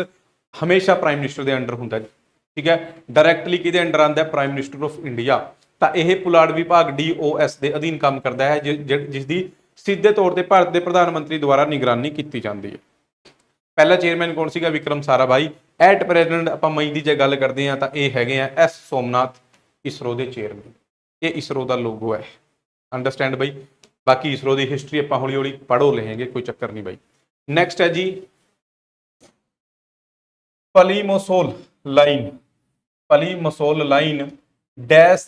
ਹਮੇਸ਼ਾ ਪ੍ਰਾਈਮ ਮਿਨਿਸਟਰ ਦੇ ਅੰਡਰ ਹੁੰਦਾ, ਠੀਕ ਹੈ। ਡਾਇਰੈਕਟਲੀ ਕਿਹਦੇ ਅੰਡਰ ਆਉਂਦਾ? Prime minister of India. ਤਾਂ ਇਹ ਪੁਲਾੜ ਵਿਭਾਗ DOS ਦੇ ਅਧੀਨ ਕੰਮ ਕਰਦਾ ਹੈ, ਜਿਸ ਦੀ ਸਿੱਧੇ ਤੌਰ ਤੇ ਭਾਰਤ ਦੇ ਪ੍ਰਧਾਨ ਮੰਤਰੀ ਦੁਆਰਾ ਨਿਗਰਾਨੀ ਕੀਤੀ ਜਾਂਦੀ ਹੈ। ਪਹਿਲਾ ਚੇਅਰਮੈਨ ਕੌਣ ਸੀਗਾ? ਵਿਕਰਮ ਸਾਰਾਭਾਈ। ਐਟ ਪ੍ਰੈਜ਼ੈਂਟ ਆਪਾਂ ਮਈ ਦੀ ਜੇ ਗੱਲ ਕਰਦੇ ਹਾਂ ਤਾਂ ਇਹ ਹੈਗੇ ਆ S ਸੋਮਨਾਥ, ਇਸਰੋ ਦੇ ਚੇਅਰਮੈਨ। ਇਹ ਇਸਰੋ ਦਾ ਲੋਗੋ ਹੈ, ਅੰਡਰਸਟੈਂਡ ਬਈ। ਬਾਕੀ ਇਸਰੋ ਦੀ ਹਿਸਟਰੀ ਆਪਾਂ ਹੌਲੀ ਹੌਲੀ ਪੜ੍ਹੋ ਲਹਾਂਗੇ, ਕੋਈ ਚੱਕਰ ਨਹੀਂ ਬਾਈ। ਨੈਕਸਟ ਹੈ ਜੀ ਪਲੀਮੋਸੋਲ ਲਾਈਨ। ਪਲੀਮੋਸੋਲ ਲਾਈਨ ਡੈਸ਼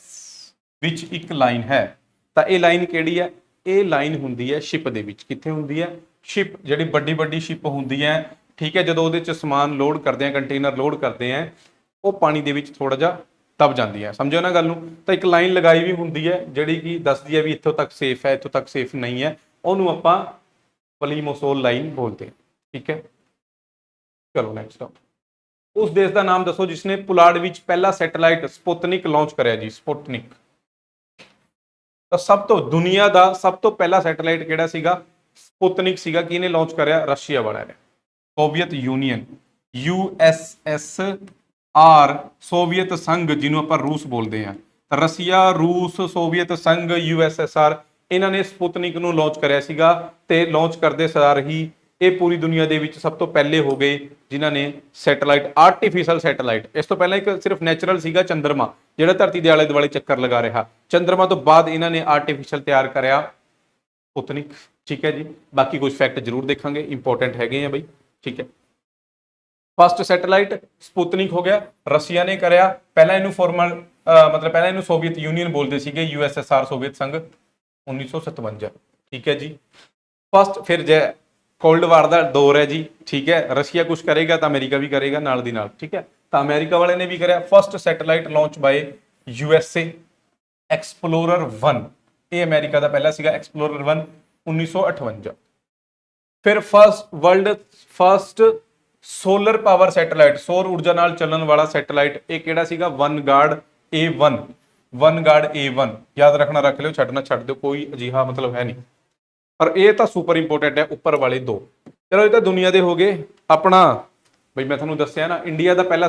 ਵਿੱਚ ਇੱਕ ਲਾਈਨ ਹੈ। ਤਾਂ ਇਹ ਲਾਈਨ ਕਿਹੜੀ ਹੈ? ਇਹ ਲਾਈਨ ਹੁੰਦੀ ਹੈ ਸ਼ਿਪ ਦੇ ਵਿੱਚ। ਕਿੱਥੇ ਹੁੰਦੀ ਹੈ? ਸ਼ਿਪ, ਜਿਹੜੀ ਵੱਡੀ ਵੱਡੀ ਸ਼ਿਪ ਹੁੰਦੀ ਹੈ, ਠੀਕ ਹੈ। ਜਦੋਂ ਉਹਦੇ 'ਚ ਸਮਾਨ ਲੋਡ ਕਰਦੇ ਆ, ਕੰਟੇਨਰ ਲੋਡ ਕਰਦੇ ਆ, ਉਹ ਪਾਣੀ ਦੇ ਵਿੱਚ ਥੋੜਾ ਜਿਹਾ ਦਬ ਜਾਂਦੀ ਹੈ, ਸਮਝੋ ਨਾ ਗੱਲ ਨੂੰ। ਤਾਂ ਇੱਕ ਲਾਈਨ ਲਗਾਈ ਵੀ ਹੁੰਦੀ ਹੈ ਜਿਹੜੀ ਕਿ ਦੱਸਦੀ ਹੈ ਵੀ ਇੱਥੋਂ ਤੱਕ ਸੇਫ ਹੈ, ਇੱਥੋਂ ਤੱਕ ਸੇਫ ਨਹੀਂ ਹੈ, ਉਹਨੂੰ ਆਪਾਂ ਪਲੀਮੋਸੋਲ ਲਾਈਨ ਬੋਲਦੇ ਹਾਂ, ਠੀਕ ਹੈ। ਚਲੋ ਨੈਕਸਟ। ਉਸ ਦੇਸ਼ ਦਾ ਨਾਮ ਦੱਸੋ ਜਿਸਨੇ ਪੁਲਾੜ ਵਿੱਚ ਪਹਿਲਾ ਸੈਟੇਲਾਈਟ ਸਪੁਤਨਿਕ ਲਾਂਚ ਕਰਿਆ ਜੀ? ਸਪੁਤਨਿਕ। ਤਾਂ ਸਭ ਤੋਂ ਦੁਨੀਆ ਦਾ ਸਭ ਤੋਂ ਪਹਿਲਾ ਸੈਟੇਲਾਈਟ ਕਿਹੜਾ ਸੀਗਾ? ਸਪੁਤਨਿਕ ਸੀਗਾ। ਕਿਹਨੇ ਲਾਂਚ ਕਰਿਆ? ਰਸ਼ੀਆ ਵਾਲਿਆਂ ਨੇ। ਸੋਵੀਅਤ ਯੂਨੀਅਨ, USSR, ਸੋਵੀਅਤ ਸੰਘ ਜਿਹਨੂੰ ਆਪਾਂ ਰੂਸ ਬੋਲਦੇ ਹਾਂ। ਤਾਂ ਰਸ਼ੀਆ, ਰੂਸ, ਸੋਵੀਅਤ ਸੰਘ, USSR, ਇਹਨਾਂ ਨੇ ਸਪੁਤਨਿਕ ਨੂੰ ਲਾਂਚ ਕਰਿਆ ਸੀਗਾ। ਤੇ ਲਾਂਚ ਕਰਦੇ ਸਾਰ ਹੀ ਇਹ ਪੂਰੀ ਦੁਨੀਆ ਦੇ ਵਿੱਚ ਸਭ ਤੋਂ ਪਹਿਲੇ ਹੋ ਗਏ ਜਿਨ੍ਹਾਂ ਨੇ ਸੈਟੇਲਾਈਟ, ਆਰਟੀਫਿਸ਼ਲ ਸੈਟੇਲਾਈਟ। ਇਸ ਤੋਂ ਪਹਿਲਾਂ ਇੱਕ ਸਿਰਫ ਨੈਚੁਰਲ ਸੀਗਾ ਚੰਦਰਮਾ, ਜਿਹੜਾ ਧਰਤੀ ਦੇ ਆਲੇ ਦੁਆਲੇ ਚੱਕਰ ਲਗਾ ਰਿਹਾ। ਚੰਦਰਮਾ ਤੋਂ ਬਾਅਦ ਇਹਨਾਂ ਨੇ ਆਰਟੀਫਿਸ਼ਲ ਤਿਆਰ ਕਰਿਆ ਸਪੁਤਨਿਕ, ਠੀਕ ਹੈ ਜੀ। ਬਾਕੀ ਕੁਝ ਫੈਕਟ ਜ਼ਰੂਰ ਦੇਖਾਂਗੇ, ਇੰਪੋਰਟੈਂਟ ਹੈਗੇ ਆ ਬਈ, ਠੀਕ ਹੈ। ਫਸਟ ਸੈਟੇਲਾਈਟ ਸਪੁਤਨਿਕ ਹੋ ਗਿਆ, ਰਸ਼ੀਆ ਨੇ ਕਰਿਆ। ਪਹਿਲਾਂ ਇਹਨੂੰ ਫਾਰਮਲ ਮਤਲਬ ਪਹਿਲਾਂ ਇਹਨੂੰ ਸੋਵੀਅਤ ਯੂਨੀਅਨ ਬੋਲਦੇ ਸੀਗੇ, USSR ਸੋਵੀਅਤ ਸੰਘ, 1957, ਠੀਕ ਹੈ ਜੀ। ਫਸਟ, ਫਿਰ ਜੇ ਕੋਲਡ ਵਾਰ ਦਾ ਦੌਰ ਹੈ ਜੀ, ਠੀਕ ਹੈ। ਰਸ਼ੀਆ ਕੁਝ ਕਰੇਗਾ ਤਾਂ ਅਮਰੀਕਾ ਵੀ ਕਰੇਗਾ ਨਾਲ ਦੀ ਨਾਲ, ਠੀਕ ਹੈ। ਤਾਂ ਅਮਰੀਕਾ ਵਾਲੇ ਨੇ ਵੀ ਕਰਿਆ। First satellite launch by USA, Explorer 1, ਇਹ ਅਮਰੀਕਾ ਦਾ ਪਹਿਲਾ ਸੀਗਾ, ਐਕਸਪਲੋਰਰ 1, 1958। ਫਿਰ ਫਸਟ ਸੋਲਰ ਪਾਵਰ ਸੈਟੇਲਾਈਟ, ਸੌਰ ਊਰਜਾ ਨਾਲ ਚੱਲਣ ਵਾਲਾ ਸੈਟੇਲਾਈਟ, ਇਹ ਕਿਹੜਾ ਸੀਗਾ? ਵਨਗਾਰਡ A1, ਵਨਗਾਰਡ A1, ਯਾਦ ਰੱਖਣਾ, ਰੱਖ ਲਿਓ, ਛੱਡਣਾ ਛੱਡ ਦਿਓ, ਕੋਈ ਅਜਿਹਾ ਮਤਲਬ ਹੈ ਨਹੀਂ। ਪਰ ਇਹ ਤਾਂ ਸੁਪਰ ਇੰਪੋਰਟੈਂਟ ਹੈ, ਉੱਪਰ ਵਾਲੇ ਦੋ। ਚਲੋ ਇਹ ਤਾਂ ਦੁਨੀਆ ਦੇ ਹੋ ਗਏ। ਆਪਣਾ ਬਈ ਮੈਂ ਤੁਹਾਨੂੰ ਦੱਸਿਆ ਨਾ, ਇੰਡੀਆ ਦਾ ਪਹਿਲਾ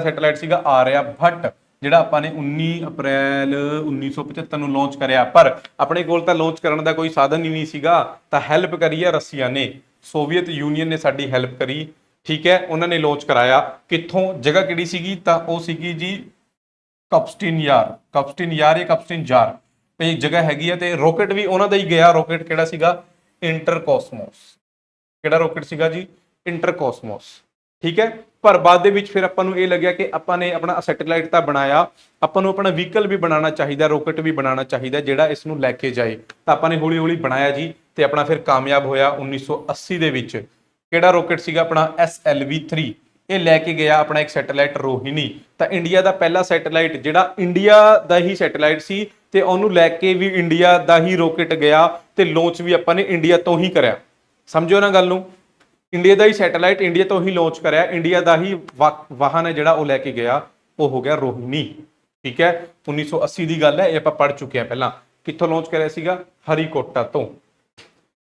ਸੈਟੇਲਾਈਟ ਸੀਗਾ ਆਰਿਆਭੱਟ, ਜਿਹੜਾ ਆਪਾਂ ਨੇ 19 ਅਪ੍ਰੈਲ 1975 ਨੂੰ ਲਾਂਚ ਕਰਿਆ। ਪਰ ਆਪਣੇ ਕੋਲ ਤਾਂ ਲਾਂਚ ਕਰਨ ਦਾ ਕੋਈ ਸਾਧਨ ਹੀ ਨਹੀਂ ਸੀਗਾ, ਤਾਂ ਹੈਲਪ ਕਰੀ ਹੈ ਰਸ਼ੀਆ ਨੇ, ਸੋਵੀਅਤ ਯੂਨੀਅਨ ਨੇ ਸਾਡੀ ਹੈਲਪ ਕਰੀ, ਠੀਕ ਹੈ। ਉਹਨਾਂ ਨੇ ਲਾਂਚ ਕਰਾਇਆ। ਕਿੱਥੋਂ? ਜਗ੍ਹਾ ਕਿਹੜੀ ਸੀਗੀ? ਤਾਂ ਉਹ ਸੀਗੀ ਜੀ ਕਪਸਟਿਨ ਯਾਰ ਜਾਂ ਕਪਸਟਿਨ ਜਾਰ, ਇਹ ਜਗ੍ਹਾ ਹੈਗੀ ਹੈ। ਤੇ ਰੋਕੇਟ ਵੀ ਉਹਨਾਂ ਦਾ ਹੀ ਗਿਆ। ਰੋਕੇਟ ਕਿਹੜਾ ਸੀਗਾ? ਇੰਟਰਕੋਸਮੋਸ। ਕਿਹੜਾ ਰੋਕੇਟ ਸੀਗਾ ਜੀ? ਇੰਟਰਕੋਸਮੋਸ, ਠੀਕ ਹੈ। ਪਰ ਬਾਅਦ ਦੇ ਵਿੱਚ ਫਿਰ ਆਪਾਂ ਨੂੰ ਇਹ ਲੱਗਿਆ ਕਿ ਆਪਾਂ ਨੇ ਆਪਣਾ ਸੈਟੇਲਾਈਟ ਤਾਂ ਬਣਾਇਆ, ਆਪਾਂ ਨੂੰ ਆਪਣਾ ਵਹੀਕਲ ਵੀ ਬਣਾਉਣਾ ਚਾਹੀਦਾ, ਰੋਕੇਟ ਵੀ ਬਣਾਉਣਾ ਚਾਹੀਦਾ ਜਿਹੜਾ ਇਸ ਨੂੰ ਲੈ ਕੇ ਜਾਏ। ਤਾਂ ਆਪਾਂ ਨੇ ਹੌਲੀ ਹੌਲੀ ਬਣਾਇਆ ਜੀ, ਤੇ ਆਪਣਾ ਫਿਰ ਕਾਮਯਾਬ ਹੋਇਆ 1980 ਦੇ ਵਿੱਚ। ਕਿਹੜਾ ਰੋਕੇਟ ਸੀਗਾ? ਆਪਣਾ SLV-3, ਇਹ ਲੈ ਕੇ ਗਿਆ ਆਪਣਾ ਇੱਕ ਸੈਟੇਲਾਈਟ ਰੋਹਿਣੀ। ਤਾਂ ਇੰਡੀਆ ਦਾ ਪਹਿਲਾ ਸੈਟੇਲਾਈਟ ਜਿਹੜਾ ਇੰਡੀਆ ਦਾ ਹੀ ਸੈਟੇਲਾਈਟ ਸੀ, ਤੇ ਉਹਨੂੰ ਲੈ ਕੇ ਵੀ ਇੰਡੀਆ ਦਾ ਹੀ ਰੋਕੇਟ ਗਿਆ, ਤੇ ਲਾਂਚ ਵੀ ਆਪਾਂ ਨੇ ਇੰਡੀਆ ਤੋਂ ਹੀ ਕਰਿਆ, ਸਮਝੋ ਨਾ ਗੱਲ ਨੂੰ। ਇੰਡੀਆ ਦਾ ਹੀ ਸੈਟੇਲਾਈਟ ਇੰਡੀਆ ਤੋਂ ਹੀ ਲਾਂਚ ਕਰਿਆ, ਇੰਡੀਆ ਦਾ ਹੀ ਵਾਹਨ ਹੈ ਜਿਹੜਾ ਉਹ ਲੈ ਕੇ ਗਿਆ, ਉਹ ਹੋ ਗਿਆ ਰੋਹਿਣੀ। ਠੀਕ ਹੈ, 1980 ਦੀ ਗੱਲ ਹੈ, ਇਹ ਆਪਾਂ ਪੜ੍ਹ ਚੁੱਕੇ ਹਾਂ ਪਹਿਲਾਂ। ਕਿੱਥੋਂ ਲਾਂਚ ਕਰਿਆ ਸੀਗਾ? ਹਰੀਕੋਟਾ ਤੋਂ।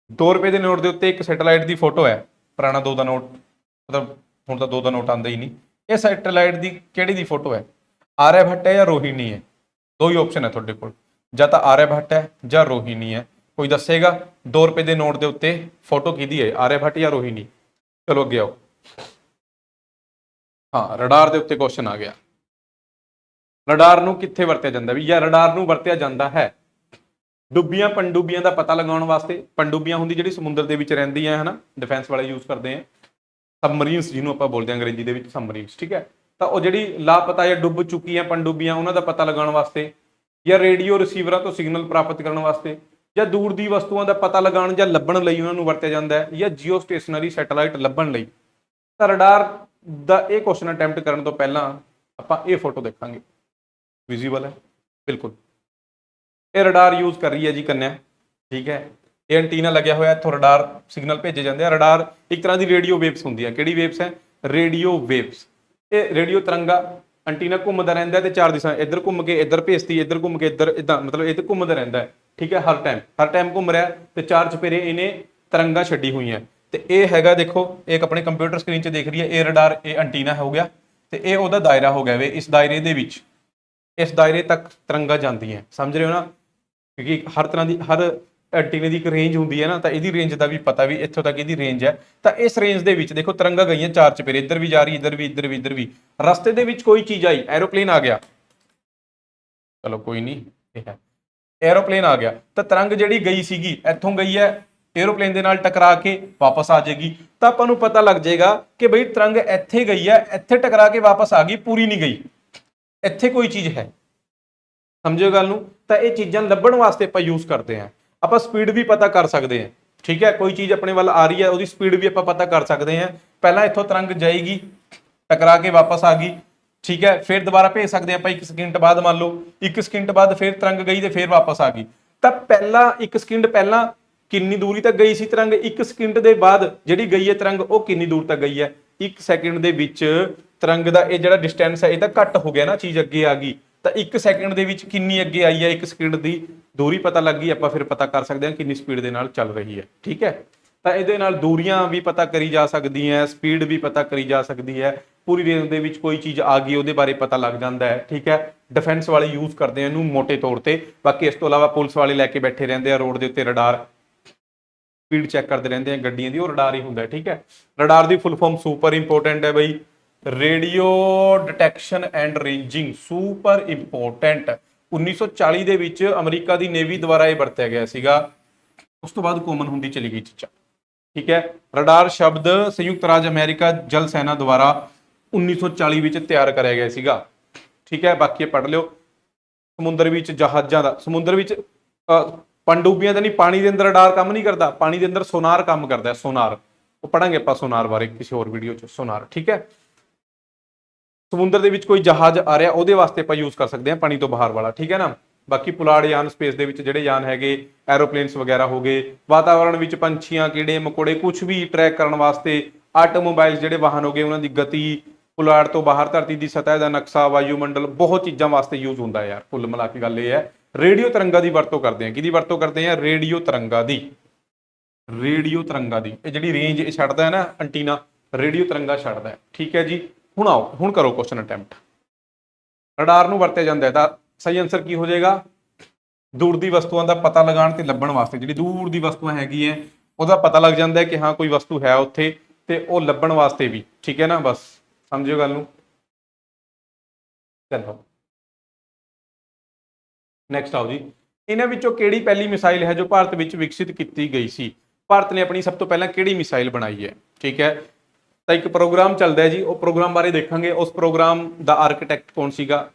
2 ਰੁਪਏ ਦੇ ਨੋਟ ਦੇ ਉੱਤੇ ਇੱਕ ਸੈਟੇਲਾਈਟ ਦੀ ਫੋਟੋ ਹੈ, ਪੁਰਾਣਾ 2 ਦਾ ਨੋਟ, ਮਤਲਬ ਹੁਣ ਤਾਂ 2 ਦਾ ਨੋਟ ਆਉਂਦਾ ਹੀ ਨਹੀਂ। ਇਹ ਸੈਟੇਲਾਈਟ ਦੀ ਕਿਹੜੀ ਦੀ ਫੋਟੋ ਹੈ? ਆਰਿਆਭੱਟ ਹੈ ਜਾਂ ਰੋਹਿਣੀ ਹੈ? 2 ਹੀ ਆਪਸ਼ਨ ਹੈ ਤੁਹਾਡੇ ਕੋਲ, ਜਾਂ ਤਾਂ ਆਰਿਆਭੱਟ ਹੈ ਜਾਂ ਰੋਹਿਣੀ ਹੈ। ਕੋਈ ਦੱਸੇਗਾ 2 ਰੁਪਏ ਦੇ ਨੋਟ ਦੇ ਉੱਤੇ ਫੋਟੋ ਕਿਹਦੀ ਹੈ, ਆਰਿਆਭੱਟ ਜਾਂ ਰੋਹਿਣੀ? ਚਲੋ ਅੱਗੇ ਆਓ। ਹਾਂ, ਰਡਾਰ ਦੇ ਉੱਤੇ ਕੁਐਸਚਨ ਆ ਗਿਆ। ਰਡਾਰ ਨੂੰ ਕਿੱਥੇ ਵਰਤਿਆ ਜਾਂਦਾ ਵੀ, ਜਾਂ ਰਡਾਰ ਨੂੰ ਵਰਤਿਆ ਜਾਂਦਾ ਹੈ ਡੁੱਬੀਆਂ ਪਣਡੁੱਬੀਆਂ ਦਾ ਪਤਾ ਲਗਾਉਣ ਵਾਸਤੇ। ਪਣਡੁੱਬੀਆਂ ਹੁੰਦੀ ਜਿਹੜੀ ਸਮੁੰਦਰ ਦੇ ਵਿੱਚ ਰਹਿੰਦੀਆਂ ਹੈ ਨਾ, ਡਿਫੈਂਸ ਵਾਲੇ ਯੂਜ਼ ਕਰਦੇ ਆ, ਸਬਮਰੀਨਸ ਜਿਹਨੂੰ ਆਪਾਂ ਬੋਲਦੇ ਹਾਂ ਅੰਗਰੇਜ਼ੀ ਦੇ ਵਿੱਚ ਸਬਮਰੀਨਸ। ਠੀਕ ਹੈ, ਤਾਂ ਉਹ ਜਿਹੜੀ ਲਾਪਤਾ ਜਾਂ ਡੁੱਬ ਚੁੱਕੀਆਂ ਪਣਡੁੱਬੀਆਂ ਉਹਨਾਂ ਦਾ ਪਤਾ ਲਗਾਉਣ ਵਾਸਤੇ, ਜਾਂ ਰੇਡੀਓ ਰਿਸੀਵਰਾਂ ਤੋਂ ਸਿਗਨਲ ਪ੍ਰਾਪਤ ਕਰਨ ਵਾਸਤੇ, ਜਾਂ ਦੂਰ ਦੀ ਵਸਤੂਆਂ ਦਾ ਪਤਾ ਲਗਾਉਣ ਜਾਂ ਲੱਭਣ ਲਈ ਉਹਨਾਂ ਨੂੰ ਵਰਤਿਆ ਜਾਂਦਾ ਹੈ, ਜਾਂ ਜੀਓ ਸਟੇਸ਼ਨਰੀ ਸੈਟੇਲਾਈਟ ਲੱਭਣ ਲਈ। ਤਾਂ ਰਡਾਰ ਦਾ ਇਹ ਕੁਐਸਚਨ ਅਟੈਂਪਟ ਕਰਨ ਤੋਂ ਪਹਿਲਾਂ ਆਪਾਂ ਇਹ ਫੋਟੋ ਦੇਖਾਂਗੇ। ਵਿਜ਼ੀਬਲ ਹੈ ਬਿਲਕੁਲ। ਇਹ ਰਡਾਰ ਯੂਜ਼ ਕਰ ਰਹੀ ਹੈ ਜੀ ਕੰਨਿਆ। ਠੀਕ ਹੈ, ਇਹ ਐਂਟੀਨਾ ਲੱਗਿਆ ਹੋਇਆ, ਇੱਥੋਂ ਰਡਾਰ ਸਿਗਨਲ ਭੇਜੇ ਜਾਂਦੇ ਆ। ਰਡਾਰ ਇੱਕ ਤਰ੍ਹਾਂ ਦੀ ਰੇਡੀਓ ਵੇਵਸ ਹੁੰਦੀ ਹੈ। ਕਿਹੜੀ ਵੇਵਸ ਹੈ? Radio waves. ਇਹ ਰੇਡੀਓ ਤਰੰਗਾ, ਐਂਟੀਨਾ ਘੁੰਮਦਾ ਰਹਿੰਦਾ ਤੇ 4 ਦਿਸ਼ਾ, ਇੱਧਰ ਘੁੰਮ ਕੇ ਇੱਧਰ ਭੇਜਤੀ, ਇੱਧਰ ਘੁੰਮ ਕੇ ਇੱਧਰ, ਇਦਾਂ ਮਤਲਬ ਇਹ ਤੇ ਘੁੰਮਦਾ ਰਹਿੰਦਾ ਹੈ। ਠੀਕ ਹੈ, ਹਰ ਟਾਈਮ ਘੁੰਮ ਰਿਹਾ ਤੇ 4 ਚੁਫੇਰੇ ਇਹਨੇ ਤਰੰਗਾ ਛੱਡੀ ਹੋਈਆਂ। ਤੇ ਇਹ ਹੈਗਾ, ਦੇਖੋ ਇਹ ਆਪਣੇ ਕੰਪਿਊਟਰ ਸਕਰੀਨ 'ਚ ਦੇਖ ਰਹੀ ਹੈ, ਇਹ ਰਡਾਰ, ਇਹ ਐਂਟੀਨਾ ਹੋ ਗਿਆ ਤੇ ਇਹ ਉਹਦਾ ਦਾਇਰਾ ਹੋ ਗਿਆ ਵੇ। ਇਸ ਦਾਇਰੇ ਦੇ ਵਿੱਚ, ਇਸ ਦਾਇਰੇ ਤੱਕ ਤਰੰਗਾ ਜਾਂਦੀਆਂ, ਸਮਝ ਰਹੇ ਹੋ ਨਾ? ਕਿਉਂਕਿ ਹਰ ਤਰ੍ਹਾਂ ਦੀ, ਹਰ ਐਂਟੀਨੇ ਦੀ ਇੱਕ ਰੇਂਜ ਹੁੰਦੀ ਹੈ ਨਾ, ਤਾਂ ਇਹਦੀ ਰੇਂਜ ਦਾ ਵੀ ਪਤਾ ਵੀ ਇੱਥੋਂ ਤੱਕ ਇਹਦੀ ਰੇਂਜ ਹੈ। ਤਾਂ ਇਸ ਰੇਂਜ ਦੇ ਵਿੱਚ ਦੇਖੋ ਤਰੰਗਾ ਗਈਆਂ 4 ਚੁਫੇਰੇ, ਇੱਧਰ ਵੀ ਜਾ ਰਹੀ, ਇੱਧਰ ਵੀ, ਇੱਧਰ ਵੀ, ਇੱਧਰ ਵੀ। ਰਸਤੇ ਦੇ ਵਿੱਚ ਕੋਈ ਚੀਜ਼ ਆਈ, ਐਰੋਪਲੇਨ ਆ ਗਿਆ, ਚਲੋ ਕੋਈ ਨਹੀਂ, ਇਹ ਹੈ ਐਰੋਪਲੇਨ ਆ ਗਿਆ, ਤਾਂ ਤਰੰਗ ਜਿਹੜੀ ਗਈ ਸੀਗੀ ਇੱਥੋਂ ਗਈ ਹੈ, 에ਅਰੋਪਲੇਨ ਦੇ ਨਾਲ ਟਕਰਾ ਕੇ ਵਾਪਸ ਆ ਜਾਏਗੀ। ਤਾਂ ਆਪਾਂ ਨੂੰ ਪਤਾ ਲੱਗ ਜਾਏਗਾ ਕਿ ਬਈ ਤਰੰਗ ਇੱਥੇ ਗਈ ਹੈ, ਇੱਥੇ ਟਕਰਾ ਕੇ ਵਾਪਸ ਆ ਗਈ, ਪੂਰੀ ਨਹੀਂ ਗਈ, ਇੱਥੇ ਕੋਈ ਚੀਜ਼ ਹੈ। ਸਮਝਿਓ ਗੱਲ ਨੂੰ? ਤਾਂ ਇਹ ਚੀਜ਼ਾਂ ਲੱਭਣ ਵਾਸਤੇ ਆਪਾਂ ਯੂਜ਼ ਕਰਦੇ ਹਾਂ। ਆਪਾਂ ਸਪੀਡ ਵੀ ਪਤਾ ਕਰ ਸਕਦੇ ਹਾਂ। ਠੀਕ ਹੈ, ਕੋਈ ਚੀਜ਼ ਆਪਣੇ ਵੱਲ ਆ ਰਹੀ ਹੈ, ਉਹਦੀ ਸਪੀਡ ਵੀ ਆਪਾਂ ਪਤਾ ਕਰ ਸਕਦੇ ਹਾਂ। ਪਹਿਲਾਂ ਇੱਥੋਂ ਤਰੰਗ ਜਾਏਗੀ, ਟਕਰਾ ਕੇ ਵਾਪਸ ਆ ਗਈ, ਠੀਕ ਹੈ, ਫਿਰ ਦੁਬਾਰਾ ਭੇਜ ਸਕਦੇ ਆਪਾਂ 1 ਸਕਿੰਟ ਬਾਅਦ। ਮੰਨ ਲਓ 1 ਸਕਿੰਟ ਬਾਅਦ ਫਿਰ ਤਰੰਗ ਗਈ ਤੇ ਫਿਰ ਵਾਪਸ ਆ ਗਈ। ਤਾਂ ਪਹਿਲਾਂ 1 ਸਕਿੰਟ ਪਹਿਲਾਂ ਕਿੰਨੀ ਦੂਰੀ ਤੱਕ ਗਈ ਸੀ ਤਰੰਗ? 1 ਸਕਿੰਟ ਦੇ ਬਾਅਦ ਜਿਹੜੀ ਗਈ ਹੈ ਤਰੰਗ, ਉਹ ਕਿੰਨੀ ਦੂਰ ਤੱਕ ਗਈ ਹੈ? 1 ਸੈਕਿੰਡ ਦੇ ਵਿੱਚ ਤਰੰਗ ਦਾ ਇਹ ਜਿਹੜਾ ਡਿਸਟੈਂਸ ਹੈ ਇਹ ਤਾਂ ਘੱਟ ਹੋ ਗਿਆ ਨਾ, ਚੀਜ਼ ਅੱਗੇ ਆ ਗਈ। ਤਾਂ 1 ਸੈਕਿੰਡ ਦੇ ਵਿੱਚ ਕਿੰਨੀ ਅੱਗੇ ਆਈ ਹੈ? 1 ਸਕਿੰਟ ਦੀ ਦੂਰੀ ਪਤਾ ਲੱਗ ਗਈ, ਆਪਾਂ ਫਿਰ ਪਤਾ ਕਰ ਸਕਦੇ ਹਾਂ ਕਿੰਨੀ ਸਪੀਡ ਦੇ ਨਾਲ ਚੱਲ ਰਹੀ ਹੈ। ਠੀਕ ਹੈ, ਤਾਂ ਇਹਦੇ ਨਾਲ ਦੂਰੀਆਂ ਵੀ ਪਤਾ ਕਰੀ ਜਾ ਸਕਦੀਆਂ, ਸਪੀਡ ਵੀ ਪਤਾ ਕਰੀ ਜਾ ਸਕਦੀ ਹੈ। ਪੂਰੀ ਰੇਂਜ ਦੇ ਵਿੱਚ ਕੋਈ ਚੀਜ਼ ਆ ਗਈ ਉਹਦੇ ਬਾਰੇ ਪਤਾ ਲੱਗ ਜਾਂਦਾ ਹੈ। ਠੀਕ ਹੈ, ਡਿਫੈਂਸ ਵਾਲੇ ਯੂਜ਼ ਕਰਦੇ ਆ ਇਹਨੂੰ ਮੋਟੇ ਤੌਰ ਤੇ। ਬਾਕੀ ਇਸ ਤੋਂ ਇਲਾਵਾ ਪੁਲਿਸ ਵਾਲੇ ਲੈ ਕੇ ਬੈਠੇ ਰਹਿੰਦੇ ਆ ਰੋਡ ਦੇ ਉੱਤੇ ਰਡਾਰ, ਸਪੀਡ ਚੈੱਕ ਕਰਦੇ ਰਹਿੰਦੇ ਆ ਗੱਡੀਆਂ ਦੀ, ਉਹ ਰਡਾਰ ਹੀ ਹੁੰਦਾ। ਠੀਕ ਹੈ, ਰਡਾਰ ਦੀ ਫੁੱਲ ਫਾਰਮ ਸੁਪਰ ਇੰਪੋਰਟੈਂਟ ਹੈ ਬਈ, radio detection and ranging, super important. 1940 ਦੇ ਵਿੱਚ ਅਮਰੀਕਾ ਦੀ ਨੇਵੀ ਦੁਆਰਾ ਇਹ ਵਰਤਿਆ ਗਿਆ ਸੀਗਾ, ਉਸ ਤੋਂ ਬਾਅਦ ਕਾਮਨ ਹੁੰਦੀ ਚਲੀ ਗਈ ਚੀਜ਼ਾਂ। ਠੀਕ ਹੈ, ਰਡਾਰ ਸ਼ਬਦ ਸੰਯੁਕਤ ਰਾਜ ਅਮਰੀਕਾ ਜਲ ਸੈਨਾ ਦੁਆਰਾ 1940 ਵਿੱਚ ਤਿਆਰ ਕਰਿਆ ਗਿਆ ਸੀਗਾ। ਠੀਕ ਹੈ, ਬਾਕੀ ਪੜ੍ਹ ਲਿਓ। ਸਮੁੰਦਰ ਵਿੱਚ ਜਹਾਜ਼ਾਂ ਦਾ, ਸਮੁੰਦਰ ਵਿੱਚ ਪਣਡੁੱਬੀਆਂ ਦਾ ਨਹੀਂ, ਪਾਣੀ ਦੇ ਅੰਦਰ ਰਡਾਰ ਕੰਮ ਨਹੀਂ ਕਰਦਾ, ਪਾਣੀ ਦੇ ਅੰਦਰ ਸੋਨਾਰ ਕੰਮ ਕਰਦਾ, ਸੋਨਾਰ। ਉਹ ਪੜਾਂਗੇ ਆਪਾਂ ਸੋਨਾਰ ਬਾਰੇ ਕਿਸੇ ਹੋਰ ਵੀਡੀਓ 'ਚ, ਸੋਨਾਰ। ਠੀਕ ਹੈ, ਸਮੁੰਦਰ ਦੇ ਵਿੱਚ ਕੋਈ ਜਹਾਜ਼ ਆ ਰਿਹਾ ਉਹਦੇ ਵਾਸਤੇ ਆਪਾਂ ਯੂਜ਼ ਕਰ ਸਕਦੇ ਹਾਂ ਪਾਣੀ ਤੋਂ ਬਾਹਰ ਵਾਲਾ। ਠੀਕ ਹੈ ਨਾ। ਬਾਕੀ ਪੁਲਾੜ ਯਾਨ, ਸਪੇਸ ਦੇ ਵਿੱਚ ਜਿਹੜੇ ਯਾਨ ਹੈਗੇ, ਐਰੋਪਲੇਨਸ ਵਗੈਰਾ ਹੋ ਗਏ, ਵਾਤਾਵਰਣ ਵਿੱਚ ਪੰਛੀਆਂ, ਕੀੜੇ ਮਕੌੜੇ ਕੁਝ ਵੀ ਟਰੈਕ ਕਰਨ ਵਾਸਤੇ, ਆਟੋਮੋਬਾਈਲ ਜਿਹੜੇ ਵਾਹਨ ਹੋ ਗਏ ਉਹਨਾਂ ਦੀ ਗਤੀ, ਪੁਲਾੜ ਤੋਂ ਬਾਹਰ ਧਰਤੀ ਦੀ ਸਤਹ ਦਾ ਨਕਸ਼ਾ, ਵਾਯੂਮੰਡਲ, ਬਹੁਤ ਚੀਜ਼ਾਂ ਵਾਸਤੇ ਯੂਜ਼ ਹੁੰਦਾ ਯਾਰ। ਕੁੱਲ ਮਿਲਾ ਕੇ ਗੱਲ ਇਹ ਹੈ, ਰੇਡੀਓ ਤਰੰਗਾਂ ਦੀ ਵਰਤੋਂ ਕਰਦੇ ਆ। ਕਿਹਦੀ ਵਰਤੋਂ ਕਰਦੇ ਆ? ਰੇਡੀਓ ਤਰੰਗਾਂ ਦੀ। ਰੇਡੀਓ ਤਰੰਗਾਂ ਦੀ ਇਹ ਜਿਹੜੀ ਰੇਂਜ ਇਹ ਛੱਡਦਾ ਹੈ ਨਾ ਐਂਟੀਨਾ, ਰੇਡੀਓ ਤਰੰਗਾਂ ਛੱਡਦਾ ਹੈ। ਠੀਕ ਹੈ ਜੀ, ਹੁਣ ਆਓ, ਹੁਣ ਕਰੋ ਕੁਐਸਚਨ ਅਟੈਂਪਟ। ਰਡਾਰ ਨੂੰ ਵਰਤਿਆ ਜਾਂਦਾ ਹੈ, ਤਾਂ ਸਹੀ ਆਨਸਰ ਕੀ ਹੋ ਜਾਏਗਾ? ਦੂਰ ਦੀ ਵਸਤੂਆਂ ਦਾ ਪਤਾ ਲਗਾਉਣ ਤੇ ਲੱਭਣ ਵਾਸਤੇ। ਜਿਹੜੀ ਦੂਰ ਦੀ ਵਸਤੂਆਂ ਹੈਗੀਆਂ ਉਹਦਾ ਪਤਾ ਲੱਗ ਜਾਂਦਾ ਹੈ ਕਿ ਹਾਂ ਕੋਈ ਵਸਤੂ ਹੈ ਉੱਥੇ, ਤੇ ਉਹ ਲੱਭਣ ਵਾਸਤੇ ਵੀ। ਠੀਕ ਹੈ ਨਾ, ਬਸ ਸਮਝਿਓ ਗੱਲ ਨੂੰ। ਚਲੋ ਨੈਕਸਟ ਆਓ ਜੀ। ਇਹਨਾਂ ਵਿੱਚੋਂ ਕਿਹੜੀ ਪਹਿਲੀ ਮਿਸਾਈਲ ਹੈ ਜੋ ਭਾਰਤ ਵਿੱਚ ਵਿਕਸਿਤ ਕੀਤੀ ਗਈ ਸੀ? ਭਾਰਤ ਨੇ ਆਪਣੀ ਸਭ ਤੋਂ ਪਹਿਲਾਂ ਕਿਹੜੀ ਮਿਸਾਈਲ ਬਣਾਈ ਹੈ? ਠੀਕ ਹੈ, ਤਾਂ ਇੱਕ ਪ੍ਰੋਗਰਾਮ ਚੱਲਦਾ ਹੈ ਜੀ, ਉਹ ਪ੍ਰੋਗਰਾਮ ਬਾਰੇ ਦੇਖਾਂਗੇ। ਉਸ ਪ੍ਰੋਗਰਾਮ ਦਾ ਆਰਕੀਟੈਕਟ ਕੌਣ ਸੀਗਾ,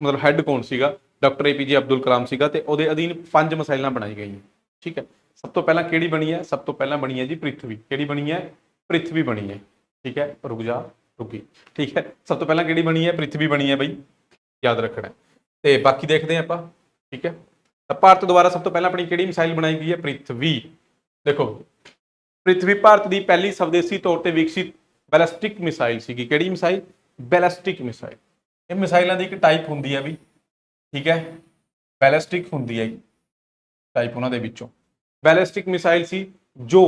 ਮਤਲਬ ਹੈੱਡ ਕੌਣ ਸੀਗਾ? ਡਾਕਟਰ APJ ਅਬਦੁਲ ਕਲਾਮ ਸੀਗਾ, ਤੇ ਉਹਦੇ ਅਧੀਨ 5 ਮਿਸਾਈਲਾਂ ਬਣਾਈ ਗਈਆਂ। ਠੀਕ ਹੈ, ਸਭ ਤੋਂ ਪਹਿਲਾਂ ਕਿਹੜੀ ਬਣੀ ਹੈ? ਸਭ ਤੋਂ ਪਹਿਲਾਂ ਬਣੀ ਹੈ ਜੀ ਪ੍ਰਿਥਵੀ। ਕਿਹੜੀ ਬਣੀ ਹੈ? ਪ੍ਰਿਥਵੀ ਬਣੀ ਹੈ। ਠੀਕ ਹੈ, ਰੁਕ ਜਾ, ਰੁਕੀ। ਠੀਕ ਹੈ, ਸਭ ਤੋਂ ਪਹਿਲਾਂ ਕਿਹੜੀ ਬਣੀ ਹੈ? ਪ੍ਰਿਥਵੀ ਬਣੀ ਹੈ ਬਈ, ਯਾਦ ਰੱਖਣਾ। ਤੇ ਬਾਕੀ ਦੇਖਦੇ ਹਾਂ ਆਪਾਂ। ਠੀਕ ਹੈ, ਤਾਂ ਭਾਰਤ ਦੁਆਰਾ ਸਭ ਤੋਂ ਪਹਿਲਾਂ ਆਪਣੀ ਕਿਹੜੀ ਮਿਸਾਈਲ ਬਣਾਈ ਗਈ ਹੈ? ਪ੍ਰਿਥਵੀ। ਦੇਖੋ ਪ੍ਰਿਥਵੀ ਭਾਰਤ ਦੀ ਪਹਿਲੀ ਸਵਦੇਸੀ ਤੌਰ ਤੇ ਵਿਕਸਿਤ ਬੈਲਿਸਟਿਕ ਮਿਸਾਈਲ ਸੀਗੀ। ਕਿਹੜੀ ਮਿਸਾਈਲ? Ballistic missile. ਇਹ ਮਿਸਾਈਲਾਂ ਦੀ ਇੱਕ ਟਾਈਪ ਹੁੰਦੀ ਹੈ ਵੀ, ਠੀਕ ਹੈ, ਬੈਲਿਸਟਿਕ ਹੁੰਦੀ ਹੈ ਟਾਈਪ ਉਹਨਾਂ ਦੇ ਵਿੱਚੋਂ। ਬੈਲਿਸਟਿਕ ਮਿਸਾਈਲ ਸੀ ਜੋ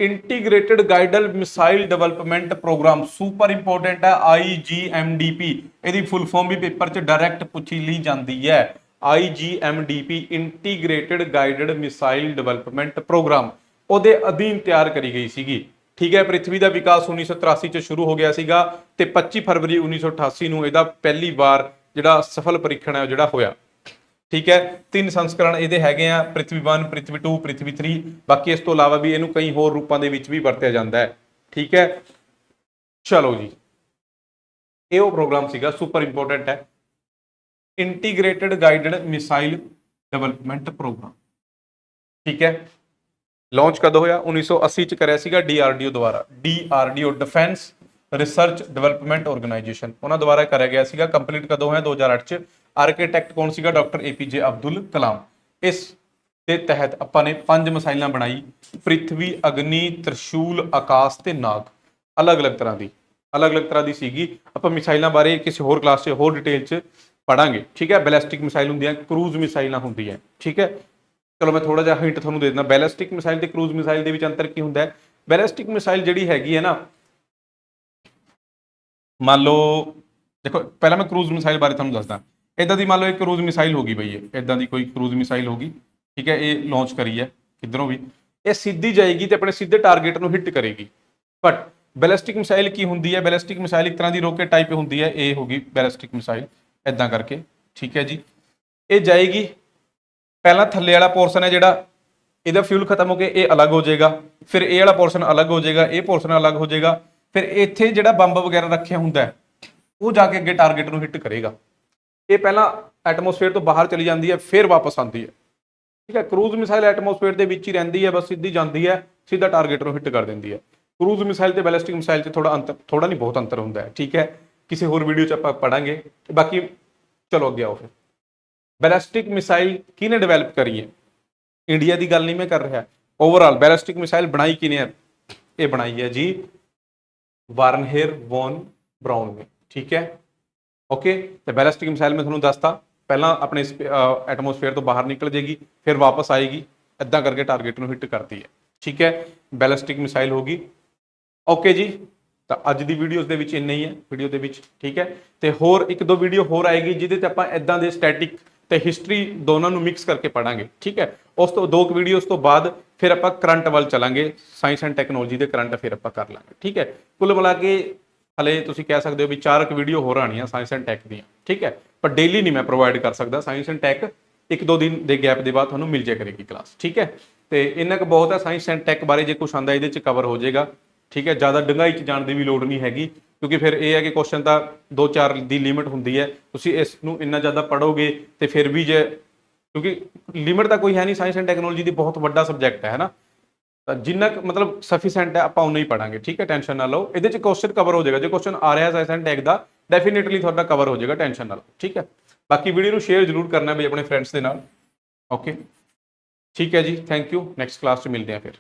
integrated guided missile development programme, super important ਹੈ, IGMDP। ਇਹਦੀ ਫੁੱਲ ਫਾਰਮ ਵੀ ਪੇਪਰ 'ਚ ਡਾਇਰੈਕਟ ਪੁੱਛੀ ਲਈ ਜਾਂਦੀ ਹੈ। IGMDP integrated guided missile development programme, ਉਹਦੇ ਅਧੀਨ ਤਿਆਰ ਕਰੀ ਗਈ ਸੀਗੀ। ਠੀਕ ਹੈ, ਪ੍ਰਿਥਵੀ ਦਾ ਵਿਕਾਸ 1983 ਚ ਸ਼ੁਰੂ ਹੋ ਗਿਆ ਸੀਗਾ ਤੇ 25 ਫਰਵਰੀ 1988 ਨੂੰ ਇਹਦਾ ਪਹਿਲੀ ਵਾਰ ਜਿਹੜਾ ਸਫਲ ਪਰੀਖਣ ਹੈ ਜਿਹੜਾ ਹੋਇਆ। ਠੀਕ ਹੈ, 3 ਸੰਸਕਰਣ ਇਹਦੇ ਹੈਗੇ ਆ, ਪ੍ਰਿਥਵੀ 1, ਪ੍ਰਿਥਵੀ 2, ਪ੍ਰਿਥਵੀ 3। ਬਾਕੀ ਇਸ ਤੋਂ ਇਲਾਵਾ ਵੀ ਇਹਨੂੰ ਕਈ ਹੋਰ ਰੂਪਾਂ ਦੇ ਵਿੱਚ ਵੀ ਵਰਤਿਆ ਜਾਂਦਾ ਹੈ। ਠੀਕ ਹੈ, ਚਲੋ ਜੀ, ਇਹ ਉਹ ਪ੍ਰੋਗਰਾਮ ਸੀਗਾ, ਸੁਪਰ ਇੰਪੋਰਟੈਂਟ ਹੈ, integrated guided missile development programme. ਠੀਕ ਹੈ, ਲਾਂਚ ਕਦੋਂ ਹੋਇਆ? 1980 ਚ ਕਰਿਆ ਸੀਗਾ DRDO ਦੁਆਰਾ। DRDO defence research development organisation, ਉਹਨਾਂ ਦੁਆਰਾ ਕਰਿਆ ਗਿਆ ਸੀਗਾ। ਕੰਪਲੀਟ ਕਦੋਂ ਹੋਇਆ? 2008 ਚ। ਆਰਕੀਟੈਕਟ ਕੌਣ ਸੀਗਾ? Doctor APJ Abdul Kalam. ਇਸ ਦੇ ਤਹਿਤ ਆਪਾਂ ਨੇ 5 ਮਿਸਾਈਲਾਂ ਬਣਾਈ, ਪ੍ਰਿਥਵੀ, ਅਗਨੀ, ਤ੍ਰਿਸ਼ੂਲ, ਆਕਾਸ਼ ਤੇ ਨਾਗ। ਅਲੱਗ-ਅਲੱਗ ਤਰ੍ਹਾਂ ਦੀ ਸੀਗੀ। ਆਪਾਂ ਮਿਸਾਈਲਾਂ ਬਾਰੇ ਕਿਸੇ ਹੋਰ ਕਲਾਸ 'ਚ ਹੋਰ ਡਿਟੇਲ 'ਚ ਪੜਾਂਗੇ। ਠੀਕ ਹੈ, ਬੈਲਿਸਟਿਕ ਮਿਸਾਈਲ ਹੁੰਦੀਆਂ, ਕਰੂਜ਼ ਮਿਸਾਈਲਾਂ ਹੁੰਦੀਆਂ। ਠੀਕ ਹੈ, ਚਲੋ ਮੈਂ ਥੋੜਾ ਜਿਹਾ ਹਿੰਟ ਤੁਹਾਨੂੰ ਦੇ ਦਿੰਦਾ। ਬੈਲਿਸਟਿਕ ਮਿਸਾਈਲ ਤੇ ਕਰੂਜ਼ ਮਿਸਾਈਲ ਦੇ ਵਿੱਚ ਅੰਤਰ ਕੀ ਹੁੰਦਾ ਹੈ? ਬੈਲਿਸਟਿਕ ਮਿਸਾਈਲ ਜਿਹੜੀ ਹੈਗੀ ਹੈ ਨਾ, ਮੰਨ ਲਓ, ਦੇਖੋ ਪਹਿਲਾਂ ਮੈਂ ਕਰੂਜ਼ ਮਿਸਾਈਲ ਬਾਰੇ ਤੁਹਾਨੂੰ ਦੱਸਦਾ। ਇਦਾਂ ਦੀ ਮੰਨ ਲਓ ਇੱਕ ਕਰੂਜ਼ ਮਿਸਾਈਲ ਹੋ ਗਈ ਬਈ, ਇਦਾਂ ਦੀ ਕੋਈ ਕਰੂਜ਼ ਮਿਸਾਈਲ ਹੋ ਗਈ। ਠੀਕ ਹੈ, ਇਹ ਲਾਂਚ ਕਰੀ ਹੈ ਕਿੱਧਰੋਂ ਵੀ, ਇਹ ਸਿੱਧੀ ਜਾਏਗੀ ਤੇ ਆਪਣੇ ਸਿੱਧੇ ਟਾਰਗੇਟ ਨੂੰ ਹਿੱਟ ਕਰੇਗੀ। ਬਟ ਬੈਲਿਸਟਿਕ ਮਿਸਾਈਲ ਕੀ ਹੁੰਦੀ ਹੈ? ਬੈਲਿਸਟਿਕ ਮਿਸਾਈਲ ਇੱਕ ਤਰ੍ਹਾਂ ਦੀ ਰੋਕੇਟ ਟਾਈਪ ਹੁੰਦੀ ਹੈ। ਇਹ ਹੋਗੀ ਬੈਲਿਸਟਿਕ ਮਿਸਾਈਲ, ਇਦਾਂ ਕਰਕੇ। ਠੀਕ ਹੈ ਜੀ, ਇਹ ਜਾਏਗੀ, ਪਹਿਲਾਂ ਥੱਲੇ ਵਾਲਾ ਪੋਰਸ਼ਨ ਹੈ ਜਿਹੜਾ, ਇਹਦਾ ਫਿਊਲ ਖਤਮ ਹੋ ਕੇ ਇਹ ਅਲੱਗ ਹੋ ਜਾਏਗਾ, ਫਿਰ ਇਹ ਵਾਲਾ ਪੋਰਸ਼ਨ ਅਲੱਗ ਹੋ ਜਾਏਗਾ, ਇਹ ਪੋਰਸ਼ਨ ਅਲੱਗ ਹੋ ਜਾਏਗਾ, ਫਿਰ ਇੱਥੇ ਜਿਹੜਾ ਬੰਬ ਵਗੈਰਾ ਰੱਖਿਆ ਹੁੰਦਾ ਹੈ ਉਹ ਜਾ ਕੇ ਅੱਗੇ ਟਾਰਗੇਟ ਨੂੰ ਹਿੱਟ ਕਰੇਗਾ। ਇਹ ਪਹਿਲਾਂ ਐਟਮੋਸਫੇਅਰ ਤੋਂ ਬਾਹਰ ਚਲੀ ਜਾਂਦੀ ਹੈ, ਫਿਰ ਵਾਪਸ ਆਉਂਦੀ ਹੈ। ਠੀਕ ਹੈ, ਕਰੂਜ਼ ਮਿਸਾਈਲ ਐਟਮੋਸਫੇਅਰ ਦੇ ਵਿੱਚ ਹੀ ਰਹਿੰਦੀ ਹੈ, ਬਸ ਸਿੱਧੀ ਜਾਂਦੀ ਹੈ, ਸਿੱਧਾ ਟਾਰਗੇਟ ਨੂੰ ਹਿੱਟ ਕਰ ਦਿੰਦੀ ਹੈ। ਕਰੂਜ਼ ਮਿਸਾਈਲ ਤੇ ਬੈਲਿਸਟਿਕ ਮਿਸਾਈਲ 'ਚ ਥੋੜਾ ਨਹੀਂ ਬਹੁਤ ਅੰਤਰ ਹੁੰਦਾ ਹੈ। ਠੀਕ ਹੈ, ਕਿਸੇ ਹੋਰ ਵੀਡੀਓ 'ਚ ਆਪਾਂ ਪੜਾਂਗੇ। ਬਾਕੀ ਚਲੋ ਅੱਗੇ ਆਓ। ਫਿਰ ਬੈਲਿਸਟਿਕ ਮਿਸਾਈਲ ਕਿਹਨੇ ਡਿਵੈਲਪ ਕਰੀ ਹੈ? ਇੰਡੀਆ ਦੀ ਗੱਲ ਨਹੀਂ ਮੈਂ ਕਰ ਰਿਹਾ, ਓਵਰਆਲ ਬੈਲਿਸਟਿਕ ਮਿਸਾਈਲ ਬਣਾਈ ਕਿਹਨੇ ਹੈ? ਇਹ ਬਣਾਈ ਹੈ ਜੀ ਵਾਰਨਹੇਰ ਵੌਨ ਬਰਾਊਨ ਨੇ। ਠੀਕ ਹੈ, ਓਕੇ। ਤੇ ਬੈਲਿਸਟਿਕ ਮਿਸਾਈਲ ਮੈਂ ਤੁਹਾਨੂੰ ਦੱਸਤਾ, ਪਹਿਲਾਂ ਆਪਣੇ ਐਟਮੋਸਫੇਅਰ ਤੋਂ ਬਾਹਰ ਨਿਕਲ ਜਾਏਗੀ, ਫਿਰ ਵਾਪਸ ਆਏਗੀ, ਇਦਾਂ ਕਰਕੇ ਟਾਰਗੇਟ ਨੂੰ ਹਿੱਟ ਕਰਦੀ ਹੈ। ਠੀਕ ਹੈ, ਬੈਲਿਸਟਿਕ ਮਿਸਾਈਲ ਹੋਗੀ। ਓਕੇ ਜੀ, ਤਾਂ ਅੱਜ ਦੀ ਵੀਡੀਓਜ਼ ਦੇ ਵਿੱਚ ਇੰਨਾ ਹੀ ਹੈ ਵੀਡੀਓ ਦੇ ਵਿੱਚ। ਠੀਕ ਹੈ, ਤੇ ਹੋਰ 1-2 ਵੀਡੀਓ ਹੋਰ ਆਏਗੀ ਜਿਹਦੇ ਤੇ ਆਪਾਂ ਇਦਾਂ ਦੇ ਸਟੈਟਿਕ ਤੇ ਹਿਸਟਰੀ ਦੋਨਾਂ ਨੂੰ ਮਿਕਸ ਕਰਕੇ ਪੜਾਂਗੇ। ਠੀਕ ਹੈ, ਉਸ ਤੋਂ 2 ਵੀਡੀਓਜ਼ ਤੋਂ ਬਾਅਦ ਫਿਰ ਆਪਾਂ ਕਰੰਟ ਵੱਲ ਚਲਾਂਗੇ, ਸਾਇੰਸ ਐਂਡ ਟੈਕਨੋਲੋਜੀ ਦੇ ਕਰੰਟ ਫਿਰ ਆਪਾਂ ਕਰ ਲਾਂਗੇ। ਠੀਕ ਹੈ, ਕੁੱਲ ਮਿਲਾ ਕੇ ਹਲੇ ਤੁਸੀਂ ਕਹਿ ਸਕਦੇ ਹੋ ਵੀ 4 ਵੀਡੀਓ ਹੋਰ ਆਣੀਆਂ ਸਾਇੰਸ ਐਂਡ ਟੈਕ ਦੀਆਂ। ਠੀਕ ਹੈ, ਪਰ ਡੇਲੀ ਨਹੀਂ ਮੈਂ ਪ੍ਰੋਵਾਈਡ ਕਰ ਸਕਦਾ। ਸਾਇੰਸ ਐਂਡ ਟੈਕ 1-2 ਦਿਨ ਦੇ ਗੈਪ ਦੇ ਬਾਅਦ ਤੁਹਾਨੂੰ ਮਿਲ ਜਾਇਆ ਕਰੇਗੀ ਕਲਾਸ। ਠੀਕ ਹੈ, ਤੇ ਇੰਨਾ ਕੁ ਬਹੁਤ ਹੈ। ਸਾਇੰਸ ਐਂਡ ਟੈਕ ਬਾਰੇ ਜੇ ਕੁਛ ਆਉਂਦਾ ਇਹਦੇ 'ਚ ਕਵਰ ਹੋ ਜਾਏਗਾ। ਠੀਕ ਹੈ, ਜ਼ਿਆਦਾ ਡੂੰਘਾਈ 'ਚ ਜਾਣ ਦੀ ਵੀ ਲੋੜ ਨਹੀਂ ਹੈਗੀ, ਕਿਉਂਕਿ ਫਿਰ ਇਹ ਹੈ ਕਿ ਕੁਐਸਚਨ ਤਾਂ 2-4 ਦੀ ਲਿਮਿਟ ਹੁੰਦੀ ਹੈ। ਤੁਸੀਂ ਇਸ ਨੂੰ ਇੰਨਾ ਜ਼ਿਆਦਾ ਪੜ੍ਹੋਗੇ ਤੇ ਫਿਰ ਵੀ ਜੇ, ਕਿਉਂਕਿ ਲਿਮਿਟ ਤਾਂ ਕੋਈ ਹੈ ਨਹੀਂ, ਸਾਇੰਸ ਐਂਡ ਟੈਕਨੋਲੋਜੀ ਦੀ ਬਹੁਤ ਵੱਡਾ ਸਬਜੈਕਟ ਹੈ ਨਾ, ਤਾਂ ਜਿੰਨਾ ਮਤਲਬ ਸਫੀਸ਼ੈਂਟ ਹੈ ਆਪਾਂ ਉਨਾ ਹੀ ਪੜਾਂਗੇ। ਠੀਕ ਹੈ, ਟੈਨਸ਼ਨ ਨਾ ਲਓ, ਇਹਦੇ 'ਚ ਕੁਐਸਚਨ ਕਵਰ ਹੋ ਜਾਏਗਾ। ਜੇ ਕੁਐਸਚਨ ਆ ਰਿਹਾ ਸਾਇੰਸ ਐਂਡ ਟੈਕ ਦਾ, ਡੈਫੀਨੇਟਲੀ ਤੁਹਾਡਾ ਕਵਰ ਹੋ ਜਾਏਗਾ, ਟੈਨਸ਼ਨ ਨਾ ਲਓ। ਠੀਕ ਹੈ, ਬਾਕੀ ਵੀਡੀਓ ਨੂੰ ਸ਼ੇਅਰ ਜ਼ਰੂਰ ਕਰਨਾ ਵੀ ਆਪਣੇ ਫਰੈਂਡਸ ਦੇ ਨਾਲ। ਓਕੇ, ਠੀਕ ਹੈ ਜੀ, ਥੈਂਕ ਯੂ। ਨੈਕਸਟ ਕਲਾਸ 'ਚ ਮਿਲਦੇ ਹਾਂ ਫਿਰ।